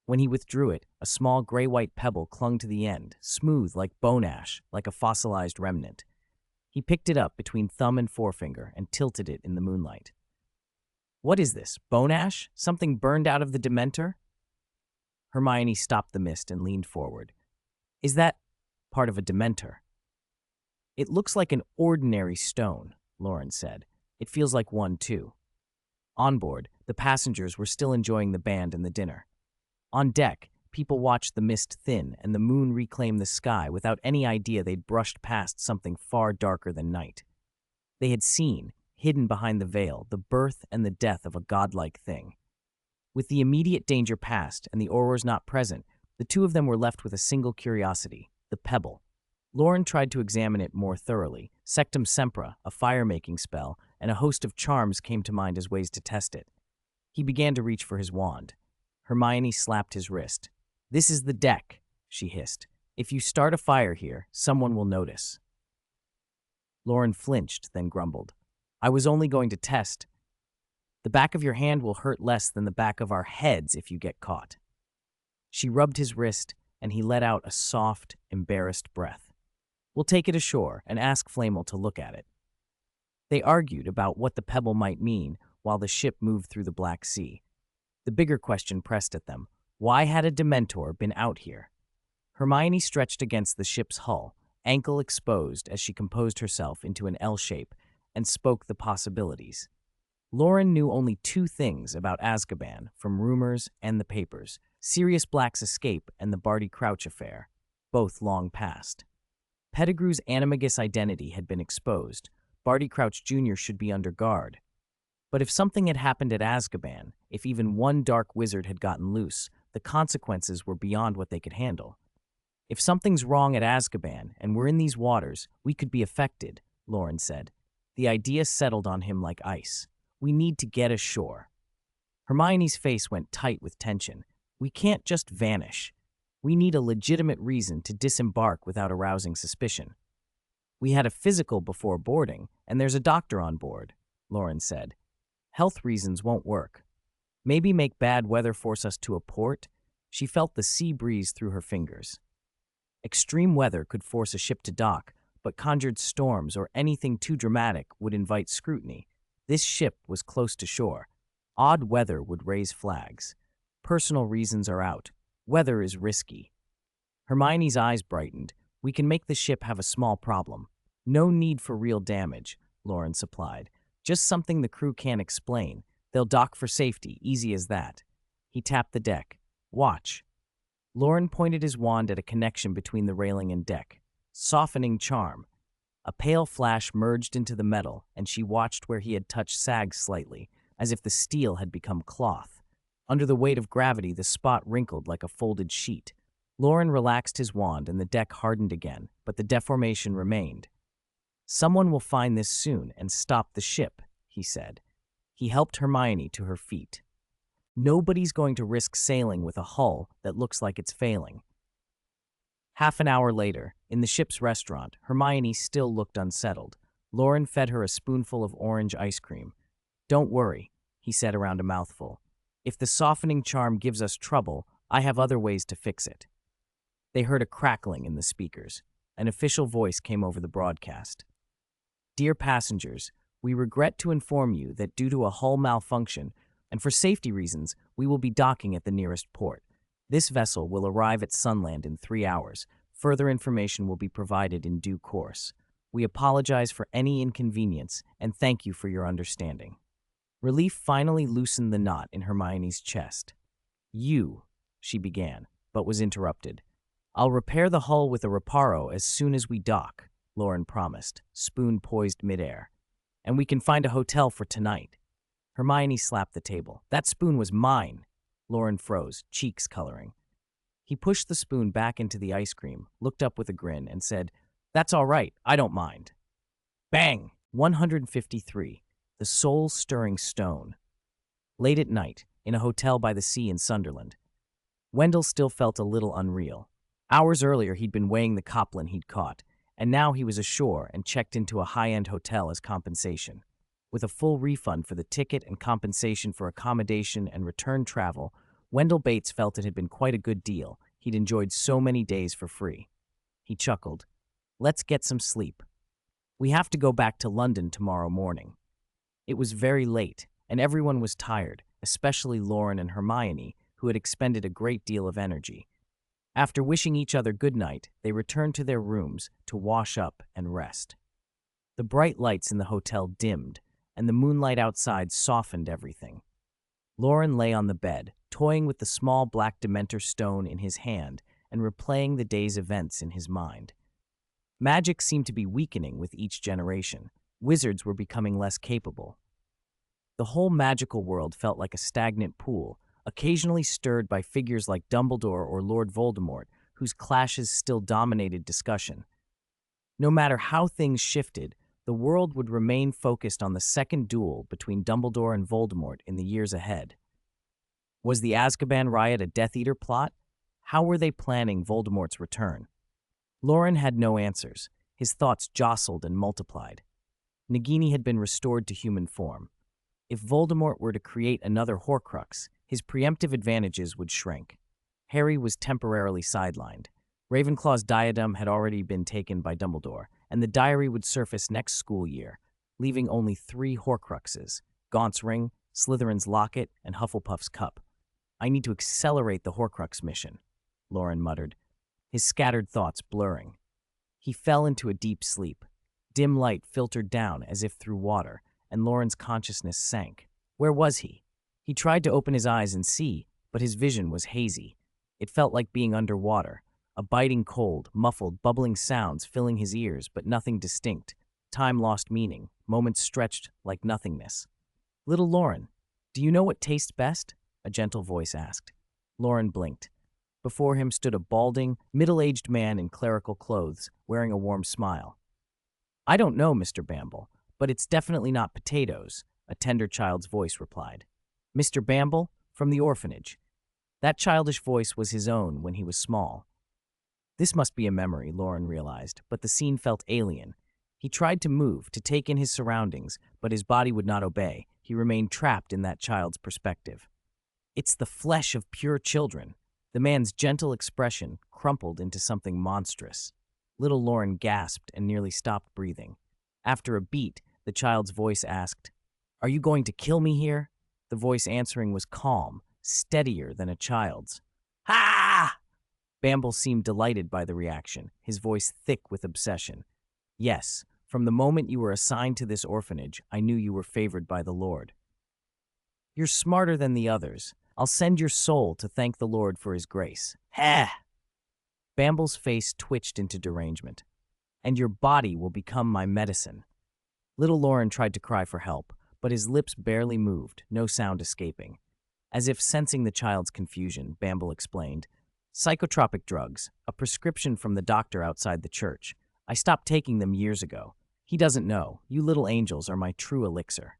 When he withdrew it, a small gray-white pebble clung to the end, smooth like bone ash, like a fossilized remnant. He picked it up between thumb and forefinger and tilted it in the moonlight. "What is this, bone ash? Something burned out of the Dementor?" Hermione stopped the mist and leaned forward. "Is that part of a Dementor?" "It looks like an ordinary stone," Loren said. "It feels like one, too." On board, the passengers were still enjoying the band and the dinner. On deck, people watched the mist thin and the moon reclaim the sky without any idea they'd brushed past something far darker than night. They had seen, hidden behind the veil, the birth and the death of a godlike thing. With the immediate danger past and the Aurors not present, the two of them were left with a single curiosity, the pebble. Loren tried to examine it more thoroughly. Sectum Sempra, a fire-making spell, and a host of charms came to mind as ways to test it. He began to reach for his wand. Hermione slapped his wrist. "This is the deck," she hissed. "If you start a fire here, someone will notice." Loren flinched, then grumbled. "I was only going to test. The back of your hand will hurt less than the back of our heads if you get caught." She rubbed his wrist, and he let out a soft, embarrassed breath. "We'll take it ashore and ask Flamel to look at it." They argued about what the pebble might mean while the ship moved through the Black Sea. The bigger question pressed at them. Why had a Dementor been out here? Hermione stretched against the ship's hull, ankle exposed as she composed herself into an L shape, and spoke the possibilities. Loren knew only two things about Azkaban from rumors and the papers: Sirius Black's escape and the Barty Crouch affair, both long past. Pettigrew's animagus identity had been exposed. Barty Crouch Jr. should be under guard. But if something had happened at Azkaban, if even one dark wizard had gotten loose, the consequences were beyond what they could handle. "If something's wrong at Azkaban and we're in these waters, we could be affected," Loren said. The idea settled on him like ice. "We need to get ashore." Hermione's face went tight with tension. "We can't just vanish. We need a legitimate reason to disembark without arousing suspicion." "We had a physical before boarding, and there's a doctor on board," Loren said. "Health reasons won't work. Maybe make bad weather force us to a port?" She felt the sea breeze through her fingers. Extreme weather could force a ship to dock, but conjured storms or anything too dramatic would invite scrutiny. This ship was close to shore. Odd weather would raise flags. Personal reasons are out. Weather is risky. Hermione's eyes brightened. "We can make the ship have a small problem." "No need for real damage," Loren supplied. "Just something the crew can't explain. They'll dock for safety, easy as that." He tapped the deck. "Watch." Loren pointed his wand at a connection between the railing and deck. Softening charm. A pale flash merged into the metal, and she watched where he had touched sag slightly, as if the steel had become cloth. Under the weight of gravity, the spot wrinkled like a folded sheet. Loren relaxed his wand and the deck hardened again, but the deformation remained. "Someone will find this soon and stop the ship," he said. He helped Hermione to her feet. "Nobody's going to risk sailing with a hull that looks like it's failing." Half an hour later, in the ship's restaurant, Hermione still looked unsettled. Loren fed her a spoonful of orange ice cream. "Don't worry," he said around a mouthful. "If the softening charm gives us trouble, I have other ways to fix it." They heard a crackling in the speakers. An official voice came over the broadcast. "Dear passengers, we regret to inform you that due to a hull malfunction, and for safety reasons, we will be docking at the nearest port. This vessel will arrive at Sunland in 3 hours. Further information will be provided in due course. We apologize for any inconvenience and thank you for your understanding. Relief finally loosened the knot in Hermione's chest. You, she began, but was interrupted. I'll repair the hull with a reparo as soon as we dock, Loren promised, spoon poised midair. And we can find a hotel for tonight. Hermione slapped the table. That spoon was mine. Loren froze, cheeks coloring. He pushed the spoon back into the ice cream, looked up with a grin, and said, That's all right, I don't mind. Bang! 153. The soul-stirring stone. Late at night, in a hotel by the sea in Sunderland. Wendell still felt a little unreal. Hours earlier, he'd been weighing the Copland he'd caught, and now he was ashore and checked into a high-end hotel as compensation. With a full refund for the ticket and compensation for accommodation and return travel, Wendell Bates felt it had been quite a good deal. He'd enjoyed so many days for free. He chuckled. Let's get some sleep. We have to go back to London tomorrow morning. It was very late, and everyone was tired, especially Loren and Hermione, who had expended a great deal of energy. After wishing each other good night, they returned to their rooms to wash up and rest. The bright lights in the hotel dimmed, and the moonlight outside softened everything. Loren lay on the bed, toying with the small black Dementor stone in his hand and replaying the day's events in his mind. Magic seemed to be weakening with each generation. Wizards were becoming less capable. The whole magical world felt like a stagnant pool, occasionally stirred by figures like Dumbledore or Lord Voldemort, whose clashes still dominated discussion. No matter how things shifted, the world would remain focused on the second duel between Dumbledore and Voldemort in the years ahead. Was the Azkaban riot a Death Eater plot? How were they planning Voldemort's return? Loren had no answers. His thoughts jostled and multiplied. Nagini had been restored to human form. If Voldemort were to create another Horcrux, his preemptive advantages would shrink. Harry was temporarily sidelined. Ravenclaw's diadem had already been taken by Dumbledore, and the diary would surface next school year, leaving only 3 Horcruxes, Gaunt's ring, Slytherin's locket, and Hufflepuff's cup. I need to accelerate the Horcrux mission, Loren muttered, his scattered thoughts blurring. He fell into a deep sleep. Dim light filtered down as if through water, and Loren's consciousness sank. Where was he? He tried to open his eyes and see, but his vision was hazy. It felt like being underwater, a biting cold, muffled, bubbling sounds filling his ears, but nothing distinct. Time lost meaning, moments stretched like nothingness. Little Loren, do you know what tastes best? A gentle voice asked. Loren blinked. Before him stood a balding, middle-aged man in clerical clothes, wearing a warm smile. I don't know, Mr. Bamble, but it's definitely not potatoes, a tender child's voice replied. Mr. Bamble, from the orphanage. That childish voice was his own when he was small. This must be a memory, Loren realized, but the scene felt alien. He tried to move, to take in his surroundings, but his body would not obey. He remained trapped in that child's perspective. It's the flesh of pure children. The man's gentle expression crumpled into something monstrous. Little Loren gasped and nearly stopped breathing. After a beat, the child's voice asked, Are you going to kill me here? The voice answering was calm, steadier than a child's. Ha! Bamble seemed delighted by the reaction, his voice thick with obsession. Yes, from the moment you were assigned to this orphanage, I knew you were favored by the Lord. You're smarter than the others. I'll send your soul to thank the Lord for his grace. Ha! Bamble's face twitched into derangement. And your body will become my medicine. Little Loren tried to cry for help, but his lips barely moved, no sound escaping. As if sensing the child's confusion, Bamble explained, Psychotropic drugs, a prescription from the doctor outside the church. I stopped taking them years ago. He doesn't know. You little angels are my true elixir.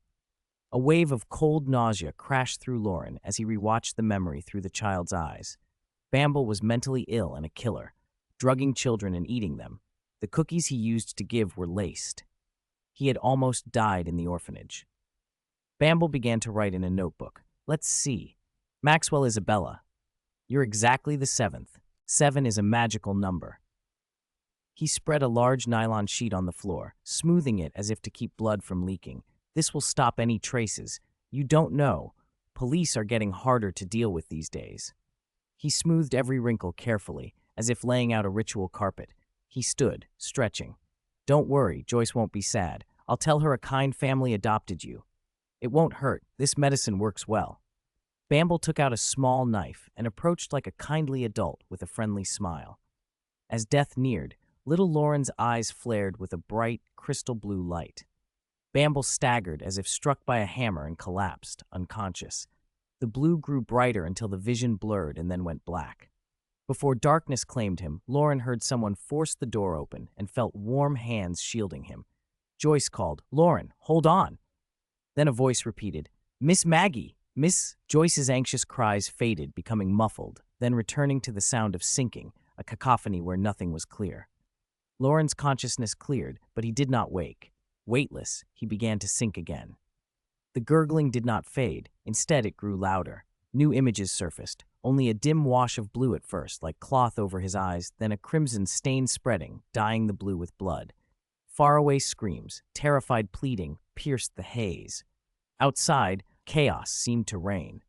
A wave of cold nausea crashed through Loren as he rewatched the memory through the child's eyes. Bamble was mentally ill and a killer, drugging children and eating them. The cookies he used to give were laced. He had almost died in the orphanage. Bamble began to write in a notebook. Let's see. Maxwell Isabella. You're exactly the 7th. 7 is a magical number. He spread a large nylon sheet on the floor, smoothing it as if to keep blood from leaking. This will stop any traces. You don't know. Police are getting harder to deal with these days. He smoothed every wrinkle carefully, as if laying out a ritual carpet. He stood, stretching. Don't worry, Joyce won't be sad. I'll tell her a kind family adopted you. It won't hurt. This medicine works well. Bamble took out a small knife and approached like a kindly adult with a friendly smile. As death neared, little Loren's eyes flared with a bright, crystal blue light. Bamble staggered as if struck by a hammer and collapsed, unconscious. The blue grew brighter until the vision blurred and then went black. Before darkness claimed him, Loren heard someone force the door open and felt warm hands shielding him. Joyce called, "Loren, hold on!" Then a voice repeated, "Miss Maggie!" Miss Joyce's anxious cries faded, becoming muffled, then returning to the sound of sinking, a cacophony where nothing was clear. Loren's consciousness cleared, but he did not wake. Weightless, he began to sink again. The gurgling did not fade. Instead, it grew louder. New images surfaced, only a dim wash of blue at first, like cloth over his eyes, then a crimson stain spreading, dyeing the blue with blood. Faraway screams, terrified pleading, pierced the haze. Outside, chaos seemed to reign.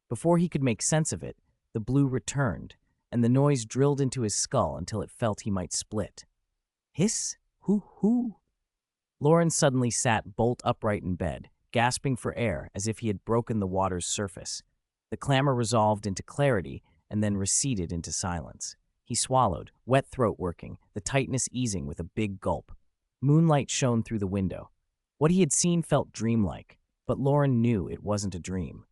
Before he could make sense of it, the blue returned, and the noise drilled into his skull until it felt he might split. Hiss! Hoo-hoo! Loren suddenly sat bolt upright in bed, gasping for air as if he had broken the water's surface. The clamor resolved into clarity and then receded into silence. He swallowed, wet throat working, the tightness easing with a big gulp. Moonlight shone through the window. What he had seen felt dreamlike, but Loren knew it wasn't a dream.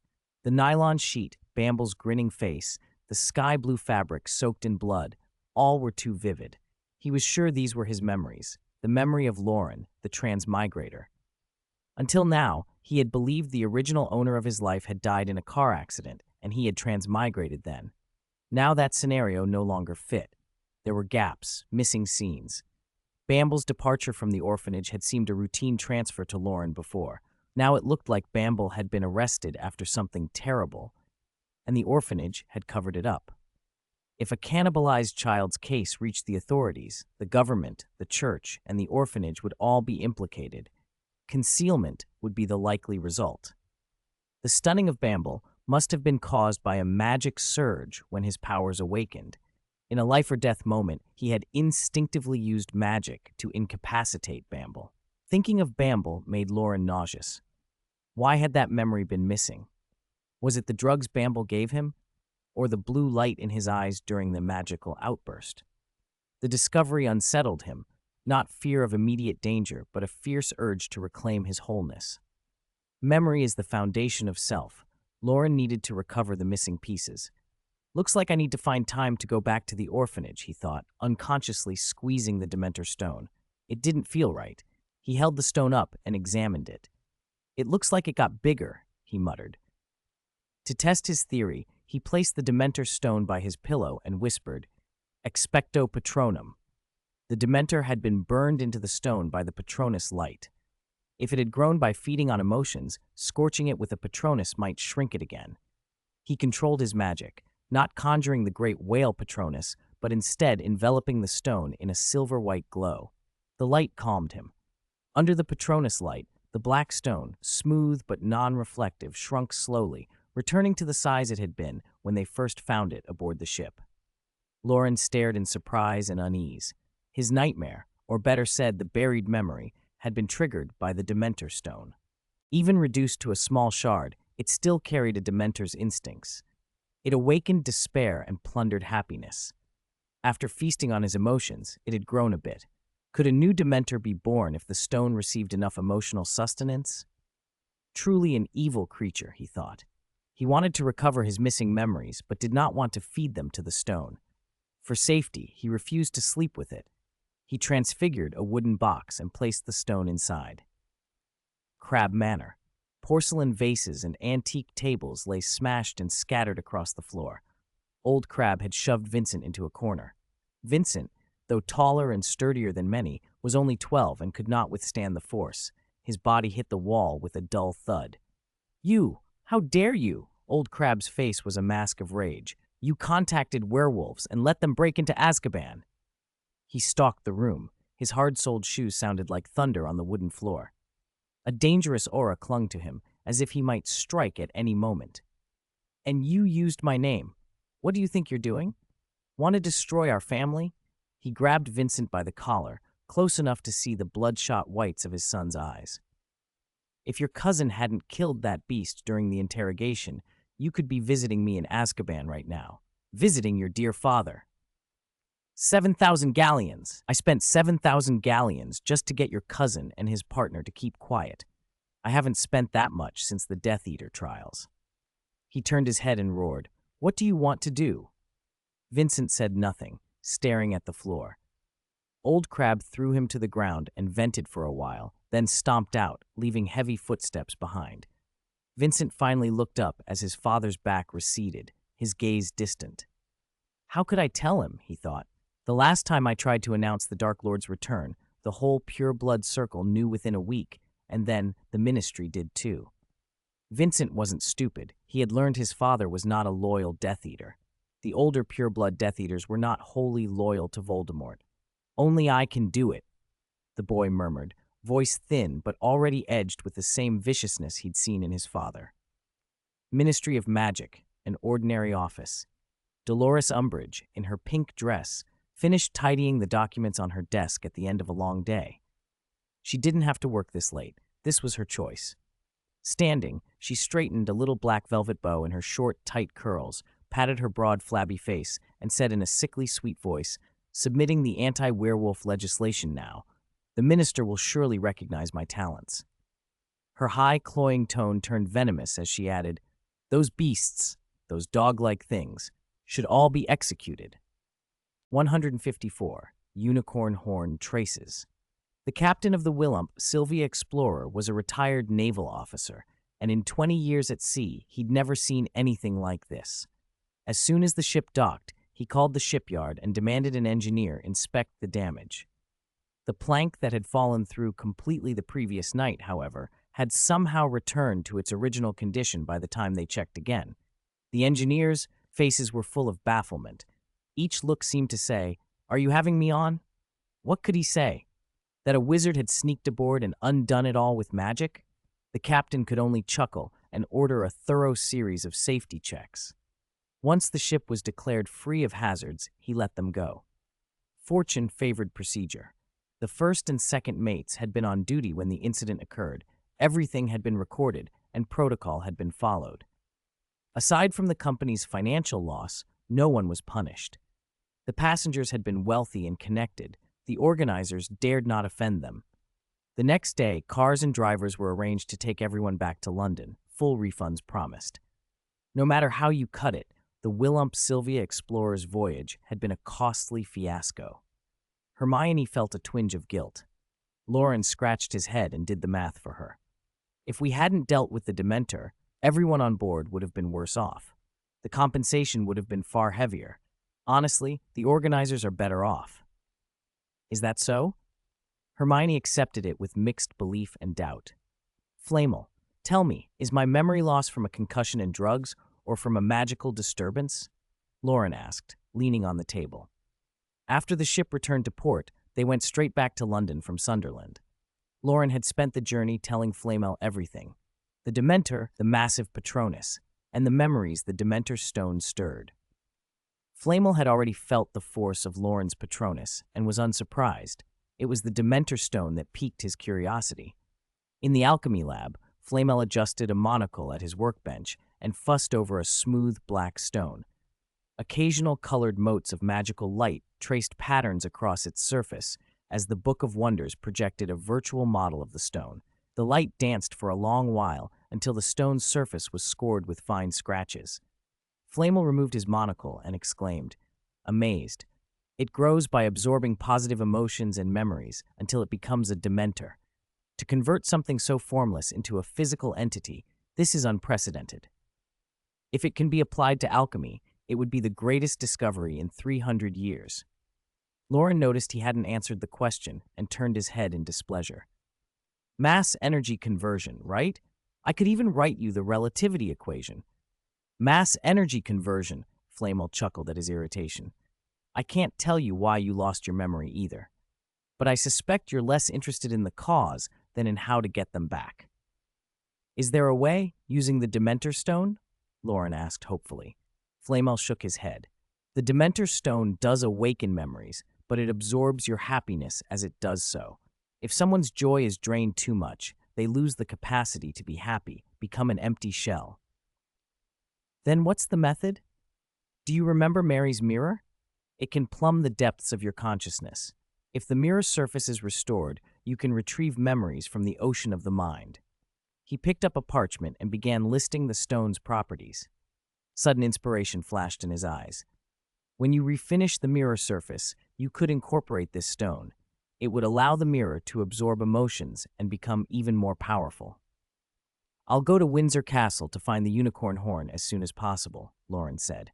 The nylon sheet, Bamble's grinning face, the sky-blue fabric soaked in blood, all were too vivid. He was sure these were his memories, the memory of Loren, the transmigrator. Until now, he had believed the original owner of his life had died in a car accident, and he had transmigrated then. Now that scenario no longer fit. There were gaps, missing scenes. Bamble's departure from the orphanage had seemed a routine transfer to Loren before. Now it looked like Bamble had been arrested after something terrible, and the orphanage had covered it up. If a cannibalized child's case reached the authorities, the government, the church, and the orphanage would all be implicated. Concealment would be the likely result. The stunning of Bamble must have been caused by a magic surge when his powers awakened. In a life-or-death moment, he had instinctively used magic to incapacitate Bamble. Thinking of Bamble made Loren nauseous. Why had that memory been missing? Was it the drugs Bamble gave him, or the blue light in his eyes during the magical outburst? The discovery unsettled him, not fear of immediate danger, but a fierce urge to reclaim his wholeness. Memory is the foundation of self. Loren needed to recover the missing pieces. Looks like I need to find time to go back to the orphanage, he thought, unconsciously squeezing the Dementor stone. It didn't feel right. He held the stone up and examined it. It looks like it got bigger, he muttered. To test his theory, he placed the Dementor stone by his pillow and whispered, "Expecto Patronum." The Dementor had been burned into the stone by the Patronus light. If it had grown by feeding on emotions, scorching it with a Patronus might shrink it again. He controlled his magic, not conjuring the great whale Patronus, but instead enveloping the stone in a silver-white glow. The light calmed him. Under the Patronus light, the black stone, smooth but non-reflective, shrunk slowly, returning to the size it had been when they first found it aboard the ship. Loren stared in surprise and unease. His nightmare, or better said, the buried memory, had been triggered by the Dementor stone. Even reduced to a small shard, it still carried a Dementor's instincts. It awakened despair and plundered happiness. After feasting on his emotions, it had grown a bit. Could a new Dementor be born if the stone received enough emotional sustenance? Truly an evil creature, he thought. He wanted to recover his missing memories, but did not want to feed them to the stone. For safety, he refused to sleep with it. He transfigured a wooden box and placed the stone inside. Crab Manor. Porcelain vases and antique tables lay smashed and scattered across the floor. Old Crab had shoved Vincent into a corner. Vincent, though taller and sturdier than many, was only 12 and could not withstand the force. His body hit the wall with a dull thud. "You! How dare you?" Old Crab's face was a mask of rage. "You contacted werewolves and let them break into Azkaban." He stalked the room. His hard-soled shoes sounded like thunder on the wooden floor. A dangerous aura clung to him, as if he might strike at any moment. "And you used my name. What do you think you're doing? Want to destroy our family?" He grabbed Vincent by the collar, close enough to see the bloodshot whites of his son's eyes. "If your cousin hadn't killed that beast during the interrogation, you could be visiting me in Azkaban right now, visiting your dear father." 7,000 galleons! I spent 7,000 galleons just to get your cousin and his partner to keep quiet. I haven't spent that much since the Death Eater trials. He turned his head and roared, "What do you want to do?" Vincent said nothing, staring at the floor. Old Crab threw him to the ground and vented for a while, then stomped out, leaving heavy footsteps behind. Vincent finally looked up as his father's back receded, his gaze distant. How could I tell him, he thought. The last time I tried to announce the Dark Lord's return, the whole Pure Blood Circle knew within a week, and then the Ministry did too. Vincent wasn't stupid. He had learned his father was not a loyal Death Eater. The older Pure Blood Death Eaters were not wholly loyal to Voldemort. "Only I can do it," the boy murmured, voice thin but already edged with the same viciousness he'd seen in his father. Ministry of Magic, an ordinary office. Dolores Umbridge, in her pink dress, finished tidying the documents on her desk at the end of a long day. She didn't have to work this late. This was her choice. Standing, she straightened a little black velvet bow in her short, tight curls, patted her broad, flabby face, and said in a sickly sweet voice, "Submitting the anti-werewolf legislation now. The minister will surely recognize my talents." Her high, cloying tone turned venomous as she added, "Those beasts, those dog-like things, should all be executed." 154. Unicorn Horn Traces. The captain of the Willump, Sylvia Explorer, was a retired naval officer, and in 20 years at sea, he'd never seen anything like this. As soon as the ship docked, he called the shipyard and demanded an engineer inspect the damage. The plank that had fallen through completely the previous night, however, had somehow returned to its original condition by the time they checked again. The engineers' faces were full of bafflement. Each look seemed to say, "Are you having me on?" What could he say? That a wizard had sneaked aboard and undone it all with magic? The captain could only chuckle and order a thorough series of safety checks. Once the ship was declared free of hazards, he let them go. Fortune favored procedure. The first and second mates had been on duty when the incident occurred. Everything had been recorded, and protocol had been followed. Aside from the company's financial loss, no one was punished. The passengers had been wealthy and connected. The organizers dared not offend them. The next day, cars and drivers were arranged to take everyone back to London, full refunds promised. No matter how you cut it, the Willump Sylvia Explorer's voyage had been a costly fiasco. Hermione felt a twinge of guilt. Loren scratched his head and did the math for her. If we hadn't dealt with the Dementor, everyone on board would have been worse off. The compensation would have been far heavier. Honestly, the organizers are better off. Is that so? Hermione accepted it with mixed belief and doubt. Flamel, tell me, is my memory loss from a concussion and drugs or from a magical disturbance? Loren asked, leaning on the table. After the ship returned to port, they went straight back to London from Sunderland. Loren had spent the journey telling Flamel everything. The Dementor, the massive Patronus, and the memories the Dementor stone stirred. Flamel had already felt the force of Loren's Patronus and was unsurprised. It was the Dementor stone that piqued his curiosity. In the alchemy lab, Flamel adjusted a monocle at his workbench and fussed over a smooth black stone. Occasional colored motes of magical light traced patterns across its surface as the Book of Wonders projected a virtual model of the stone. The light danced for a long while until the stone's surface was scored with fine scratches. Flamel removed his monocle and exclaimed, amazed, "It grows by absorbing positive emotions and memories until it becomes a Dementor. To convert something so formless into a physical entity, this is unprecedented. If it can be applied to alchemy, it would be the greatest discovery in 300 years. Loren noticed he hadn't answered the question and turned his head in displeasure. Mass energy conversion, right? I could even write you the relativity equation. Mass energy conversion, Flamel chuckled at his irritation. I can't tell you why you lost your memory either. But I suspect you're less interested in the cause than in how to get them back. Is there a way, using the Dementor stone? Loren asked hopefully. Flamel shook his head. The Dementor Stone does awaken memories, but it absorbs your happiness as it does so. If someone's joy is drained too much, they lose the capacity to be happy, become an empty shell. Then what's the method? Do you remember Mary's mirror? It can plumb the depths of your consciousness. If the mirror's surface is restored, you can retrieve memories from the ocean of the mind. He picked up a parchment and began listing the stone's properties. Sudden inspiration flashed in his eyes. When you refinish the mirror surface, you could incorporate this stone. It would allow the mirror to absorb emotions and become even more powerful. I'll go to Windsor Castle to find the unicorn horn as soon as possible, Loren said.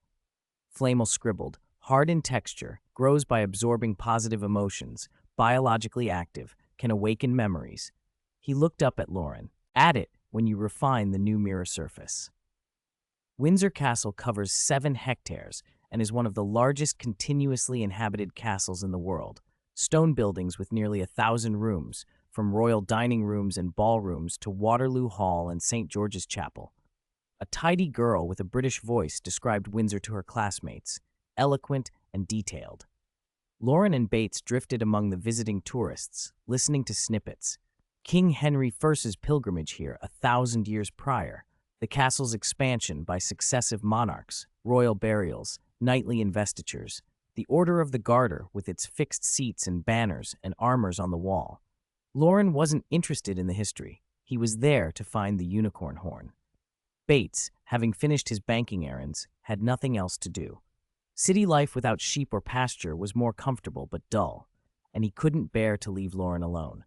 Flamel scribbled, hard in texture, grows by absorbing positive emotions, biologically active, can awaken memories. He looked up at Loren. Add it when you refine the new mirror surface. Windsor Castle covers 7 hectares and is one of the largest continuously inhabited castles in the world. Stone buildings with nearly 1,000 rooms, from royal dining rooms and ballrooms to Waterloo Hall and St. George's Chapel. A tidy girl with a British voice described Windsor to her classmates, eloquent and detailed. Loren and Bates drifted among the visiting tourists, listening to snippets. King Henry I's pilgrimage here 1,000 years prior, the castle's expansion by successive monarchs, royal burials, knightly investitures, the Order of the Garter with its fixed seats and banners and armors on the wall. Loren wasn't interested in the history. He was there to find the unicorn horn. Bates, having finished his banking errands, had nothing else to do. City life without sheep or pasture was more comfortable but dull, and he couldn't bear to leave Loren alone.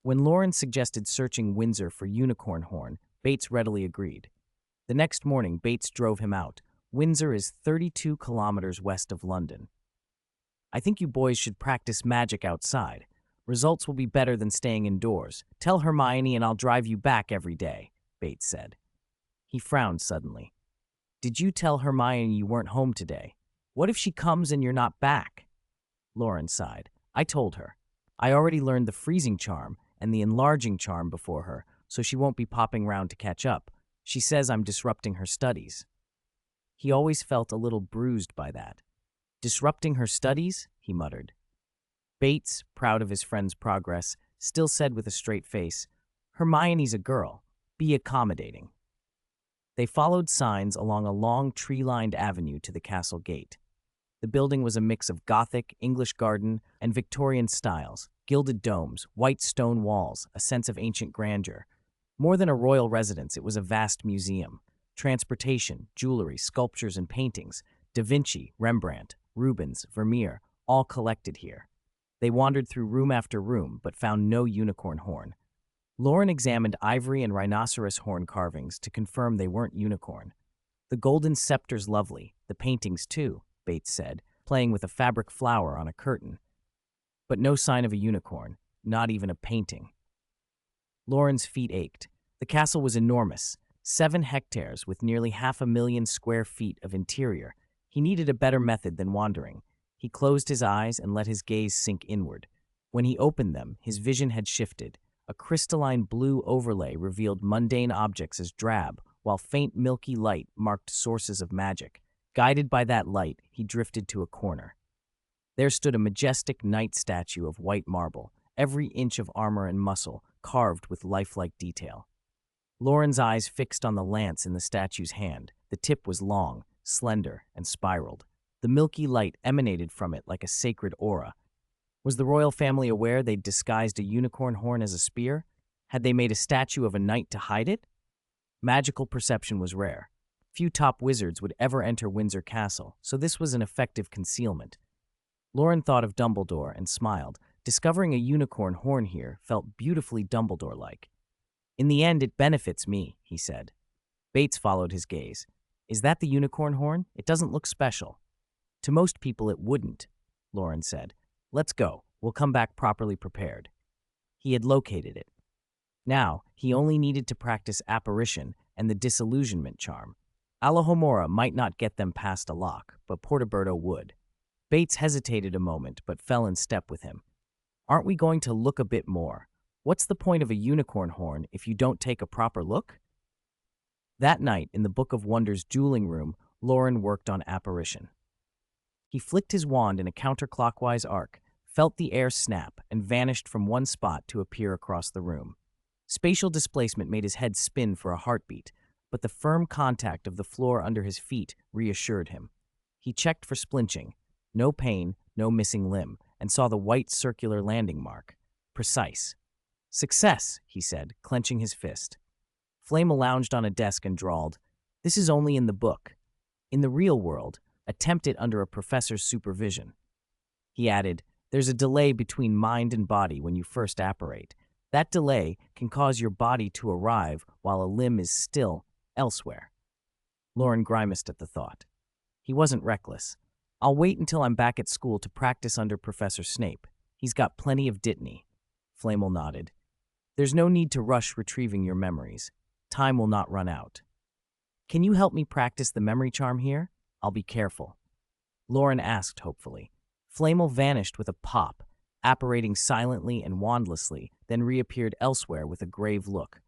When Loren suggested searching Windsor for unicorn horn, Bates readily agreed. The next morning, Bates drove him out. Windsor is 32 kilometers west of London. I think you boys should practice magic outside. Results will be better than staying indoors. Tell Hermione and I'll drive you back every day, Bates said. He frowned suddenly. Did you tell Hermione you weren't home today? What if she comes and you're not back? Loren sighed. I told her. I already learned the freezing charm and the enlarging charm before her, so she won't be popping round to catch up. She says I'm disrupting her studies. He always felt a little bruised by that. Disrupting her studies? He muttered. Bates, proud of his friend's progress, still said with a straight face, Hermione's a girl. Be accommodating. They followed signs along a long tree-lined avenue to the castle gate. The building was a mix of Gothic, English garden, and Victorian styles, gilded domes, white stone walls, a sense of ancient grandeur. More than a royal residence, it was a vast museum. Transportation, jewelry, sculptures, and paintings, Da Vinci, Rembrandt, Rubens, Vermeer, all collected here. They wandered through room after room, but found no unicorn horn. Loren examined ivory and rhinoceros horn carvings to confirm they weren't unicorn. The golden scepter's lovely, the paintings too, Bates said, playing with a fabric flower on a curtain. But no sign of a unicorn, not even a painting. Loren's feet ached. The castle was enormous, 7 hectares with nearly 500,000 square feet of interior. He needed a better method than wandering. He closed his eyes and let his gaze sink inward. When he opened them, his vision had shifted. A crystalline blue overlay revealed mundane objects as drab, while faint milky light marked sources of magic. Guided by that light, he drifted to a corner. There stood a majestic knight statue of white marble, every inch of armor and muscle carved with lifelike detail. Loren's eyes fixed on the lance in the statue's hand. The tip was long, slender, and spiraled. The milky light emanated from it like a sacred aura. Was the royal family aware they'd disguised a unicorn horn as a spear? Had they made a statue of a knight to hide it? Magical perception was rare. Few top wizards would ever enter Windsor Castle, so this was an effective concealment. Loren thought of Dumbledore and smiled. Discovering a unicorn horn here felt beautifully Dumbledore-like. In the end, it benefits me, he said. Bates followed his gaze. Is that the unicorn horn? It doesn't look special. To most people, it wouldn't, Loren said. Let's go. We'll come back properly prepared. He had located it. Now, he only needed to practice apparition and the disillusionment charm. Alohomora might not get them past a lock, but Portoberto would. Bates hesitated a moment, but fell in step with him. Aren't we going to look a bit more? What's the point of a unicorn horn if you don't take a proper look? That night, in the Book of Wonders dueling room, Loren worked on apparition. He flicked his wand in a counterclockwise arc, felt the air snap, and vanished from one spot to appear across the room. Spatial displacement made his head spin for a heartbeat, but the firm contact of the floor under his feet reassured him. He checked for splinching. No pain, no missing limb, and saw the white circular landing mark. Precise. "Success," he said, clenching his fist. Flamel lounged on a desk and drawled, "This is only in the book. In the real world, attempt it under a professor's supervision." He added, "There's a delay between mind and body when you first apparate. That delay can cause your body to arrive while a limb is still elsewhere." Loren grimaced at the thought. He wasn't reckless. "I'll wait until I'm back at school to practice under Professor Snape. He's got plenty of dittany." Flamel nodded. "There's no need to rush retrieving your memories. Time will not run out. Can you help me practice the memory charm here? I'll be careful." Loren asked hopefully. Flamel vanished with a pop, apparating silently and wandlessly, then reappeared elsewhere with a grave look.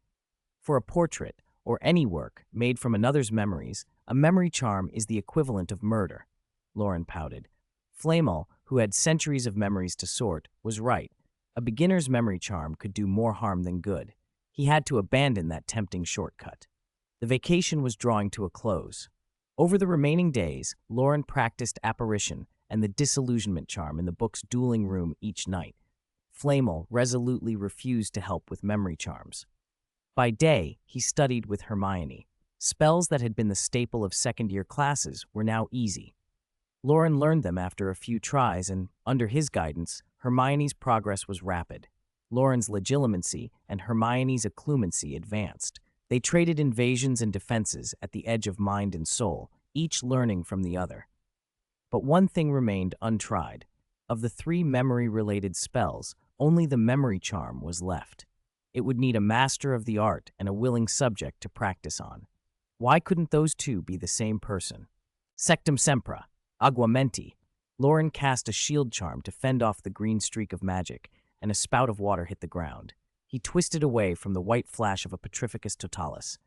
For a portrait, or any work made from another's memories, a memory charm is the equivalent of murder. Loren pouted. Flamel, who had centuries of memories to sort, was right. A beginner's memory charm could do more harm than good. He had to abandon that tempting shortcut. The vacation was drawing to a close. Over the remaining days, Loren practiced apparition and the disillusionment charm in the book's dueling room each night. Flamel resolutely refused to help with memory charms. By day, he studied with Hermione. Spells that had been the staple of second-year classes were now easy. Loren learned them after a few tries, and, under his guidance, Hermione's progress was rapid. Loren's legilimency and Hermione's occlumency advanced. They traded invasions and defenses at the edge of mind and soul, each learning from the other. But one thing remained untried. Of the 3 memory-related spells, only the memory charm was left. It would need a master of the art and a willing subject to practice on. Why couldn't those 2 be the same person? Sectum sempra, aguamenti. Loren cast a shield charm to fend off the green streak of magic, and a spout of water hit the ground. He twisted away from the white flash of a Petrificus totalis.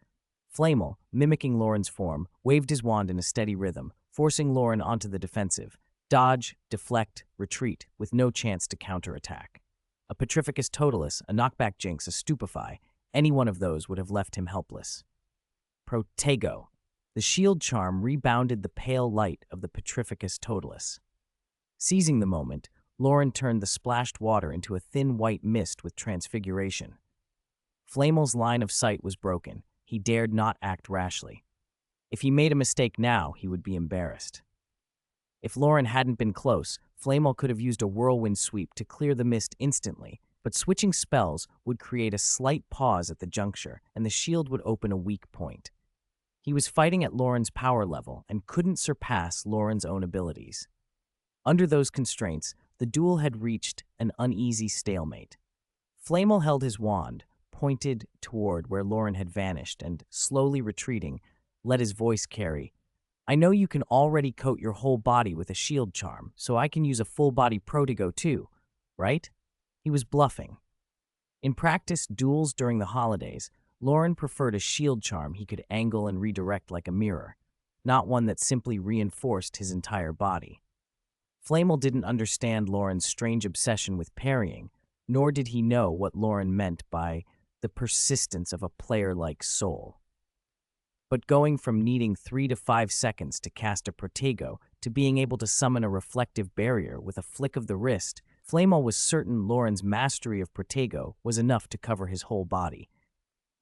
Flamel, mimicking Loren's form, waved his wand in a steady rhythm, forcing Loren onto the defensive. Dodge, deflect, retreat, with no chance to counterattack. A Petrificus totalis, a knockback jinx, a stupefy, any one of those would have left him helpless. Protego. The shield charm rebounded the pale light of the Petrificus totalis. Seizing the moment, Loren turned the splashed water into a thin white mist with transfiguration. Flamel's line of sight was broken. He dared not act rashly. If he made a mistake now, he would be embarrassed. If Loren hadn't been close, Flamel could have used a whirlwind sweep to clear the mist instantly, but switching spells would create a slight pause at the juncture, and the shield would open a weak point. He was fighting at Loren's power level and couldn't surpass Loren's own abilities. Under those constraints, the duel had reached an uneasy stalemate. Flamel held his wand, pointed toward where Loren had vanished, and, slowly retreating, let his voice carry, "I know you can already coat your whole body with a shield charm, so I can use a full-body protego too, right?" He was bluffing. In practice duels during the holidays, Loren preferred a shield charm he could angle and redirect like a mirror, not one that simply reinforced his entire body. Flamel didn't understand Loren's strange obsession with parrying, nor did he know what Loren meant by the persistence of a player-like soul. But going from needing 3 to 5 seconds to cast a protego to being able to summon a reflective barrier with a flick of the wrist, Flamel was certain Loren's mastery of protego was enough to cover his whole body.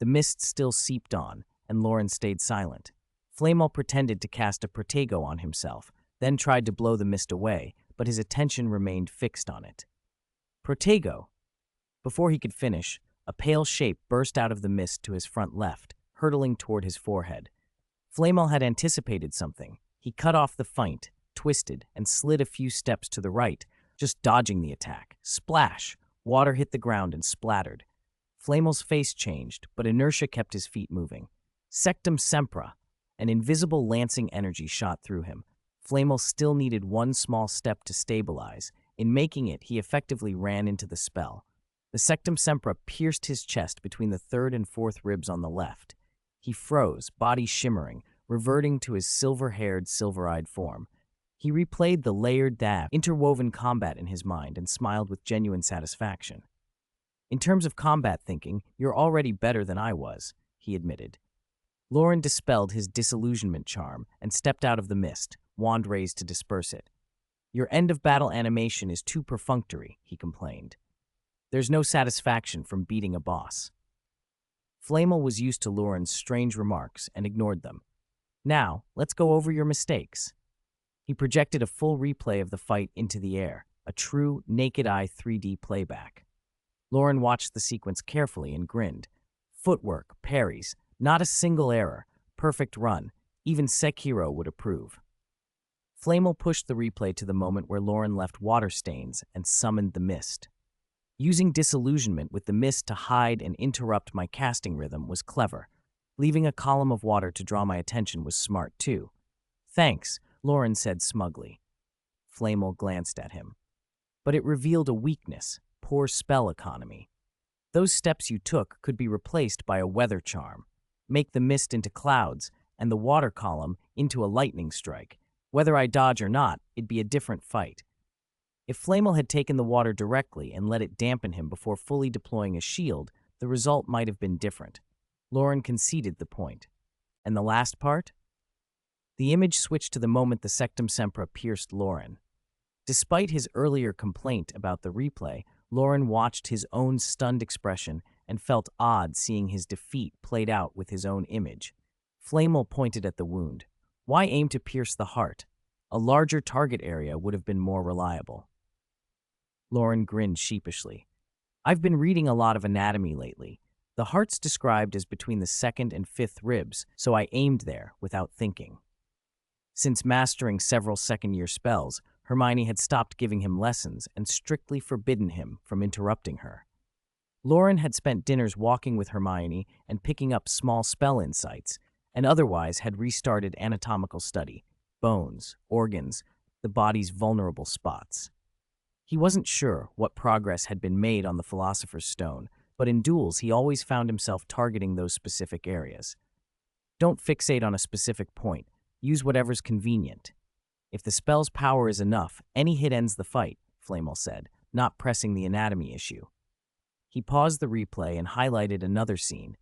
The mist still seeped on, and Loren stayed silent. Flamel pretended to cast a protego on himself, then tried to blow the mist away, but his attention remained fixed on it. Protego! Before he could finish, a pale shape burst out of the mist to his front left, hurtling toward his forehead. Flamel had anticipated something. He cut off the feint, twisted, and slid a few steps to the right, just dodging the attack. Splash! Water hit the ground and splattered. Flamel's face changed, but inertia kept his feet moving. Sectum sempra! An invisible lancing energy shot through him. Flamel still needed one small step to stabilize. In making it, he effectively ran into the spell. The sectum sempra pierced his chest between the 3rd and 4th ribs on the left. He froze, body shimmering, reverting to his silver-haired, silver-eyed form. He replayed the layered dab, interwoven combat in his mind and smiled with genuine satisfaction. In terms of combat thinking, you're already better than I was, he admitted. Loren dispelled his disillusionment charm and stepped out of the mist, wand raised to disperse it. Your end-of-battle animation is too perfunctory, he complained. There's no satisfaction from beating a boss. Flamel was used to Loren's strange remarks and ignored them. Now, let's go over your mistakes. He projected a full replay of the fight into the air, a true, naked-eye 3D playback. Loren watched the sequence carefully and grinned. Footwork, parries, not a single error, perfect run, even Sekiro would approve. Flamel pushed the replay to the moment where Loren left water stains and summoned the mist. Using disillusionment with the mist to hide and interrupt my casting rhythm was clever. Leaving a column of water to draw my attention was smart too. Thanks, Loren said smugly. Flamel glanced at him. But it revealed a weakness, poor spell economy. Those steps you took could be replaced by a weather charm. Make the mist into clouds and the water column into a lightning strike. Whether I dodge or not, it'd be a different fight. If Flamel had taken the water directly and let it dampen him before fully deploying a shield, the result might have been different. Loren conceded the point. And the last part? The image switched to the moment the Sectum Sempra pierced Loren. Despite his earlier complaint about the replay, Loren watched his own stunned expression and felt odd seeing his defeat played out with his own image. Flamel pointed at the wound. Why aim to pierce the heart? A larger target area would have been more reliable. Loren grinned sheepishly. I've been reading a lot of anatomy lately. The heart's described as between the second and fifth ribs, so I aimed there without thinking. Since mastering several second-year spells, Hermione had stopped giving him lessons and strictly forbidden him from interrupting her. Loren had spent dinners walking with Hermione and picking up small spell insights, and otherwise had restarted anatomical study, bones, organs, the body's vulnerable spots. He wasn't sure what progress had been made on the Philosopher's Stone, but in duels he always found himself targeting those specific areas. Don't fixate on a specific point, use whatever's convenient. If the spell's power is enough, any hit ends the fight, Flamel said, not pressing the anatomy issue. He paused the replay and highlighted another scene.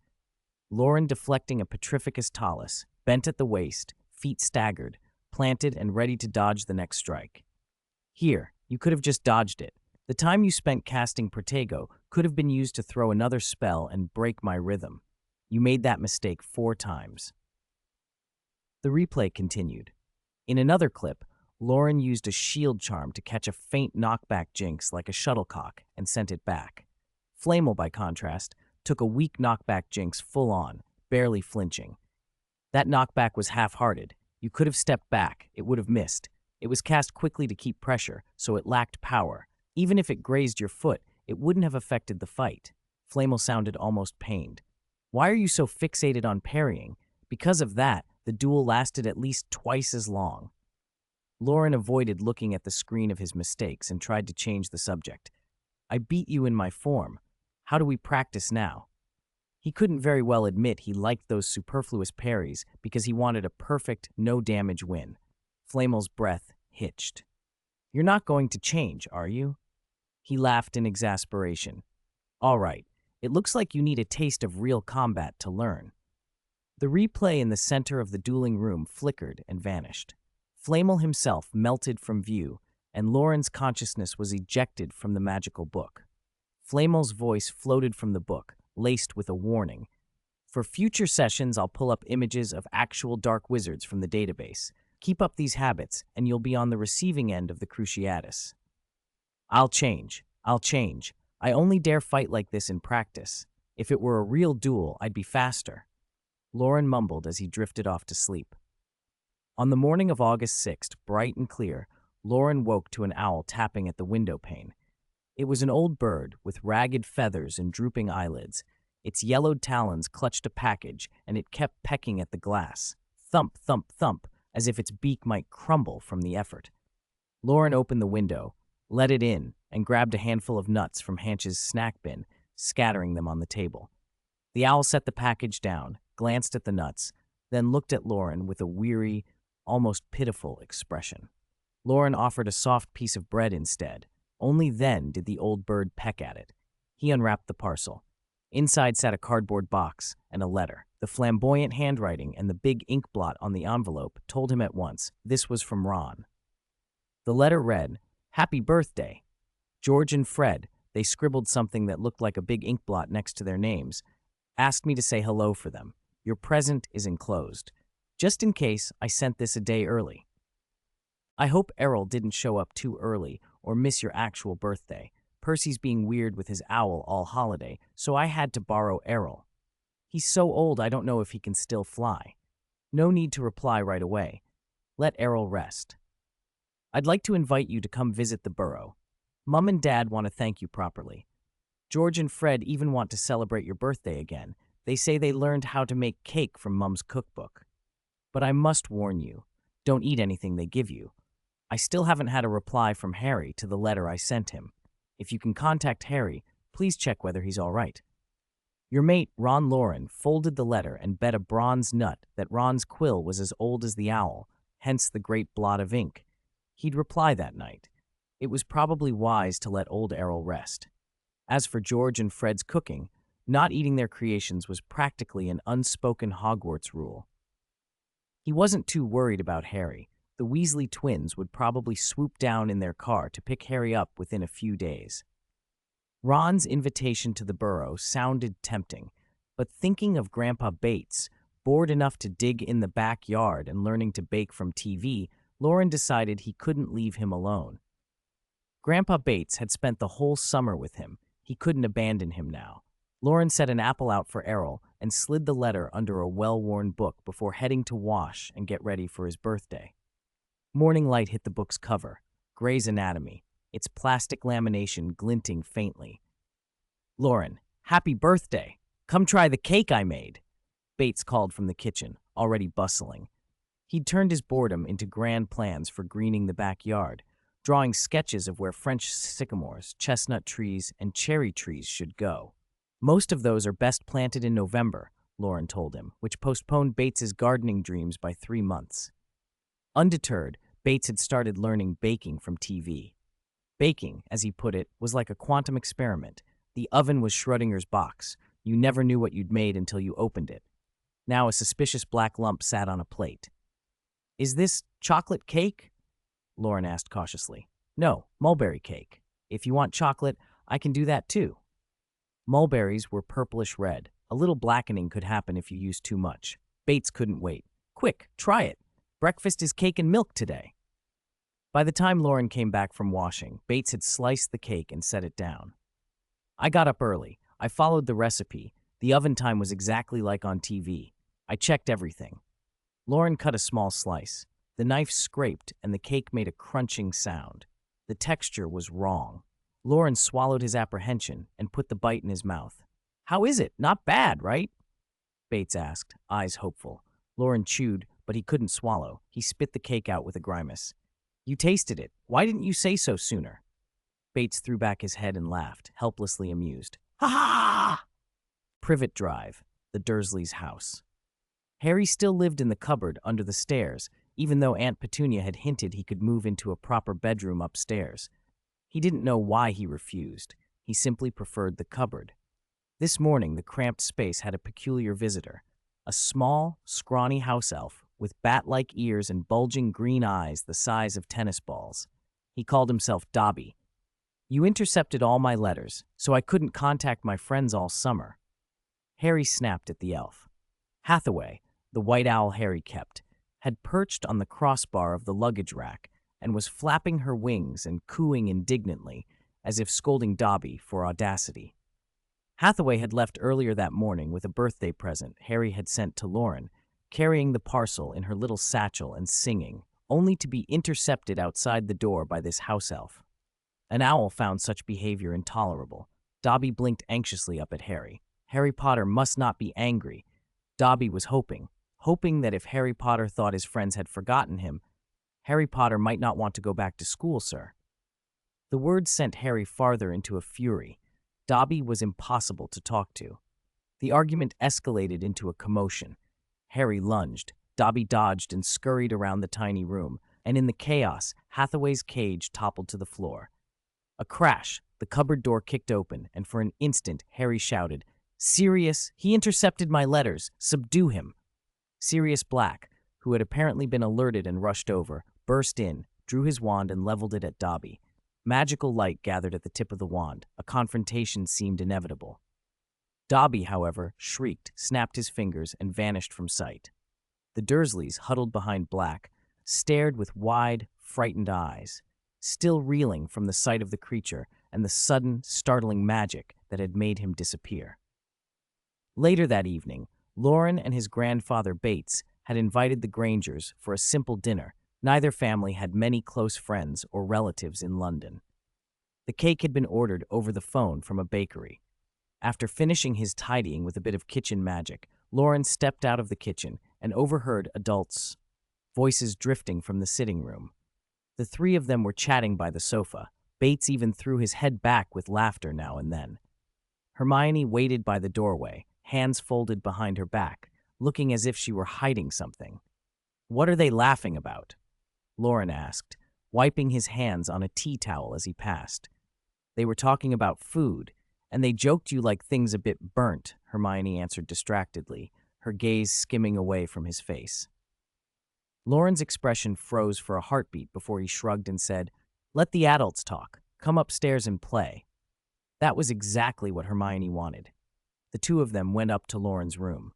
Loren deflecting a Petrificus Talus, bent at the waist, feet staggered, planted and ready to dodge the next strike. Here, you could have just dodged it. The time you spent casting Protego could have been used to throw another spell and break my rhythm. You made that mistake 4 times. The replay continued. In another clip, Loren used a shield charm to catch a faint knockback jinx like a shuttlecock and sent it back. Flamel, by contrast, took a weak knockback jinx full on, barely flinching. That knockback was half-hearted. You could have stepped back, it would have missed. It was cast quickly to keep pressure, so it lacked power. Even if it grazed your foot, it wouldn't have affected the fight. Flamel sounded almost pained. Why are you so fixated on parrying? Because of that, the duel lasted at least twice as long. Loren avoided looking at the screen of his mistakes and tried to change the subject. I beat you in my form. How do we practice now? He couldn't very well admit he liked those superfluous parries because he wanted a perfect, no-damage win. Flamel's breath hitched. You're not going to change, are you? He laughed in exasperation. All right, it looks like you need a taste of real combat to learn. The replay in the center of the dueling room flickered and vanished. Flamel himself melted from view, and Loren's consciousness was ejected from the magical book. Flamel's voice floated from the book, laced with a warning. For future sessions, I'll pull up images of actual dark wizards from the database. Keep up these habits, and you'll be on the receiving end of the Cruciatus. I'll change. I only dare fight like this in practice. If it were a real duel, I'd be faster. Loren mumbled as he drifted off to sleep. On the morning of August 6th, bright and clear, Loren woke to an owl tapping at the window pane. It was an old bird with ragged feathers and drooping eyelids. Its yellowed talons clutched a package, and it kept pecking at the glass. Thump, thump, thump, as if its beak might crumble from the effort. Loren opened the window, let it in, and grabbed a handful of nuts from Hanch's snack bin, scattering them on the table. The owl set the package down, glanced at the nuts, then looked at Loren with a weary, almost pitiful expression. Loren offered a soft piece of bread instead. Only then did the old bird peck at it. He unwrapped the parcel. Inside sat a cardboard box and a letter. The flamboyant handwriting and the big ink blot on the envelope told him at once this was from Ron. The letter read, "Happy birthday." George and Fred, they scribbled something that looked like a big ink blot next to their names, asked me to say hello for them. Your present is enclosed. Just in case, I sent this a day early. I hope Errol didn't show up too early or miss your actual birthday. Percy's being weird with his owl all holiday, so I had to borrow Errol. He's so old I don't know if he can still fly. No need to reply right away. Let Errol rest. I'd like to invite you to come visit the burrow. Mum and Dad want to thank you properly. George and Fred even want to celebrate your birthday again. They say they learned how to make cake from Mum's cookbook. But I must warn you, don't eat anything they give you. I still haven't had a reply from Harry to the letter I sent him. If you can contact Harry, please check whether he's all right. Your mate, Ron Loren, folded the letter and bet a bronze nut that Ron's quill was as old as the owl, hence the great blot of ink. He'd reply that night. It was probably wise to let old Errol rest. As for George and Fred's cooking, not eating their creations was practically an unspoken Hogwarts rule. He wasn't too worried about Harry. The Weasley twins would probably swoop down in their car to pick Harry up within a few days. Ron's invitation to the burrow sounded tempting, but thinking of Grandpa Bates, bored enough to dig in the backyard and learning to bake from TV, Loren decided he couldn't leave him alone. Grandpa Bates had spent the whole summer with him. He couldn't abandon him now. Loren set an apple out for Errol and slid the letter under a well-worn book before heading to wash and get ready for his birthday. Morning light hit the book's cover, Gray's Anatomy, its plastic lamination glinting faintly. Loren, happy birthday! Come try the cake I made! Bates called from the kitchen, already bustling. He'd turned his boredom into grand plans for greening the backyard, drawing sketches of where French sycamores, chestnut trees, and cherry trees should go. Most of those are best planted in November, Loren told him, which postponed Bates's gardening dreams by 3 months. Undeterred, Bates had started learning baking from TV. Baking, as he put it, was like a quantum experiment. The oven was Schrodinger's box. You never knew what you'd made until you opened it. Now a suspicious black lump sat on a plate. Is this chocolate cake? Loren asked cautiously. No, mulberry cake. If you want chocolate, I can do that too. Mulberries were purplish red. A little blackening could happen if you used too much. Bates couldn't wait. Quick, try it. Breakfast is cake and milk today. By the time Loren came back from washing, Bates had sliced the cake and set it down. I got up early. I followed the recipe. The oven time was exactly like on TV. I checked everything. Loren cut a small slice. The knife scraped and the cake made a crunching sound. The texture was wrong. Loren swallowed his apprehension and put the bite in his mouth. How is it? Not bad, right? Bates asked, eyes hopeful. Loren chewed, but he couldn't swallow. He spit the cake out with a grimace. You tasted it. Why didn't you say so sooner? Bates threw back his head and laughed, helplessly amused. Ha ha! Privet Drive, the Dursleys' house. Harry still lived in the cupboard under the stairs, even though Aunt Petunia had hinted he could move into a proper bedroom upstairs. He didn't know why he refused. He simply preferred the cupboard. This morning, the cramped space had a peculiar visitor, a small, scrawny house elf with bat-like ears and bulging green eyes the size of tennis balls. He called himself Dobby. You intercepted all my letters, so I couldn't contact my friends all summer. Harry snapped at the elf. Hathaway, the white owl Harry kept, had perched on the crossbar of the luggage rack and was flapping her wings and cooing indignantly, as if scolding Dobby for audacity. Hathaway had left earlier that morning with a birthday present Harry had sent to Loren, carrying the parcel in her little satchel and singing, only to be intercepted outside the door by this house elf. An owl found such behavior intolerable. Dobby blinked anxiously up at Harry. Harry Potter must not be angry. Dobby was hoping that if Harry Potter thought his friends had forgotten him, Harry Potter might not want to go back to school, sir. The words sent Harry farther into a fury. Dobby was impossible to talk to. The argument escalated into a commotion. Harry lunged. Dobby dodged and scurried around the tiny room, and in the chaos, Hathaway's cage toppled to the floor. A crash, the cupboard door kicked open, and for an instant, Harry shouted, "Sirius, he intercepted my letters. Subdue him." Sirius Black, who had apparently been alerted and rushed over, burst in, drew his wand and leveled it at Dobby. Magical light gathered at the tip of the wand. A confrontation seemed inevitable. Dobby, however, shrieked, snapped his fingers, and vanished from sight. The Dursleys, huddled behind Black, stared with wide, frightened eyes, still reeling from the sight of the creature and the sudden, startling magic that had made him disappear. Later that evening, Loren and his grandfather Bates had invited the Grangers for a simple dinner. Neither family had many close friends or relatives in London. The cake had been ordered over the phone from a bakery. After finishing his tidying with a bit of kitchen magic, Loren stepped out of the kitchen and overheard adults' voices drifting from the sitting room. The three of them were chatting by the sofa. Bates even threw his head back with laughter now and then. Hermione waited by the doorway, hands folded behind her back, looking as if she were hiding something. "What are they laughing about?" Loren asked, wiping his hands on a tea towel as he passed. "They were talking about food, and they joked you like things a bit burnt," Hermione answered distractedly, her gaze skimming away from his face. Loren's expression froze for a heartbeat before he shrugged and said, "Let the adults talk. Come upstairs and play." That was exactly what Hermione wanted. The two of them went up to Loren's room.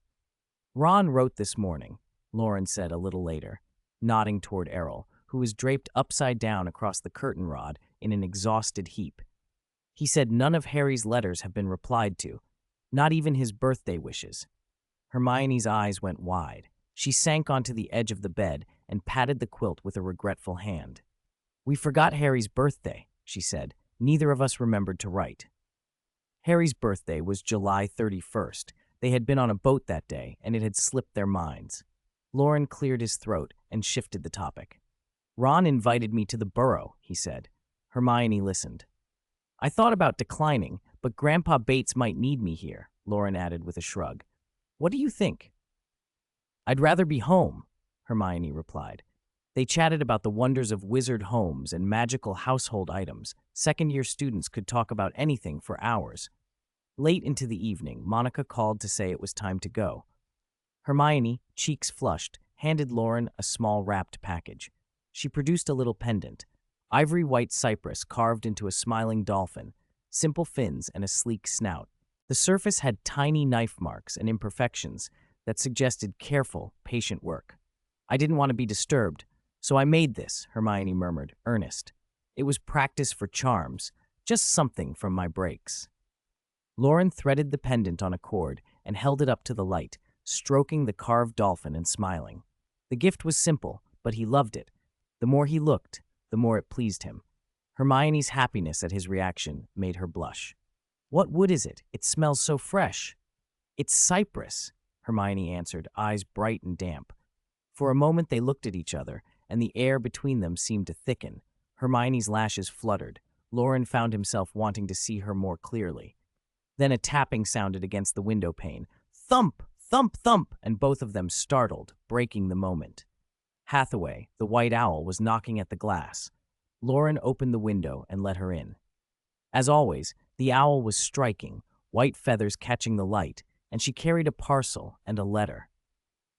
"Ron wrote this morning," Loren said a little later, nodding toward Errol, who was draped upside down across the curtain rod in an exhausted heap. "He said none of Harry's letters have been replied to, not even his birthday wishes." Hermione's eyes went wide. She sank onto the edge of the bed and patted the quilt with a regretful hand. "We forgot Harry's birthday," she said. "Neither of us remembered to write." Harry's birthday was July 31st. They had been on a boat that day, and it had slipped their minds. Loren cleared his throat and shifted the topic. "Ron invited me to the Burrow," he said. Hermione listened. "I thought about declining, but Grandpa Bates might need me here," Loren added with a shrug. "What do you think?" "I'd rather be home," Hermione replied. They chatted about the wonders of wizard homes and magical household items. Second-year students could talk about anything for hours. Late into the evening, Monica called to say it was time to go. Hermione, cheeks flushed, handed Loren a small wrapped package. She produced a little pendant, ivory white cypress carved into a smiling dolphin, simple fins and a sleek snout. The surface had tiny knife marks and imperfections that suggested careful, patient work. "I didn't want to be disturbed, so I made this," Hermione murmured, earnest. "It was practice for charms, just something from my breaks." Loren threaded the pendant on a cord and held it up to the light, stroking the carved dolphin and smiling. The gift was simple, but he loved it. The more he looked, the more it pleased him. Hermione's happiness at his reaction made her blush. "What wood is it? It smells so fresh." "It's cypress," Hermione answered, eyes bright and damp. For a moment they looked at each other, and the air between them seemed to thicken. Hermione's lashes fluttered. Loren found himself wanting to see her more clearly. Then a tapping sounded against the window pane. Thump, thump, thump, and both of them startled, breaking the moment. Hathaway, the white owl, was knocking at the glass. Loren opened the window and let her in. As always, the owl was striking, white feathers catching the light, and she carried a parcel and a letter.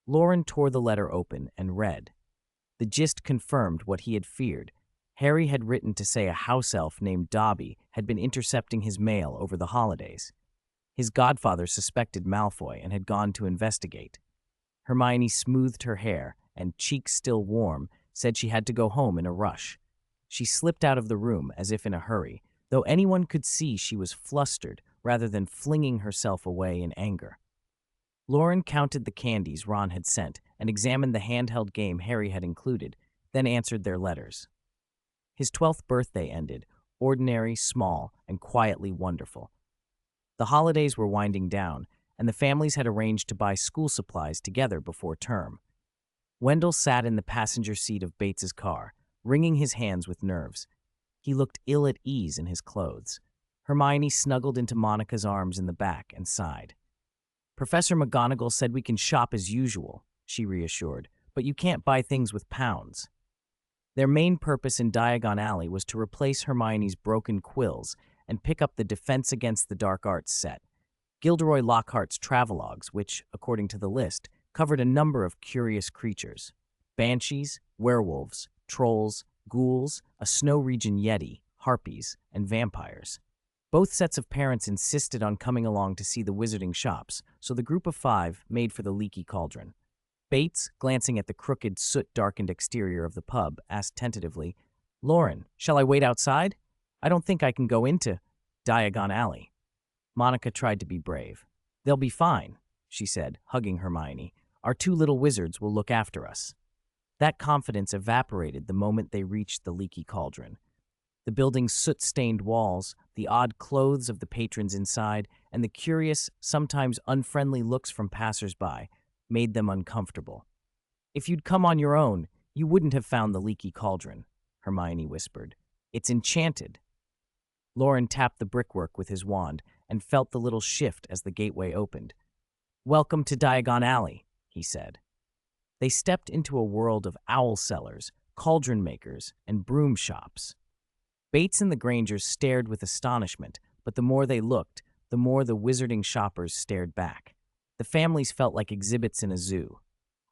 Loren tore the letter open and read. The gist confirmed what he had feared. Harry had written to say a house elf named Dobby had been intercepting his mail over the holidays. His godfather suspected Malfoy and had gone to investigate. Hermione smoothed her hair and, cheeks still warm, said she had to go home in a rush. She slipped out of the room as if in a hurry, though anyone could see she was flustered rather than flinging herself away in anger. Loren counted the candies Ron had sent and examined the handheld game Harry had included, then answered their letters. His 12th birthday ended, ordinary, small, and quietly wonderful. The holidays were winding down, and the families had arranged to buy school supplies together before term. Wendell sat in the passenger seat of Bates's car, wringing his hands with nerves. He looked ill at ease in his clothes. Hermione snuggled into Monica's arms in the back and sighed. Professor McGonagall said we can shop as usual, she reassured, but you can't buy things with pounds. Their main purpose in Diagon Alley was to replace Hermione's broken quills and pick up the Defense Against the Dark Arts set, Gilderoy Lockhart's travelogues, which, according to the list, covered a number of curious creatures: banshees, werewolves, trolls, ghouls, a snow region yeti, harpies, and vampires. Both sets of parents insisted on coming along to see the wizarding shops, so the group of 5 made for the Leaky Cauldron. Bates, glancing at the crooked, soot-darkened exterior of the pub, asked tentatively, "Loren, shall I wait outside? I don't think I can go into Diagon Alley." Monica tried to be brave. "They'll be fine," she said, hugging Hermione. "Our 2 little wizards will look after us." That confidence evaporated the moment they reached the Leaky Cauldron. The building's soot-stained walls, the odd clothes of the patrons inside, and the curious, sometimes unfriendly looks from passers-by made them uncomfortable. "If you'd come on your own, you wouldn't have found the Leaky Cauldron," Hermione whispered. "It's enchanted." Loren tapped the brickwork with his wand and felt the little shift as the gateway opened. "Welcome to Diagon Alley," he said. They stepped into a world of owl sellers, cauldron makers, and broom shops. Bates and the Grangers stared with astonishment, but the more they looked, the more the wizarding shoppers stared back. The families felt like exhibits in a zoo.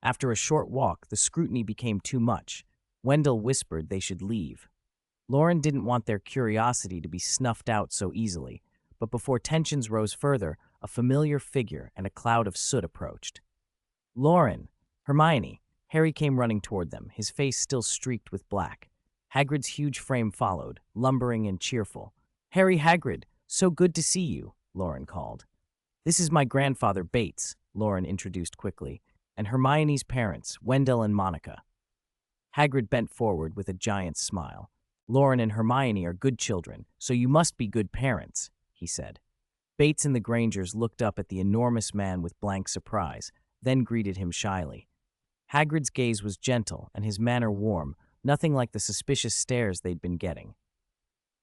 After a short walk, the scrutiny became too much. Wendell whispered they should leave. Loren didn't want their curiosity to be snuffed out so easily, but before tensions rose further, a familiar figure and a cloud of soot approached. "Loren! Hermione!" Harry came running toward them, his face still streaked with black. Hagrid's huge frame followed, lumbering and cheerful. "Harry Hagrid, so good to see you," Loren called. "This is my grandfather, Bates," Loren introduced quickly, "and Hermione's parents, Wendell and Monica." Hagrid bent forward with a giant smile. "Loren and Hermione are good children, so you must be good parents," he said. Bates and the Grangers looked up at the enormous man with blank surprise, then greeted him shyly. Hagrid's gaze was gentle and his manner warm, nothing like the suspicious stares they'd been getting.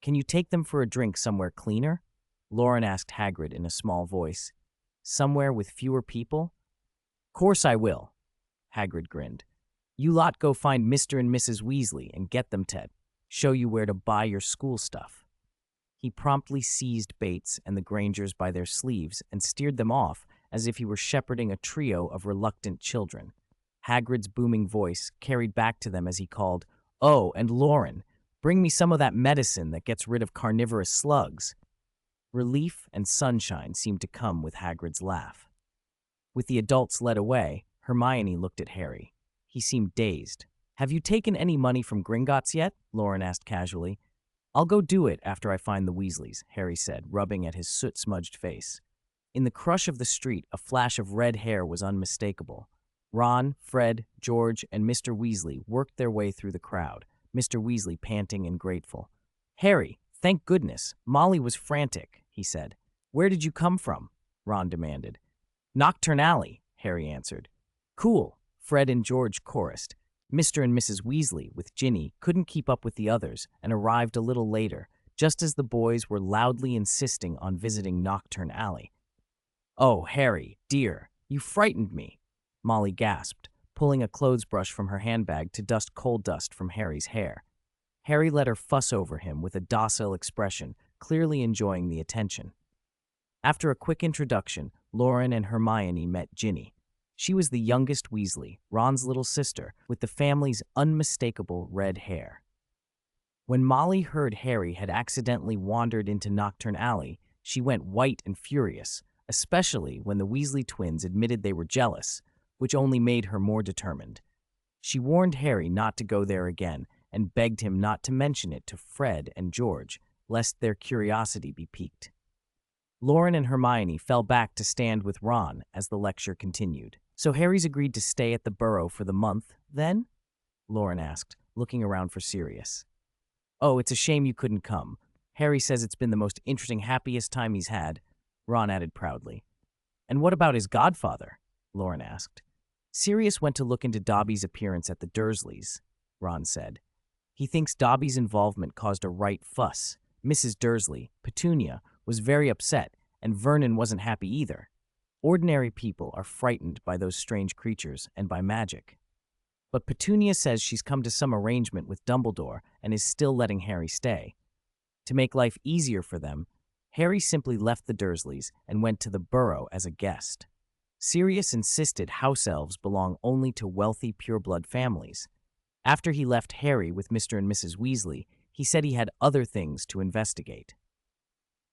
"Can you take them for a drink somewhere cleaner?" Loren asked Hagrid in a small voice. "Somewhere with fewer people?" "Course I will," Hagrid grinned. "You lot go find Mr. and Mrs. Weasley and get them to show you where to buy your school stuff." He promptly seized Bates and the Grangers by their sleeves and steered them off as if he were shepherding a trio of reluctant children. Hagrid's booming voice carried back to them as he called, "Oh, and Loren, bring me some of that medicine that gets rid of carnivorous slugs." Relief and sunshine seemed to come with Hagrid's laugh. With the adults led away, Hermione looked at Harry. He seemed dazed. "Have you taken any money from Gringotts yet?" Loren asked casually. "I'll go do it after I find the Weasleys," Harry said, rubbing at his soot-smudged face. In the crush of the street, a flash of red hair was unmistakable. Ron, Fred, George, and Mr. Weasley worked their way through the crowd, Mr. Weasley panting and grateful. "Harry, thank goodness, Molly was frantic," he said. "Where did you come from?" Ron demanded. "Nocturne Alley," Harry answered. "Cool," Fred and George chorused. Mr. and Mrs. Weasley, with Ginny, couldn't keep up with the others and arrived a little later, just as the boys were loudly insisting on visiting Nocturne Alley. "Oh, Harry, dear, you frightened me," Molly gasped, pulling a clothes brush from her handbag to dust coal dust from Harry's hair. Harry let her fuss over him with a docile expression, clearly enjoying the attention. After a quick introduction, Loren and Hermione met Ginny. She was the youngest Weasley, Ron's little sister, with the family's unmistakable red hair. When Molly heard Harry had accidentally wandered into Nocturne Alley, she went white and furious, especially when the Weasley twins admitted they were jealous, which only made her more determined. She warned Harry not to go there again and begged him not to mention it to Fred and George, lest their curiosity be piqued. Loren and Hermione fell back to stand with Ron as the lecture continued. "So Harry's agreed to stay at the Burrow for the month, then?" Loren asked, looking around for Sirius. "Oh, it's a shame you couldn't come. Harry says it's been the most interesting, happiest time he's had," Ron added proudly. "And what about his godfather?" Loren asked. "Sirius went to look into Dobby's appearance at the Dursleys," Ron said. "He thinks Dobby's involvement caused a right fuss. Mrs. Dursley, Petunia, was very upset, and Vernon wasn't happy either." Ordinary people are frightened by those strange creatures and by magic. But Petunia says she's come to some arrangement with Dumbledore and is still letting Harry stay. To make life easier for them, Harry simply left the Dursleys and went to the Burrow as a guest. Sirius insisted house elves belong only to wealthy pureblood families. After he left Harry with Mr. and Mrs. Weasley, he said he had other things to investigate.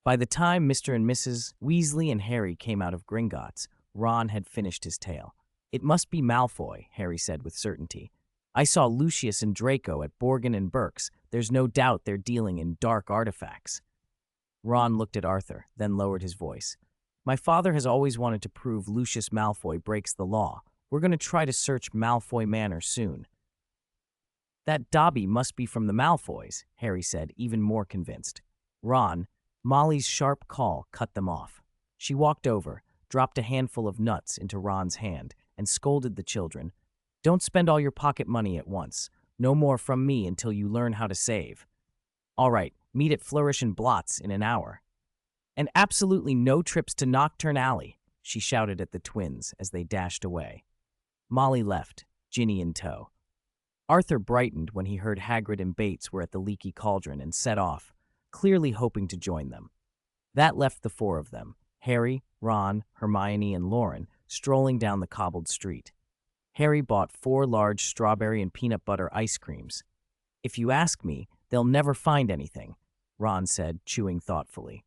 By the time Mr. and Mrs. Weasley and Harry came out of Gringotts, Ron had finished his tale. "It must be Malfoy," Harry said with certainty. "I saw Lucius and Draco at Borgin and Burke's. There's no doubt they're dealing in dark artifacts." Ron looked at Arthur, then lowered his voice. "My father has always wanted to prove Lucius Malfoy breaks the law. We're going to try to search Malfoy Manor soon." "That Dobby must be from the Malfoys," Harry said, even more convinced. "Ron," Molly's sharp call cut them off. She walked over, dropped a handful of nuts into Ron's hand, and scolded the children. "Don't spend all your pocket money at once. No more from me until you learn how to save. All right, meet at Flourish and Blot's in an hour. And absolutely no trips to Nocturne Alley," she shouted at the twins as they dashed away. Molly left, Ginny in tow. Arthur brightened when he heard Hagrid and Bates were at the Leaky Cauldron and set off, clearly hoping to join them. That left the four of them, Harry, Ron, Hermione, and Loren, strolling down the cobbled street. Harry bought 4 large strawberry and peanut butter ice creams. "If you ask me, they'll never find anything," Ron said, chewing thoughtfully.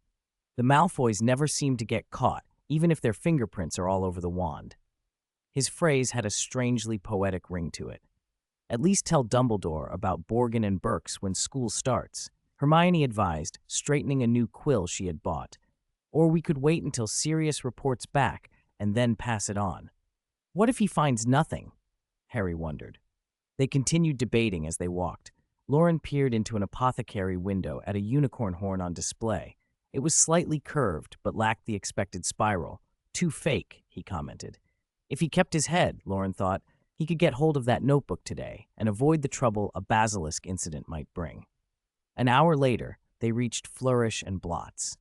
"The Malfoys never seem to get caught, even if their fingerprints are all over the wand." His phrase had a strangely poetic ring to it. "At least tell Dumbledore about Borgin and Burke's when school starts," Hermione advised, straightening a new quill she had bought. "Or we could wait until Sirius reports back and then pass it on." "What if he finds nothing?" Harry wondered. They continued debating as they walked. Loren peered into an apothecary window at a unicorn horn on display. It was slightly curved, but lacked the expected spiral. "Too fake," he commented. If he kept his head, Loren thought, he could get hold of that notebook today and avoid the trouble a basilisk incident might bring. An hour later, they reached Flourish and Blot's.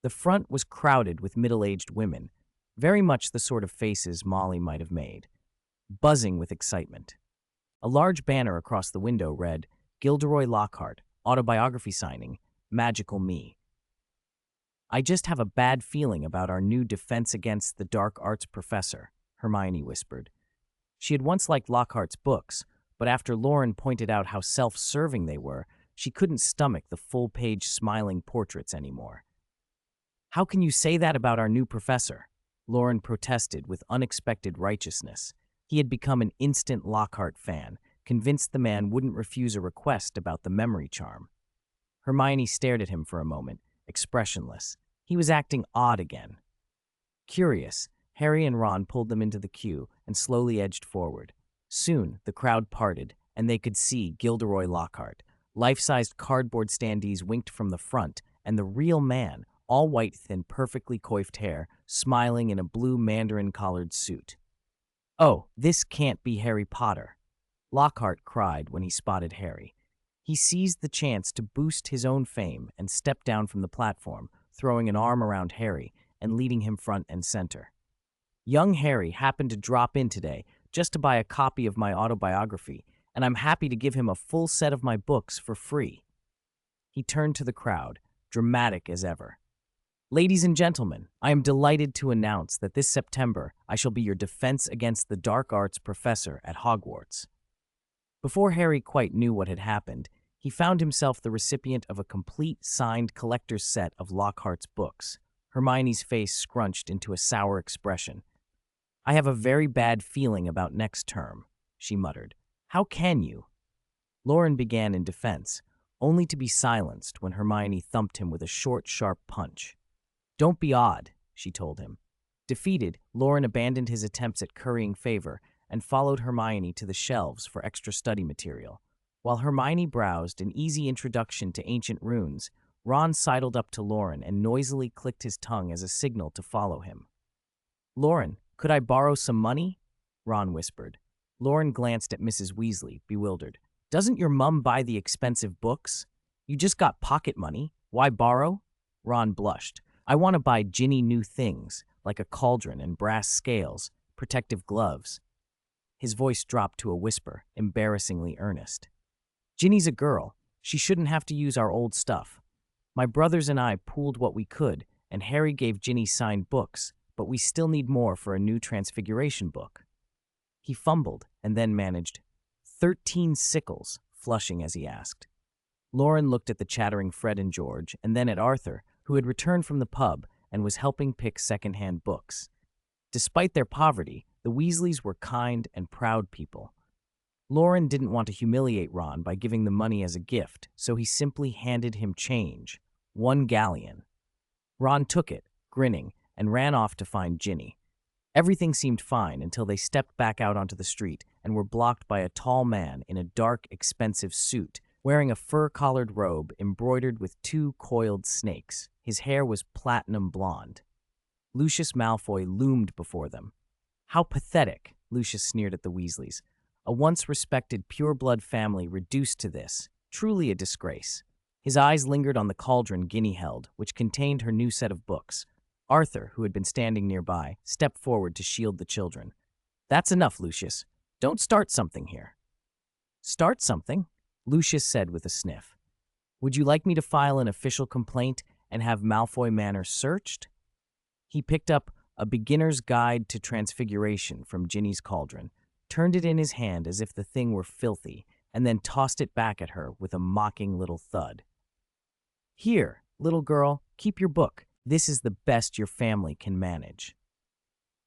The front was crowded with middle-aged women, very much the sort of faces Molly might have made, buzzing with excitement. A large banner across the window read, "Gilderoy Lockhart, autobiography signing, Magical Me." "I just have a bad feeling about our new Defense Against the Dark Arts professor," Hermione whispered. She had once liked Lockhart's books, but after Loren pointed out how self-serving they were, she couldn't stomach the full-page smiling portraits anymore. "How can you say that about our new professor?" Loren protested with unexpected righteousness. He had become an instant Lockhart fan, convinced the man wouldn't refuse a request about the memory charm. Hermione stared at him for a moment, expressionless. He was acting odd again. Curious, Harry and Ron pulled them into the queue and slowly edged forward. Soon, the crowd parted, and they could see Gilderoy Lockhart. Life-sized cardboard standees winked from the front, and the real man, all white and perfectly coiffed hair, smiling in a blue mandarin-collared suit. "Oh, this can't be Harry Potter," Lockhart cried when he spotted Harry. He seized the chance to boost his own fame and stepped down from the platform, throwing an arm around Harry and leading him front and center. "Young Harry happened to drop in today just to buy a copy of my autobiography, and I'm happy to give him a full set of my books for free." He turned to the crowd, dramatic as ever. "Ladies and gentlemen, I am delighted to announce that this September I shall be your Defense Against the Dark Arts professor at Hogwarts." Before Harry quite knew what had happened, he found himself the recipient of a complete signed collector's set of Lockhart's books. Hermione's face scrunched into a sour expression. "I have a very bad feeling about next term," she muttered. "How can you?" Loren began in defense, only to be silenced when Hermione thumped him with a short, sharp punch. "Don't be odd," she told him. Defeated, Loren abandoned his attempts at currying favor and followed Hermione to the shelves for extra study material. While Hermione browsed an easy introduction to ancient runes, Ron sidled up to Loren and noisily clicked his tongue as a signal to follow him. "Loren, could I borrow some money?" Ron whispered. Loren glanced at Mrs. Weasley, bewildered. "Doesn't your mum buy the expensive books? You just got pocket money. Why borrow?" Ron blushed. "I want to buy Ginny new things. like a cauldron and brass scales, protective gloves. His voice dropped to a whisper, embarrassingly earnest. Ginny's a girl. She shouldn't have to use our old stuff. My brothers and I pooled what we could, and Harry gave Ginny signed books, but we still need more for a new Transfiguration book. He fumbled and then managed 13 sickles, flushing as he asked. Loren looked at the chattering Fred and George and then at Arthur, who had returned from the pub and was helping pick second-hand books. Despite their poverty, the Weasleys were kind and proud people. Loren didn't want to humiliate Ron by giving the money as a gift, so he simply handed him change, 1 galleon. Ron took it, grinning, and ran off to find Ginny. Everything seemed fine until they stepped back out onto the street and were blocked by a tall man in a dark, expensive suit, wearing a fur-collared robe embroidered with 2 coiled snakes. His hair was platinum blonde. Lucius Malfoy loomed before them. How pathetic, Lucius sneered at the Weasleys. A once-respected pure-blood family reduced to this. Truly a disgrace. His eyes lingered on the cauldron Ginny held, which contained her new set of books. Arthur, who had been standing nearby, stepped forward to shield the children. That's enough, Lucius. Don't start something here. Start something? Lucius said with a sniff. Would you like me to file an official complaint and have Malfoy Manor searched? He picked up A Beginner's Guide to Transfiguration from Ginny's cauldron, turned it in his hand as if the thing were filthy, and then tossed it back at her with a mocking little thud. Here, little girl, keep your book. This is the best your family can manage.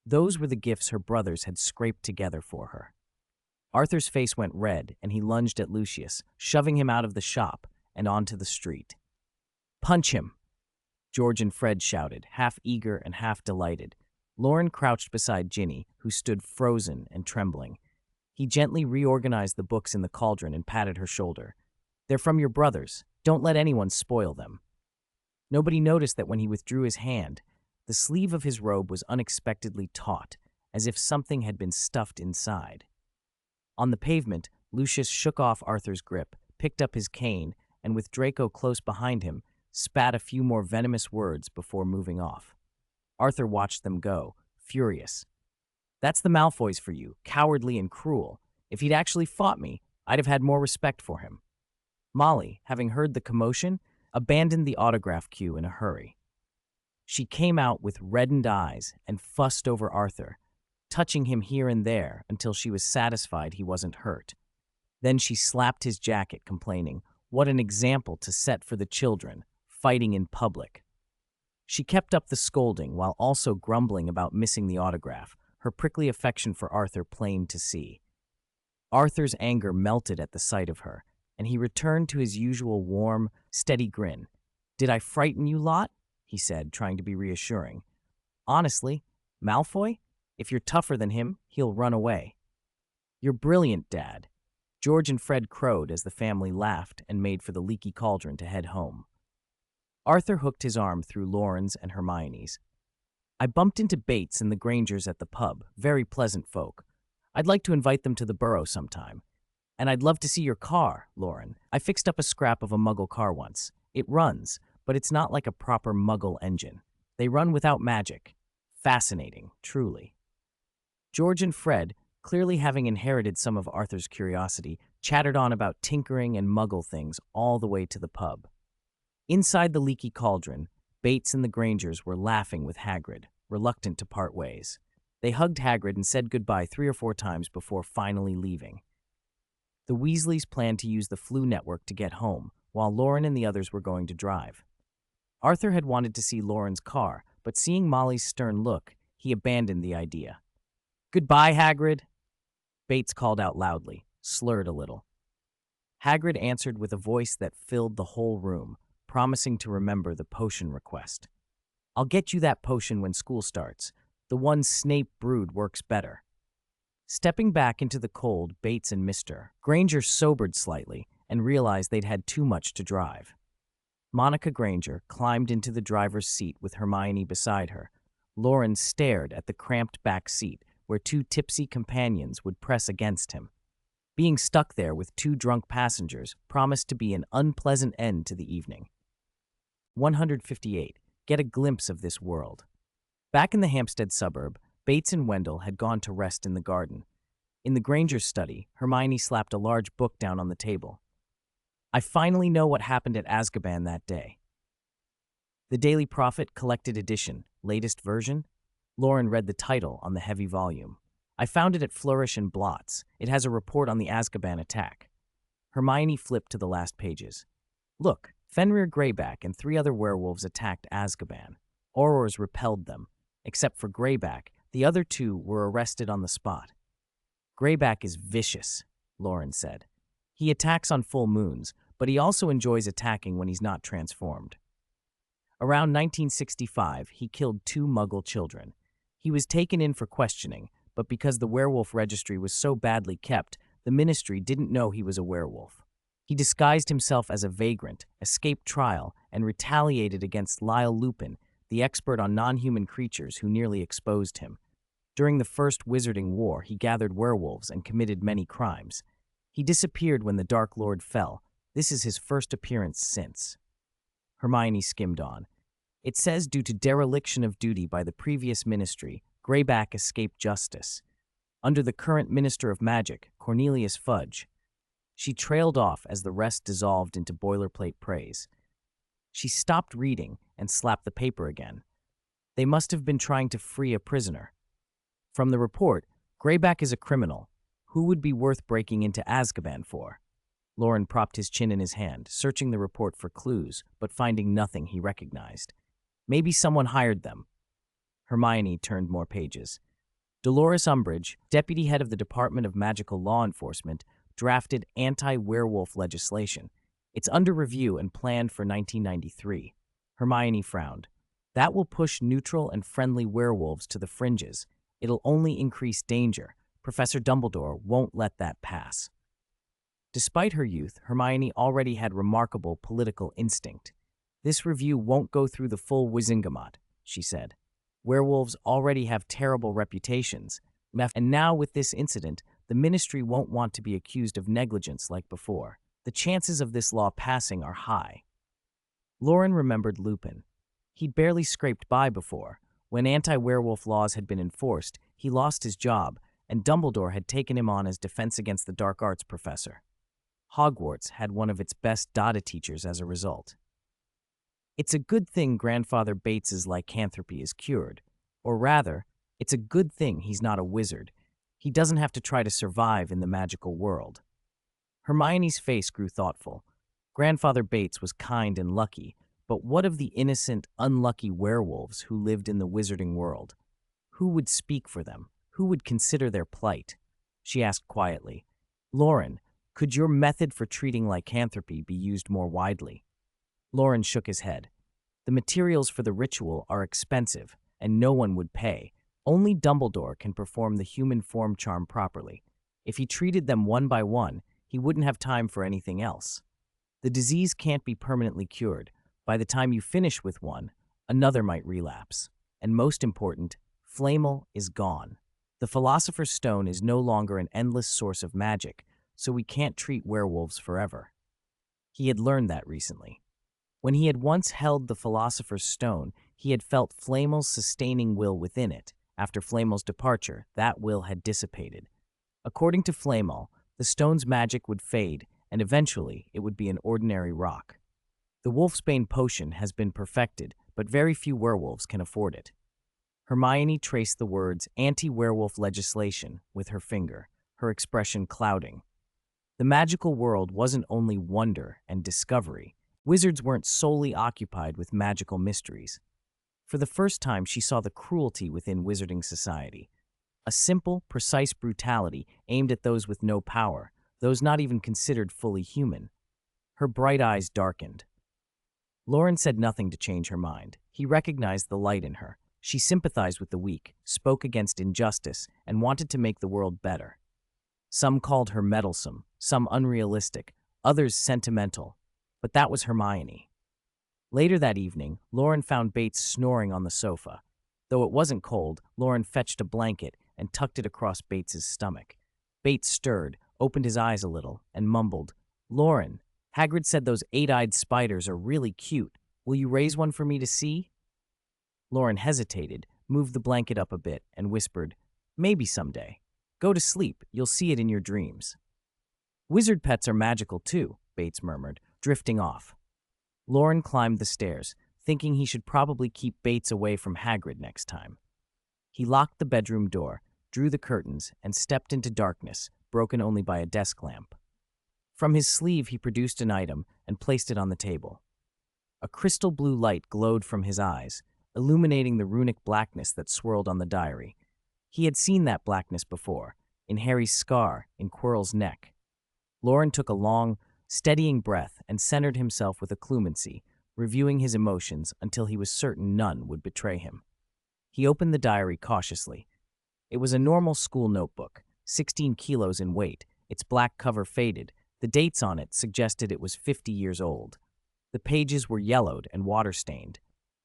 Those were the gifts her brothers had scraped together for her. Arthur's face went red, and he lunged at Lucius, shoving him out of the shop and onto the street. Punch him! George and Fred shouted, half eager and half delighted. Loren crouched beside Ginny, who stood frozen and trembling. He gently reorganized the books in the cauldron and patted her shoulder. They're from your brothers. Don't let anyone spoil them. Nobody noticed that when he withdrew his hand, the sleeve of his robe was unexpectedly taut, as if something had been stuffed inside. On the pavement, Lucius shook off Arthur's grip, picked up his cane, and with Draco close behind him, spat a few more venomous words before moving off. Arthur watched them go, furious. That's the Malfoys for you, cowardly and cruel. If he'd actually fought me, I'd have had more respect for him. Molly, having heard the commotion, abandoned the autograph queue in a hurry. She came out with reddened eyes and fussed over Arthur, touching him here and there until she was satisfied he wasn't hurt. Then she slapped his jacket, complaining, "What an example to set for the children, fighting in public." She kept up the scolding while also grumbling about missing the autograph, her prickly affection for Arthur plain to see. Arthur's anger melted at the sight of her, and he returned to his usual warm, steady grin. "Did I frighten you lot?" he said, trying to be reassuring. "Honestly, Malfoy, if you're tougher than him, he'll run away." "You're brilliant, Dad." George and Fred crowed as the family laughed and made for the leaky cauldron to head home. Arthur hooked his arm through Loren's and Hermione's. "I bumped into Bates and the Grangers at the pub, very pleasant folk. I'd like to invite them to the Burrow sometime. And I'd love to see your car, Loren. I fixed up a scrap of a Muggle car once. It runs, but it's not like a proper Muggle engine. They run without magic. Fascinating, truly." George and Fred, clearly having inherited some of Arthur's curiosity, chattered on about tinkering and Muggle things all the way to the pub. Inside the leaky cauldron, Bates and the Grangers were laughing with Hagrid, reluctant to part ways. They hugged Hagrid and said goodbye 3 or 4 times before finally leaving. The Weasleys planned to use the Flu network to get home, while Loren and the others were going to drive. Arthur had wanted to see Loren's car, but seeing Molly's stern look, he abandoned the idea. "Goodbye, Hagrid," Bates called out loudly, slurred a little. Hagrid answered with a voice that filled the whole room, promising to remember the potion request. "I'll get you that potion when school starts. The one Snape brewed works better." Stepping back into the cold, Bates and Mr. Granger sobered slightly and realized they'd had too much to drive. Monica Granger climbed into the driver's seat with Hermione beside her. Loren stared at the cramped back seat where 2 tipsy companions would press against him. Being stuck there with 2 drunk passengers promised to be an unpleasant end to the evening. 158. Get a glimpse of this world. Back in the Hampstead suburb, Bates and Wendell had gone to rest in the garden. In the Granger's study, Hermione slapped a large book down on the table. I finally know what happened at Azkaban that day. The Daily Prophet Collected Edition, latest version? Loren read the title on the heavy volume. I found it at Flourish and Blots. It has a report on the Azkaban attack. Hermione flipped to the last pages. Look, Fenrir Greyback and 3 other werewolves attacked Azkaban. Aurors repelled them. Except for Greyback, the other 2 were arrested on the spot. Greyback is vicious, Loren said. He attacks on full moons, but he also enjoys attacking when he's not transformed. Around 1965, he killed 2 Muggle children. He was taken in for questioning, but because the werewolf registry was so badly kept, the ministry didn't know he was a werewolf. He disguised himself as a vagrant, escaped trial, and retaliated against Lyle Lupin, the expert on non-human creatures who nearly exposed him. During the First Wizarding War, he gathered werewolves and committed many crimes. He disappeared when the Dark Lord fell. This is his first appearance since. Hermione skimmed on. It says due to dereliction of duty by the previous ministry, Greyback escaped justice. Under the current Minister of Magic, Cornelius Fudge. She trailed off as the rest dissolved into boilerplate praise. She stopped reading and slapped the paper again. They must have been trying to free a prisoner. From the report, Greyback is a criminal. Who would be worth breaking into Azkaban for? Loren propped his chin in his hand, searching the report for clues, but finding nothing he recognized. Maybe someone hired them. Hermione turned more pages. Dolores Umbridge, deputy head of the Department of Magical Law Enforcement, drafted anti-werewolf legislation. It's under review and planned for 1993. Hermione frowned. That will push neutral and friendly werewolves to the fringes. It'll only increase danger. Professor Dumbledore won't let that pass. Despite her youth, Hermione already had remarkable political instinct. This review won't go through the full Wizengamot, she said. Werewolves already have terrible reputations, and now with this incident, the ministry won't want to be accused of negligence like before. The chances of this law passing are high. Loren remembered Lupin. He'd barely scraped by before. When anti-werewolf laws had been enforced, he lost his job, and Dumbledore had taken him on as defense against the dark arts professor. Hogwarts had one of its best Dada teachers as a result. It's a good thing Grandfather Bates's lycanthropy is cured. Or rather, it's a good thing he's not a wizard. He doesn't have to try to survive in the magical world. Hermione's face grew thoughtful. Grandfather Bates was kind and lucky, but what of the innocent, unlucky werewolves who lived in the wizarding world? Who would speak for them? Who would consider their plight? She asked quietly. Loren, could your method for treating lycanthropy be used more widely? Loren shook his head. The materials for the ritual are expensive, and no one would pay. Only Dumbledore can perform the human form charm properly. If he treated them one by one, he wouldn't have time for anything else. The disease can't be permanently cured. By the time you finish with one, another might relapse. And most important, Flamel is gone. The Philosopher's Stone is no longer an endless source of magic, so we can't treat werewolves forever. He had learned that recently. When he had once held the Philosopher's Stone, he had felt Flamel's sustaining will within it. After Flamel's departure, that will had dissipated. According to Flamel, the stone's magic would fade, and eventually it would be an ordinary rock. The Wolfsbane potion has been perfected, but very few werewolves can afford it. Hermione traced the words anti-werewolf legislation with her finger, her expression clouding. The magical world wasn't only wonder and discovery. Wizards weren't solely occupied with magical mysteries. For the first time, she saw the cruelty within wizarding society. A simple, precise brutality aimed at those with no power, those not even considered fully human. Her bright eyes darkened. Loren said nothing to change her mind. He recognized the light in her. She sympathized with the weak, spoke against injustice, and wanted to make the world better. Some called her meddlesome, some unrealistic, others sentimental, but that was Hermione. Later that evening, Loren found Bates snoring on the sofa. Though it wasn't cold, Loren fetched a blanket and tucked it across Bates's stomach. Bates stirred, opened his eyes a little, and mumbled, Loren, Hagrid said those 8-eyed spiders are really cute. Will you raise one for me to see? Loren hesitated, moved the blanket up a bit, and whispered, "Maybe someday. Go to sleep, you'll see it in your dreams." "Wizard pets are magical too," Bates murmured, drifting off. Loren climbed the stairs, thinking he should probably keep Bates away from Hagrid next time. He locked the bedroom door, drew the curtains, and stepped into darkness, broken only by a desk lamp. From his sleeve he produced an item and placed it on the table. A crystal blue light glowed from his eyes, illuminating the runic blackness that swirled on the diary. He had seen that blackness before, in Harry's scar in Quirrell's neck. Loren took a long, steadying breath and centered himself with occlumency, reviewing his emotions until he was certain none would betray him. He opened the diary cautiously. It was a normal school notebook, 16 kilos in weight, its black cover faded. The dates on it suggested it was 50 years old. The pages were yellowed and water-stained.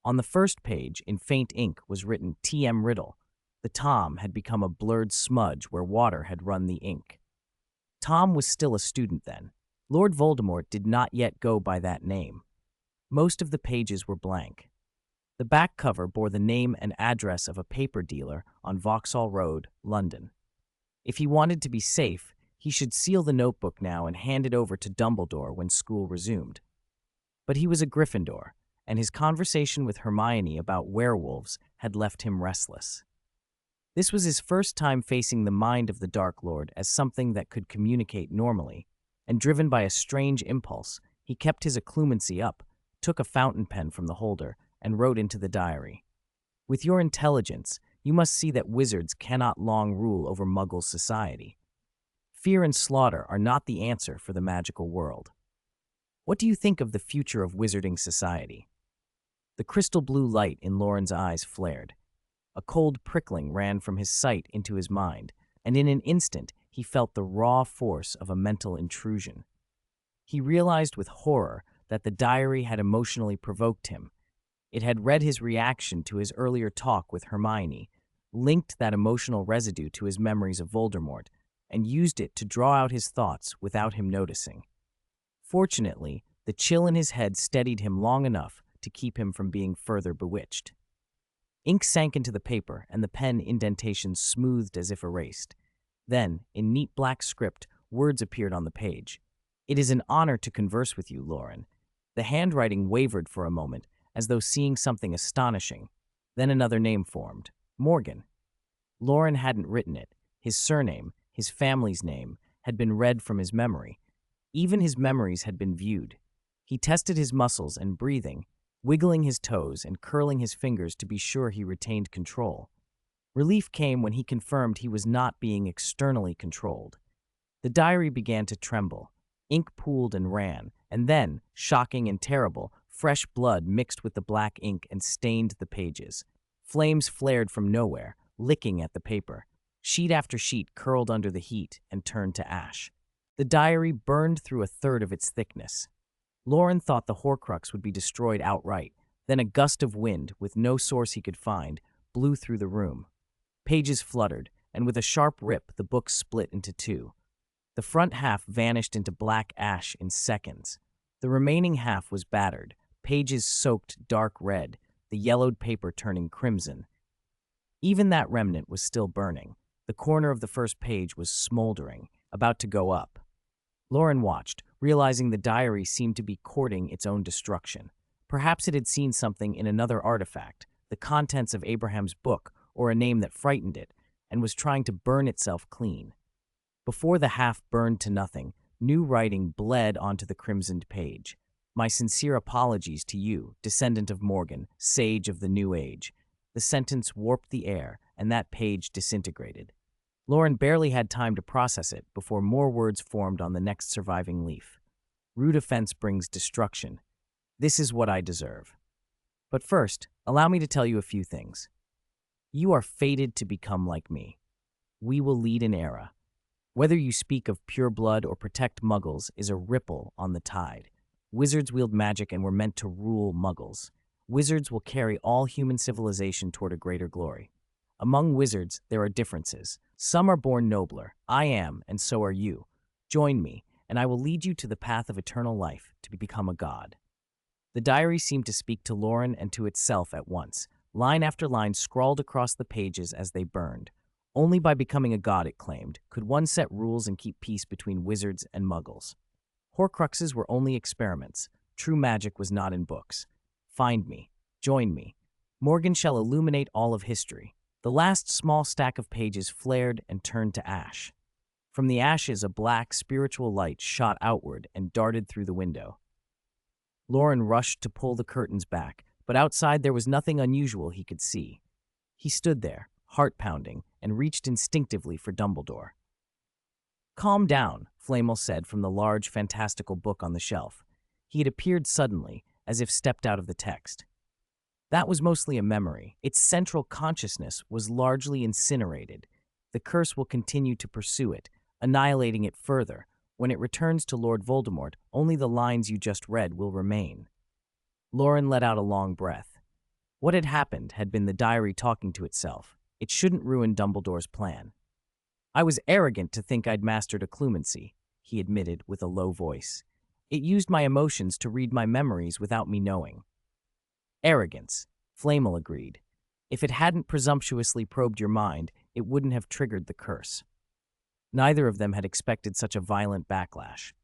On the first page, in faint ink, was written T.M. Riddle. The Tom had become a blurred smudge where water had run the ink. Tom was still a student then. Lord Voldemort did not yet go by that name. Most of the pages were blank. The back cover bore the name and address of a paper dealer on Vauxhall Road, London. If he wanted to be safe, he should seal the notebook now and hand it over to Dumbledore when school resumed. But he was a Gryffindor, and his conversation with Hermione about werewolves had left him restless. This was his first time facing the mind of the Dark Lord as something that could communicate normally, and driven by a strange impulse, he kept his occlumency up, took a fountain pen from the holder, and wrote into the diary. "With your intelligence, you must see that wizards cannot long rule over Muggle society. Fear and slaughter are not the answer for the magical world. What do you think of the future of wizarding society?" The crystal blue light in Loren's eyes flared. A cold prickling ran from his sight into his mind, and in an instant he felt the raw force of a mental intrusion. He realized with horror that the diary had emotionally provoked him. It had read his reaction to his earlier talk with Hermione, linked that emotional residue to his memories of Voldemort, and used it to draw out his thoughts without him noticing. Fortunately, the chill in his head steadied him long enough to keep him from being further bewitched. Ink sank into the paper, and the pen indentations smoothed as if erased. Then, in neat black script, words appeared on the page. "It is an honor to converse with you, Loren." The handwriting wavered for a moment, as though seeing something astonishing. Then another name formed, Morgan. Loren hadn't written it. His surname, his family's name, had been read from his memory. Even his memories had been viewed. He tested his muscles and breathing, wiggling his toes and curling his fingers to be sure he retained control. Relief came when he confirmed he was not being externally controlled. The diary began to tremble. Ink pooled and ran, and then, shocking and terrible, fresh blood mixed with the black ink and stained the pages. Flames flared from nowhere, licking at the paper. Sheet after sheet curled under the heat and turned to ash. The diary burned through a third of its thickness. Loren thought the Horcrux would be destroyed outright. Then a gust of wind, with no source he could find, blew through the room. Pages fluttered, and with a sharp rip, the book split into two. The front half vanished into black ash in seconds. The remaining half was battered, pages soaked dark red, the yellowed paper turning crimson. Even that remnant was still burning. The corner of the first page was smoldering, about to go up. Loren watched, realizing the diary seemed to be courting its own destruction. Perhaps it had seen something in another artifact, the contents of Abraham's book, or a name that frightened it, and was trying to burn itself clean. Before the half burned to nothing, new writing bled onto the crimsoned page. "My sincere apologies to you, descendant of Morgan, sage of the New Age." The sentence warped the air, and that page disintegrated. Loren barely had time to process it before more words formed on the next surviving leaf. "Rude offense brings destruction. This is what I deserve. But first, allow me to tell you a few things. You are fated to become like me. We will lead an era. Whether you speak of pure blood or protect Muggles is a ripple on the tide. Wizards wield magic and were meant to rule Muggles. Wizards will carry all human civilization toward a greater glory. Among wizards, there are differences. Some are born nobler. I am, and so are you. Join me, and I will lead you to the path of eternal life, to become a god." The diary seemed to speak to Loren and to itself at once, Line after line scrawled across the pages as they burned. Only by becoming a god, it claimed, could one set rules and keep peace between wizards and muggles. Horcruxes were only experiments. True magic was not in books. Find me. Join me. Morgan shall illuminate all of history. The last small stack of pages flared and turned to ash. From the ashes, a black, spiritual light shot outward and darted through the window. Loren rushed to pull the curtains back, but outside there was nothing unusual he could see. He stood there, heart pounding, and reached instinctively for Dumbledore. "Calm down," Flamel said from the large, fantastical book on the shelf. He had appeared suddenly, as if stepped out of the text. That was mostly a memory. Its central consciousness was largely incinerated. The curse will continue to pursue it, annihilating it further. When it returns to Lord Voldemort, only the lines you just read will remain. Loren let out a long breath. What had happened had been the diary talking to itself. It shouldn't ruin Dumbledore's plan. "I was arrogant to think I'd mastered occlumency," he admitted with a low voice. "It used my emotions to read my memories without me knowing." "Arrogance," Flamel agreed. "If it hadn't presumptuously probed your mind, it wouldn't have triggered the curse." Neither of them had expected such a violent backlash.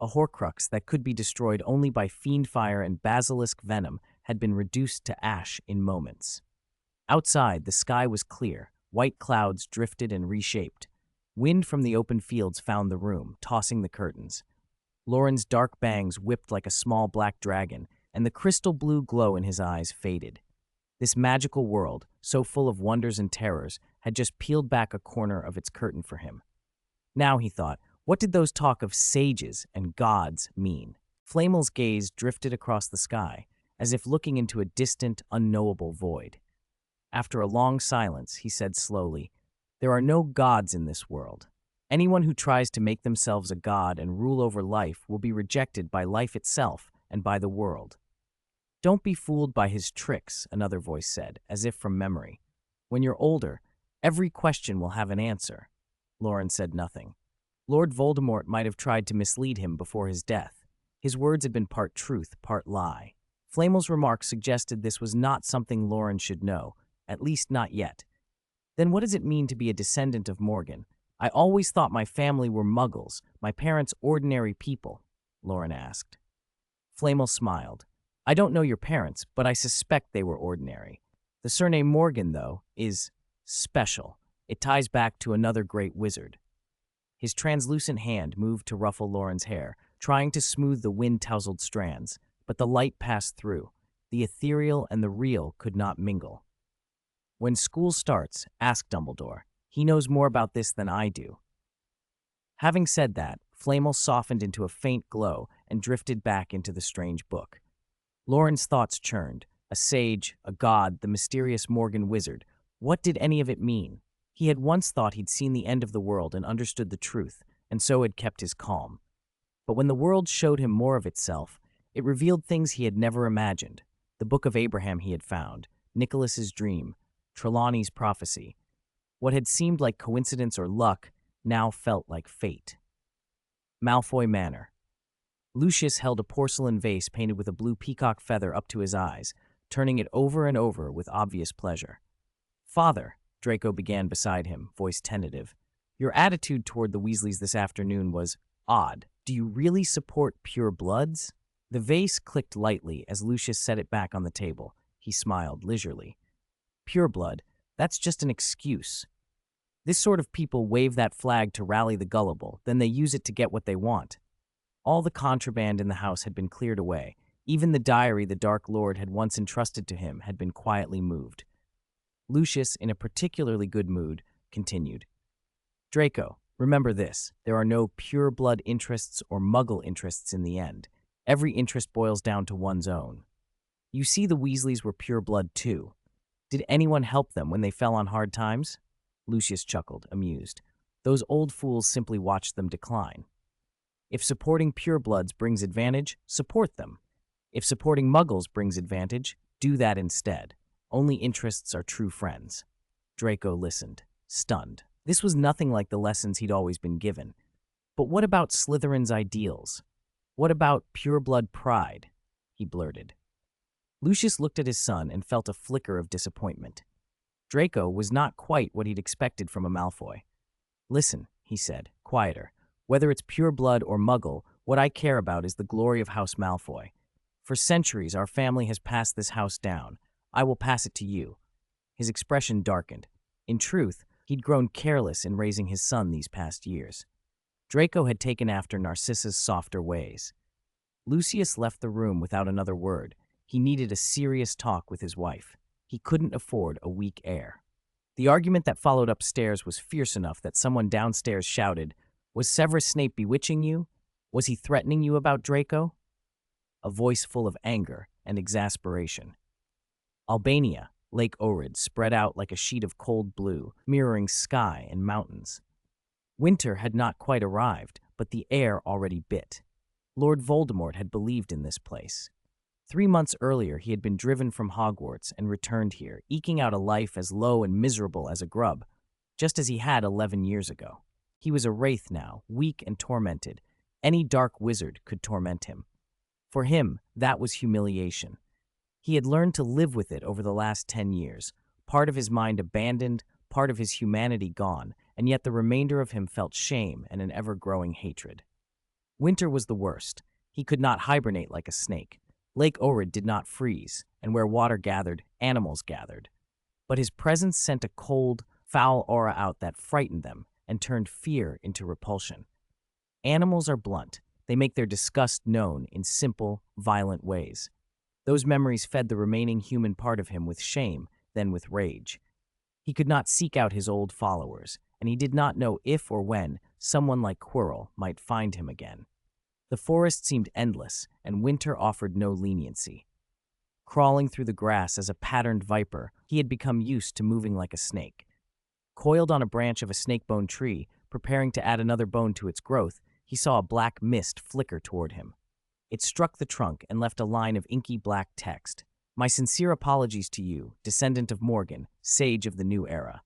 A Horcrux that could be destroyed only by fiend fire and basilisk venom had been reduced to ash in moments. Outside, the sky was clear. White clouds drifted and reshaped. Wind from the open fields found the room, tossing the curtains. Loren's dark bangs whipped like a small black dragon, and the crystal blue glow in his eyes faded. This magical world, so full of wonders and terrors, had just peeled back a corner of its curtain for him. Now, he thought, what did those talk of sages and gods mean? Flamel's gaze drifted across the sky, as if looking into a distant, unknowable void. After a long silence, he said slowly, "There are no gods in this world. Anyone who tries to make themselves a god and rule over life will be rejected by life itself and by the world." "Don't be fooled by his tricks," another voice said, as if from memory. "When you're older, every question will have an answer." Loren said nothing. Lord Voldemort might have tried to mislead him before his death. His words had been part truth, part lie. Flamel's remarks suggested this was not something Loren should know, at least not yet. "Then what does it mean to be a descendant of Morgan? I always thought my family were muggles, my parents ordinary people," Loren asked. Flamel smiled. "I don't know your parents, but I suspect they were ordinary. The surname Morgan, though, is special. It ties back to another great wizard." His translucent hand moved to ruffle Loren's hair, trying to smooth the wind-tousled strands, but the light passed through. The ethereal and the real could not mingle. "When school starts, ask Dumbledore. He knows more about this than I do." Having said that, Flamel softened into a faint glow and drifted back into the strange book. Loren's thoughts churned. A sage, a god, the mysterious Morgan wizard. What did any of it mean? He had once thought he'd seen the end of the world and understood the truth, and so had kept his calm. But when the world showed him more of itself, it revealed things he had never imagined. The Book of Abraham he had found, Nicholas's dream, Trelawney's prophecy. What had seemed like coincidence or luck now felt like fate. Malfoy Manor. Lucius held a porcelain vase painted with a blue peacock feather up to his eyes, turning it over and over with obvious pleasure. "Father," Draco began beside him, voice tentative, "your attitude toward the Weasleys this afternoon was odd. Do you really support pure bloods?" The vase clicked lightly as Lucius set it back on the table. He smiled leisurely. "Pure blood, that's just an excuse. This sort of people wave that flag to rally the gullible, then they use it to get what they want." All the contraband in the house had been cleared away. Even the diary the Dark Lord had once entrusted to him had been quietly moved. Lucius, in a particularly good mood, continued. "Draco, remember this. There are no pure blood interests or muggle interests in the end. Every interest boils down to one's own. You see, the Weasleys were pure blood too. Did anyone help them when they fell on hard times?" Lucius chuckled, amused. "Those old fools simply watched them decline. If supporting purebloods brings advantage, support them. If supporting muggles brings advantage, do that instead. Only interests are true friends." Draco listened, stunned. This was nothing like the lessons he'd always been given. But what about Slytherin's ideals? What about pureblood pride? He blurted. Lucius looked at his son and felt a flicker of disappointment. Draco was not quite what he'd expected from a Malfoy. "Listen," he said, quieter. "Whether it's pure blood or muggle, what I care about is the glory of House Malfoy. For centuries, our family has passed this house down. I will pass it to you." His expression darkened. In truth, he'd grown careless in raising his son these past years. Draco had taken after Narcissa's softer ways. Lucius left the room without another word. He needed a serious talk with his wife. He couldn't afford a weak heir. The argument that followed upstairs was fierce enough that someone downstairs shouted, "Was Severus Snape bewitching you? Was he threatening you about Draco?" A voice full of anger and exasperation. Albania, Lake Ohrid, spread out like a sheet of cold blue, mirroring sky and mountains. Winter had not quite arrived, but the air already bit. Lord Voldemort had believed in this place. 3 months earlier, he had been driven from Hogwarts and returned here, eking out a life as low and miserable as a grub, just as he had 11 years ago. He was a wraith now, weak and tormented. Any dark wizard could torment him. For him, that was humiliation. He had learned to live with it over the last 10 years, part of his mind abandoned, part of his humanity gone, and yet the remainder of him felt shame and an ever-growing hatred. Winter was the worst. He could not hibernate like a snake. Lake Ohrid did not freeze, and where water gathered, animals gathered. But his presence sent a cold, foul aura out that frightened them and turned fear into repulsion. Animals are blunt. They make their disgust known in simple, violent ways. Those memories fed the remaining human part of him with shame, then with rage. He could not seek out his old followers, and he did not know if or when someone like Quirrell might find him again. The forest seemed endless, and Winter offered no leniency. Crawling through the grass as a patterned viper, he had become used to moving like a snake. Coiled on a branch of a snake-bone tree, preparing to add another bone to its growth, he saw a black mist flicker toward him. It struck the trunk and left a line of inky black text. "My sincere apologies to you, descendant of Morgan, sage of the new era."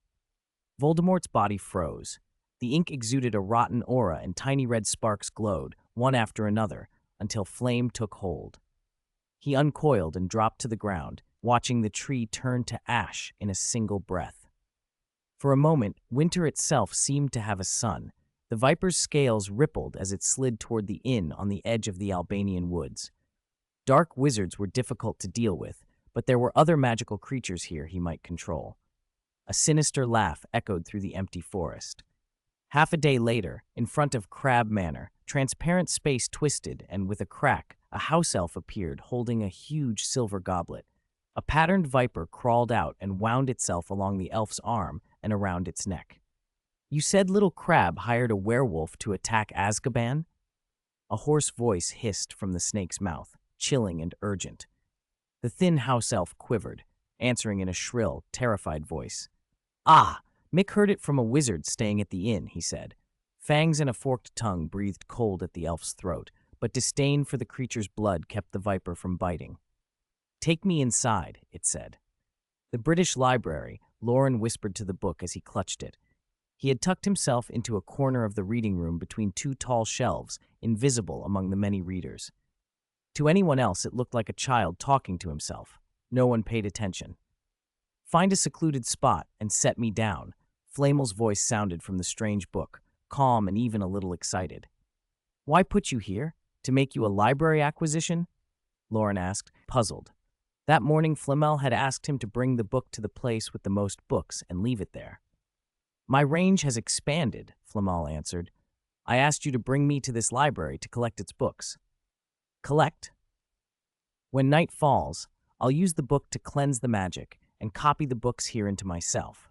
Voldemort's body froze. The ink exuded a rotten aura and tiny red sparks glowed, one after another, until flame took hold. He uncoiled and dropped to the ground, watching the tree turn to ash in a single breath. For a moment, Winter itself seemed to have a son. The viper's scales rippled as it slid toward the inn on the edge of the Albanian woods. Dark wizards were difficult to deal with, but there were other magical creatures here he might control. A sinister laugh echoed through the empty forest. Half a day later, in front of Crab Manor, transparent space twisted, and with a crack, a house elf appeared holding a huge silver goblet. A patterned viper crawled out and wound itself along the elf's arm and around its neck. "You said Little Crab hired a werewolf to attack Azkaban?" A hoarse voice hissed from the snake's mouth, chilling and urgent. The thin house elf quivered, answering in a shrill, terrified voice. "Ah, Mick heard it from a wizard staying at the inn," he said. Fangs and a forked tongue breathed cold at the elf's throat, but disdain for the creature's blood kept the viper from biting. "Take me inside," it said. The British Library, Loren whispered to the book as he clutched it. He had tucked himself into a corner of the reading room between 2 tall shelves, invisible among the many readers. To anyone else, it looked like a child talking to himself. No one paid attention. "Find a secluded spot and set me down," Flamel's voice sounded from the strange book, calm and even a little excited. "Why put you here? To make you a library acquisition?" Loren asked, puzzled. That morning, Flamel had asked him to bring the book to the place with the most books and leave it there. "My range has expanded," Flamel answered. "I asked you to bring me to this library to collect its books." "Collect?" "When night falls, I'll use the book to cleanse the magic and copy the books here into myself."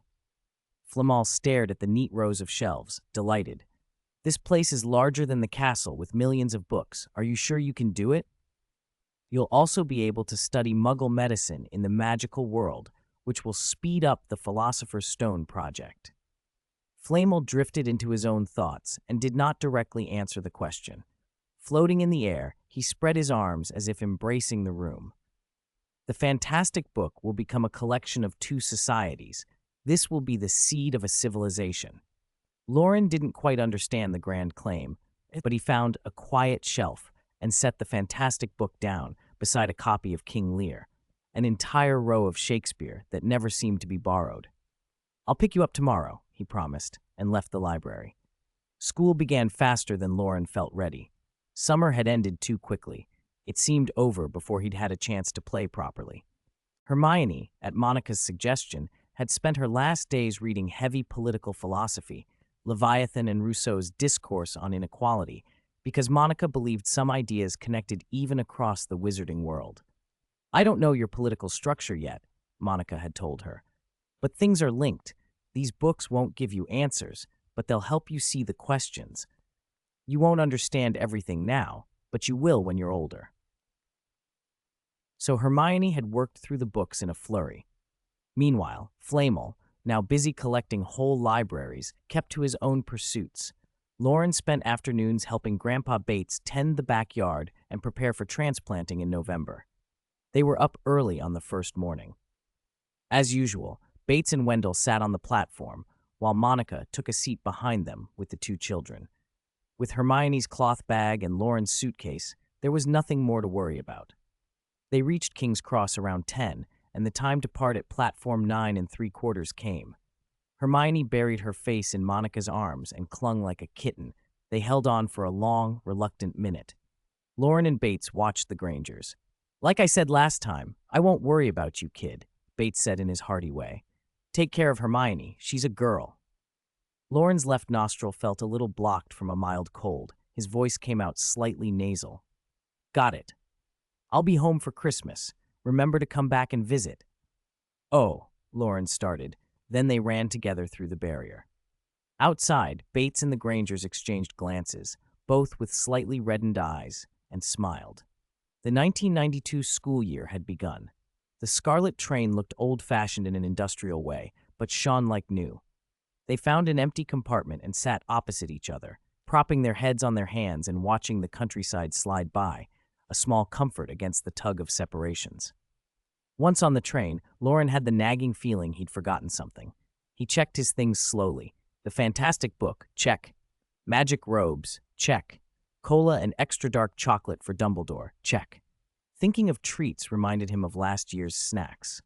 Flamel stared at the neat rows of shelves, delighted. "This place is larger than the castle with millions of books. Are you sure you can do it? You'll also be able to study Muggle medicine in the magical world, which will speed up the Philosopher's Stone project." Flamel drifted into his own thoughts and did not directly answer the question. Floating in the air, he spread his arms as if embracing the room. The fantastic book will become a collection of 2 societies. This will be the seed of a civilization. Loren didn't quite understand the grand claim, but he found a quiet shelf and set the fantastic book down beside a copy of King Lear. an entire row of Shakespeare that never seemed to be borrowed. "I'll pick you up tomorrow," he promised, and left the library. School began faster than Loren felt ready. Summer had ended too quickly. It seemed over before he'd had a chance to play properly. Hermione, at Monica's suggestion, had spent her last days reading heavy political philosophy, Leviathan and Rousseau's Discourse on Inequality, because Monica believed some ideas connected even across the wizarding world. "I don't know your political structure yet," Monica had told her, "but things are linked. These books won't give you answers, but they'll help you see the questions. You won't understand everything now, but you will when you're older." So Hermione had worked through the books in a flurry. Meanwhile, Flamel, now busy collecting whole libraries, kept to his own pursuits. Loren spent afternoons helping Grandpa Bates tend the backyard and prepare for transplanting in November. They were up early on the first morning. As usual, Bates and Wendell sat on the platform, while Monica took a seat behind them with the two children. With Hermione's cloth bag and Loren's suitcase, there was nothing more to worry about. They reached King's Cross around 10, and the time to part at platform 9 3/4 came. Hermione buried her face in Monica's arms and clung like a kitten. They held on for a long, reluctant minute. Loren and Bates watched the Grangers. "Like I said last time, I won't worry about you, kid," Bates said in his hearty way. "Take care of Hermione. She's a girl." Loren's left nostril felt a little blocked from a mild cold. His voice came out slightly nasal. "Got it. I'll be home for Christmas. Remember to come back and visit." "Oh," Loren started. Then they ran together through the barrier. Outside, Bates and the Grangers exchanged glances, both with slightly reddened eyes, and smiled. The 1992 school year had begun. The scarlet train looked old-fashioned in an industrial way, but shone like new. They found an empty compartment and sat opposite each other, propping their heads on their hands and watching the countryside slide by, a small comfort against the tug of separations. Once on the train, Loren had the nagging feeling he'd forgotten something. He checked his things slowly. The fantastic book, check. Magic robes, check. Cola and extra dark chocolate for Dumbledore, check. Thinking of treats reminded him of last year's snacks.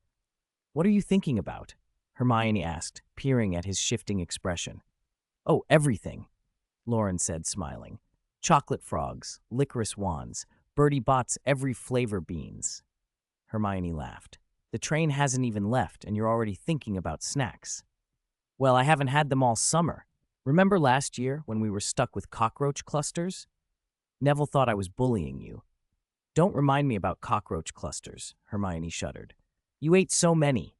"What are you thinking about?" Hermione asked, peering at his shifting expression. "Oh, everything," Loren said, smiling. "Chocolate frogs, licorice wands, Bertie Bott's every flavor beans." Hermione laughed. "The train hasn't even left, and you're already thinking about snacks." "Well, I haven't had them all summer. Remember last year when we were stuck with cockroach clusters? Neville thought I was bullying you." "Don't remind me about cockroach clusters," Hermione shuddered. "You ate so many."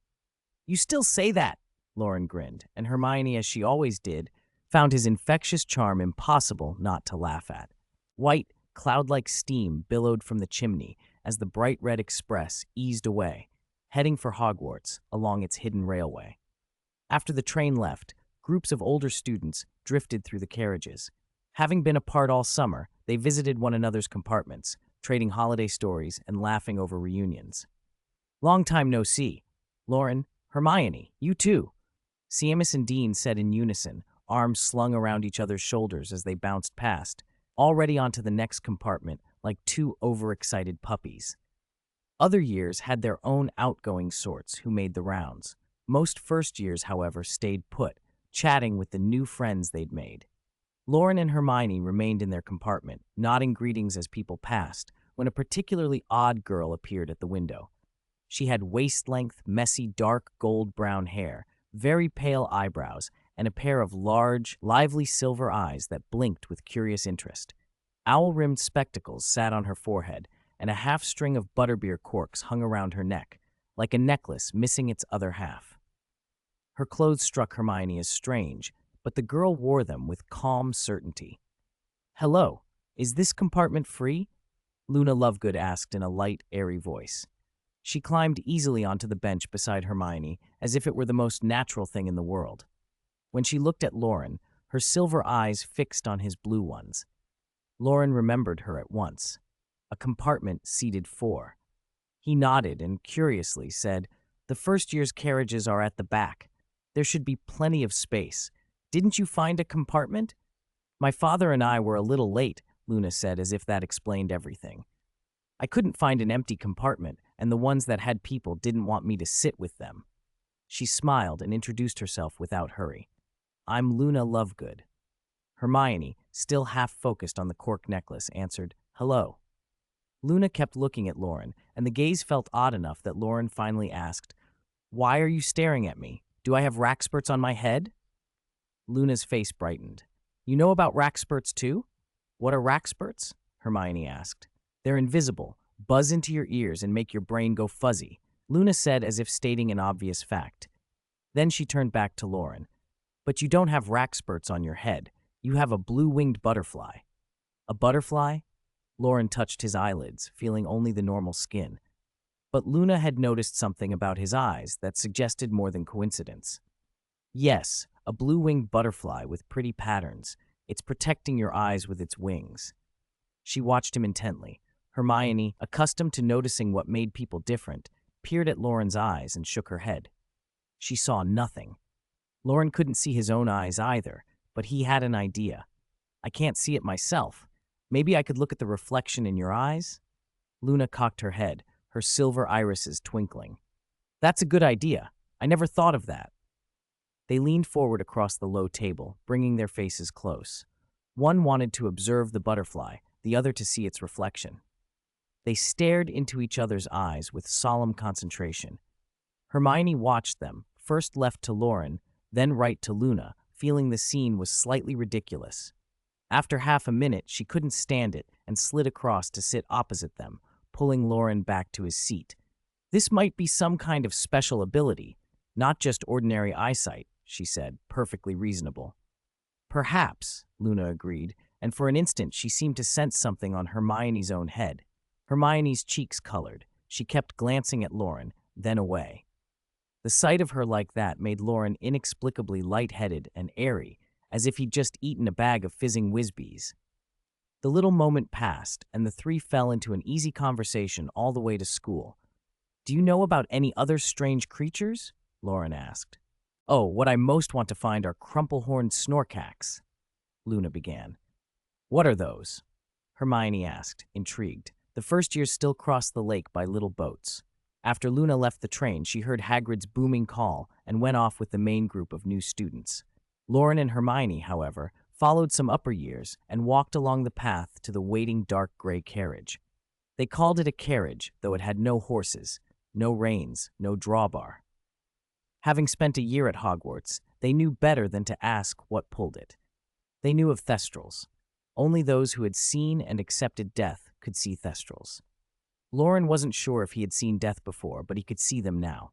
"You still say that," Loren grinned, and Hermione, as she always did, found his infectious charm impossible not to laugh at. White, cloud-like steam billowed from the chimney as the bright red express eased away, heading for Hogwarts along its hidden railway. After the train left, groups of older students drifted through the carriages. Having been apart all summer, they visited one another's compartments, trading holiday stories and laughing over reunions. "Long time no see. Loren, Hermione, you too," Seamus and Dean said in unison, arms slung around each other's shoulders as they bounced past, already onto the next compartment like two overexcited puppies. Other years had their own outgoing sorts who made the rounds. Most first years, however, stayed put, chatting with the new friends they'd made. Loren and Hermione remained in their compartment, nodding greetings as people passed, when a particularly odd girl appeared at the window. She had waist-length, messy, dark gold-brown hair, very pale eyebrows, and a pair of large, lively silver eyes that blinked with curious interest. Owl-rimmed spectacles sat on her forehead, and a half-string of butterbeer corks hung around her neck, like a necklace missing its other half. Her clothes struck Hermione as strange, but the girl wore them with calm certainty. "Hello, is this compartment free?" Luna Lovegood asked in a light, airy voice. She climbed easily onto the bench beside Hermione, as if it were the most natural thing in the world. When she looked at Loren, her silver eyes fixed on his blue ones. Loren remembered her at once. A compartment seated 4. He nodded and curiously said, "The first year's carriages are at the back. There should be plenty of space. Didn't you find a compartment?" "My father and I were a little late," Luna said, as if that explained everything. I couldn't find an empty compartment, and the ones that had people didn't want me to sit with them. She smiled and introduced herself without hurry. I'm Luna Lovegood. Hermione, still half focused on the cork necklace, answered, Hello. Luna kept looking at Loren, and the gaze felt odd enough that Loren finally asked, Why are you staring at me? Do I have rackspurts on my head? Luna's face brightened. You know about rackspurts too? What are rackspurts? Hermione asked. They're invisible, buzz into your ears and make your brain go fuzzy, Luna said as if stating an obvious fact. Then she turned back to Loren. But you don't have rackspurts on your head. You have a blue-winged butterfly. A butterfly? Loren touched his eyelids, feeling only the normal skin. But Luna had noticed something about his eyes that suggested more than coincidence. Yes, a blue-winged butterfly with pretty patterns. It's protecting your eyes with its wings. She watched him intently. Hermione, accustomed to noticing what made people different, peered at Loren's eyes and shook her head. She saw nothing. Loren couldn't see his own eyes either, but he had an idea. I can't see it myself. Maybe I could look at the reflection in your eyes? Luna cocked her head, her silver irises twinkling. That's a good idea. I never thought of that. They leaned forward across the low table, bringing their faces close. One wanted to observe the butterfly, the other to see its reflection. They stared into each other's eyes with solemn concentration. Hermione watched them, first left to Loren, then right to Luna, feeling the scene was slightly ridiculous. After half a minute, she couldn't stand it and slid across to sit opposite them, pulling Loren back to his seat. This might be some kind of special ability, not just ordinary eyesight, she said, perfectly reasonable. Perhaps, Luna agreed, and for an instant she seemed to sense something on Hermione's own head. Hermione's cheeks colored. She kept glancing at Loren, then away. The sight of her like that made Loren inexplicably lightheaded and airy, as if he'd just eaten a bag of fizzing whiz-bees. The little moment passed, and the three fell into an easy conversation all the way to school. Do you know about any other strange creatures? Loren asked. Oh, what I most want to find are crumple-horned snorkacks, Luna began. What are those? Hermione asked, intrigued. The first years still crossed the lake by little boats. After Luna left the train, she heard Hagrid's booming call and went off with the main group of new students. Loren and Hermione, however, followed some upper years and walked along the path to the waiting dark gray carriage. They called it a carriage, though it had no horses, no reins, no drawbar. Having spent a year at Hogwarts, they knew better than to ask what pulled it. They knew of thestrals. Only those who had seen and accepted death could see thestrals. Loren wasn't sure if he had seen death before, but he could see them now.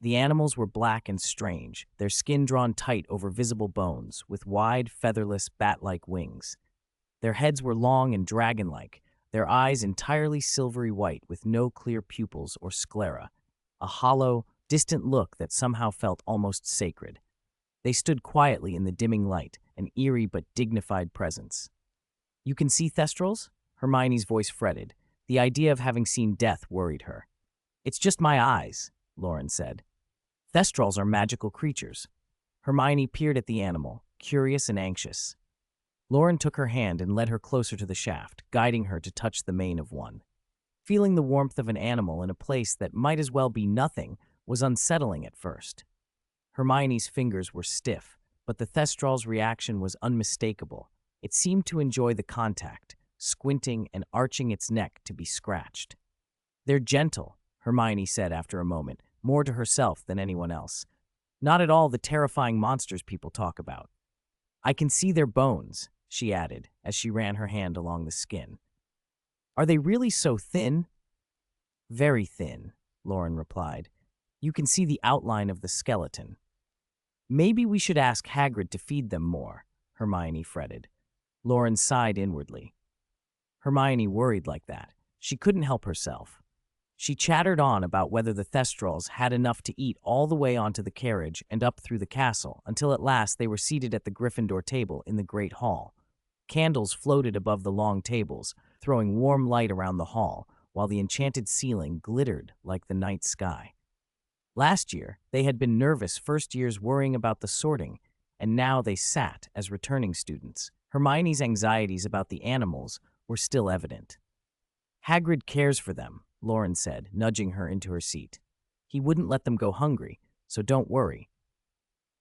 The animals were black and strange, their skin drawn tight over visible bones, with wide, featherless, bat-like wings. Their heads were long and dragon-like, their eyes entirely silvery white with no clear pupils or sclera, a hollow, distant look that somehow felt almost sacred. They stood quietly in the dimming light, an eerie but dignified presence. You can see thestrals? Hermione's voice fretted. The idea of having seen death worried her. It's just my eyes, Loren said. Thestrals are magical creatures. Hermione peered at the animal, curious and anxious. Loren took her hand and led her closer to the shaft, guiding her to touch the mane of one. Feeling the warmth of an animal in a place that might as well be nothing was unsettling at first. Hermione's fingers were stiff, but the thestral's reaction was unmistakable. It seemed to enjoy the contact, squinting and arching its neck to be scratched. They're gentle, Hermione said after a moment, more to herself than anyone else. Not at all the terrifying monsters people talk about. I can see their bones, she added as she ran her hand along the skin. Are they really so thin? Very thin, Loren replied. You can see the outline of the skeleton. Maybe we should ask Hagrid to feed them more, Hermione fretted. Loren sighed inwardly. Hermione worried like that. She couldn't help herself. She chattered on about whether the thestrals had enough to eat all the way onto the carriage and up through the castle, until at last they were seated at the Gryffindor table in the Great Hall. Candles floated above the long tables, throwing warm light around the hall, while the enchanted ceiling glittered like the night sky. Last year, they had been nervous first years worrying about the sorting, and now they sat as returning students. Hermione's anxieties about the animals were still evident. Hagrid cares for them, Loren said, nudging her into her seat. He wouldn't let them go hungry, so don't worry.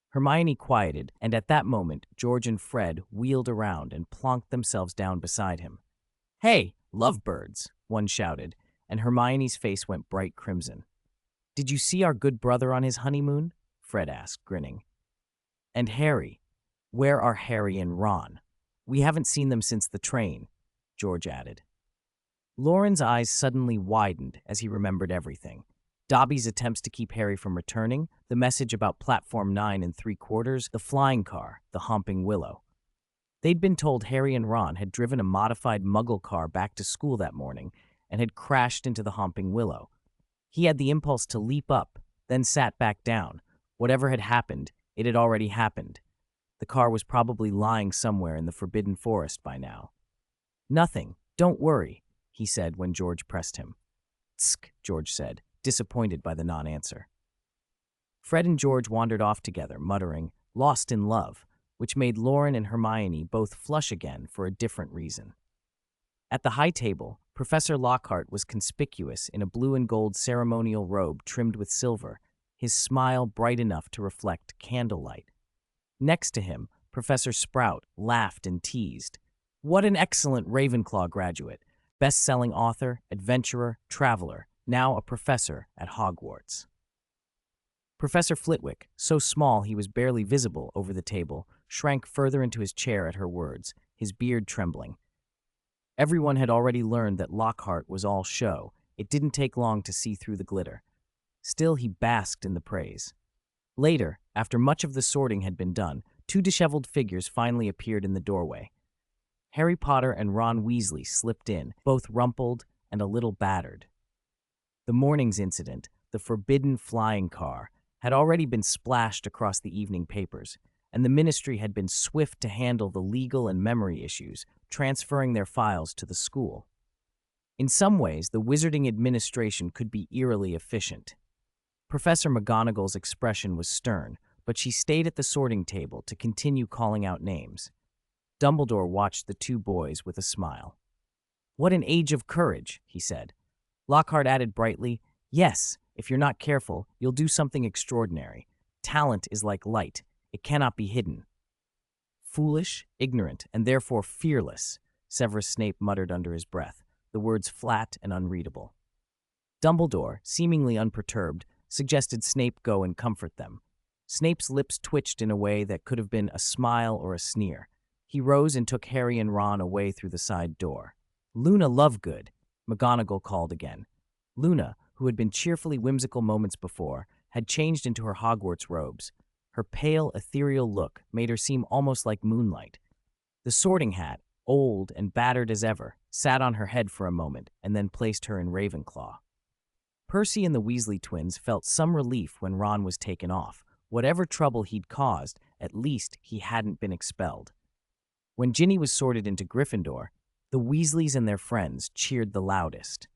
Hermione quieted, and at that moment, George and Fred wheeled around and plonked themselves down beside him. Hey, lovebirds, one shouted, and Hermione's face went bright crimson. Did you see our good brother on his honeymoon? Fred asked, grinning. And Harry? Where are Harry and Ron? We haven't seen them since the train, George added. Loren's eyes suddenly widened as he remembered everything. Dobby's attempts to keep Harry from returning, the message about platform 9 3/4, the flying car, the Homping Willow. They'd been told Harry and Ron had driven a modified Muggle car back to school that morning and had crashed into the Homping Willow. He had the impulse to leap up, then sat back down. Whatever had happened, it had already happened. The car was probably lying somewhere in the Forbidden Forest by now. Nothing, don't worry, he said when George pressed him. Tsk, George said, disappointed by the non-answer. Fred and George wandered off together, muttering, "Lost in love," which made Loren and Hermione both flush again for a different reason. At the high table, Professor Lockhart was conspicuous in a blue and gold ceremonial robe trimmed with silver, his smile bright enough to reflect candlelight. Next to him, Professor Sprout laughed and teased. What an excellent Ravenclaw graduate, best-selling author, adventurer, traveler, now a professor at Hogwarts. Professor Flitwick, so small he was barely visible over the table, shrank further into his chair at her words, his beard trembling. Everyone had already learned that Lockhart was all show. It didn't take long to see through the glitter. Still, he basked in the praise. Later, after much of the sorting had been done, two disheveled figures finally appeared in the doorway. Harry Potter and Ron Weasley slipped in, both rumpled and a little battered. The morning's incident, the forbidden flying car, had already been splashed across the evening papers, and the Ministry had been swift to handle the legal and memory issues, transferring their files to the school. In some ways, the Wizarding administration could be eerily efficient. Professor McGonagall's expression was stern, but she stayed at the sorting table to continue calling out names. Dumbledore watched the two boys with a smile. "What an age of courage," he said. Lockhart added brightly, "Yes, if you're not careful, you'll do something extraordinary. Talent is like light. It cannot be hidden." "Foolish, ignorant, and therefore fearless," Severus Snape muttered under his breath, the words flat and unreadable. Dumbledore, seemingly unperturbed, suggested Snape go and comfort them. Snape's lips twitched in a way that could have been a smile or a sneer. He rose and took Harry and Ron away through the side door. "Luna Lovegood," McGonagall called again. Luna, who had been cheerfully whimsical moments before, had changed into her Hogwarts robes. Her pale, ethereal look made her seem almost like moonlight. The sorting hat, old and battered as ever, sat on her head for a moment and then placed her in Ravenclaw. Percy and the Weasley twins felt some relief when Ron was taken off. Whatever trouble he'd caused, at least he hadn't been expelled. When Ginny was sorted into Gryffindor, the Weasleys and their friends cheered the loudest.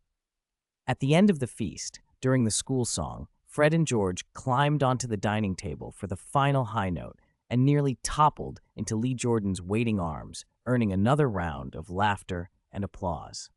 At the end of the feast, during the school song, Fred and George climbed onto the dining table for the final high note and nearly toppled into Lee Jordan's waiting arms, earning another round of laughter and applause.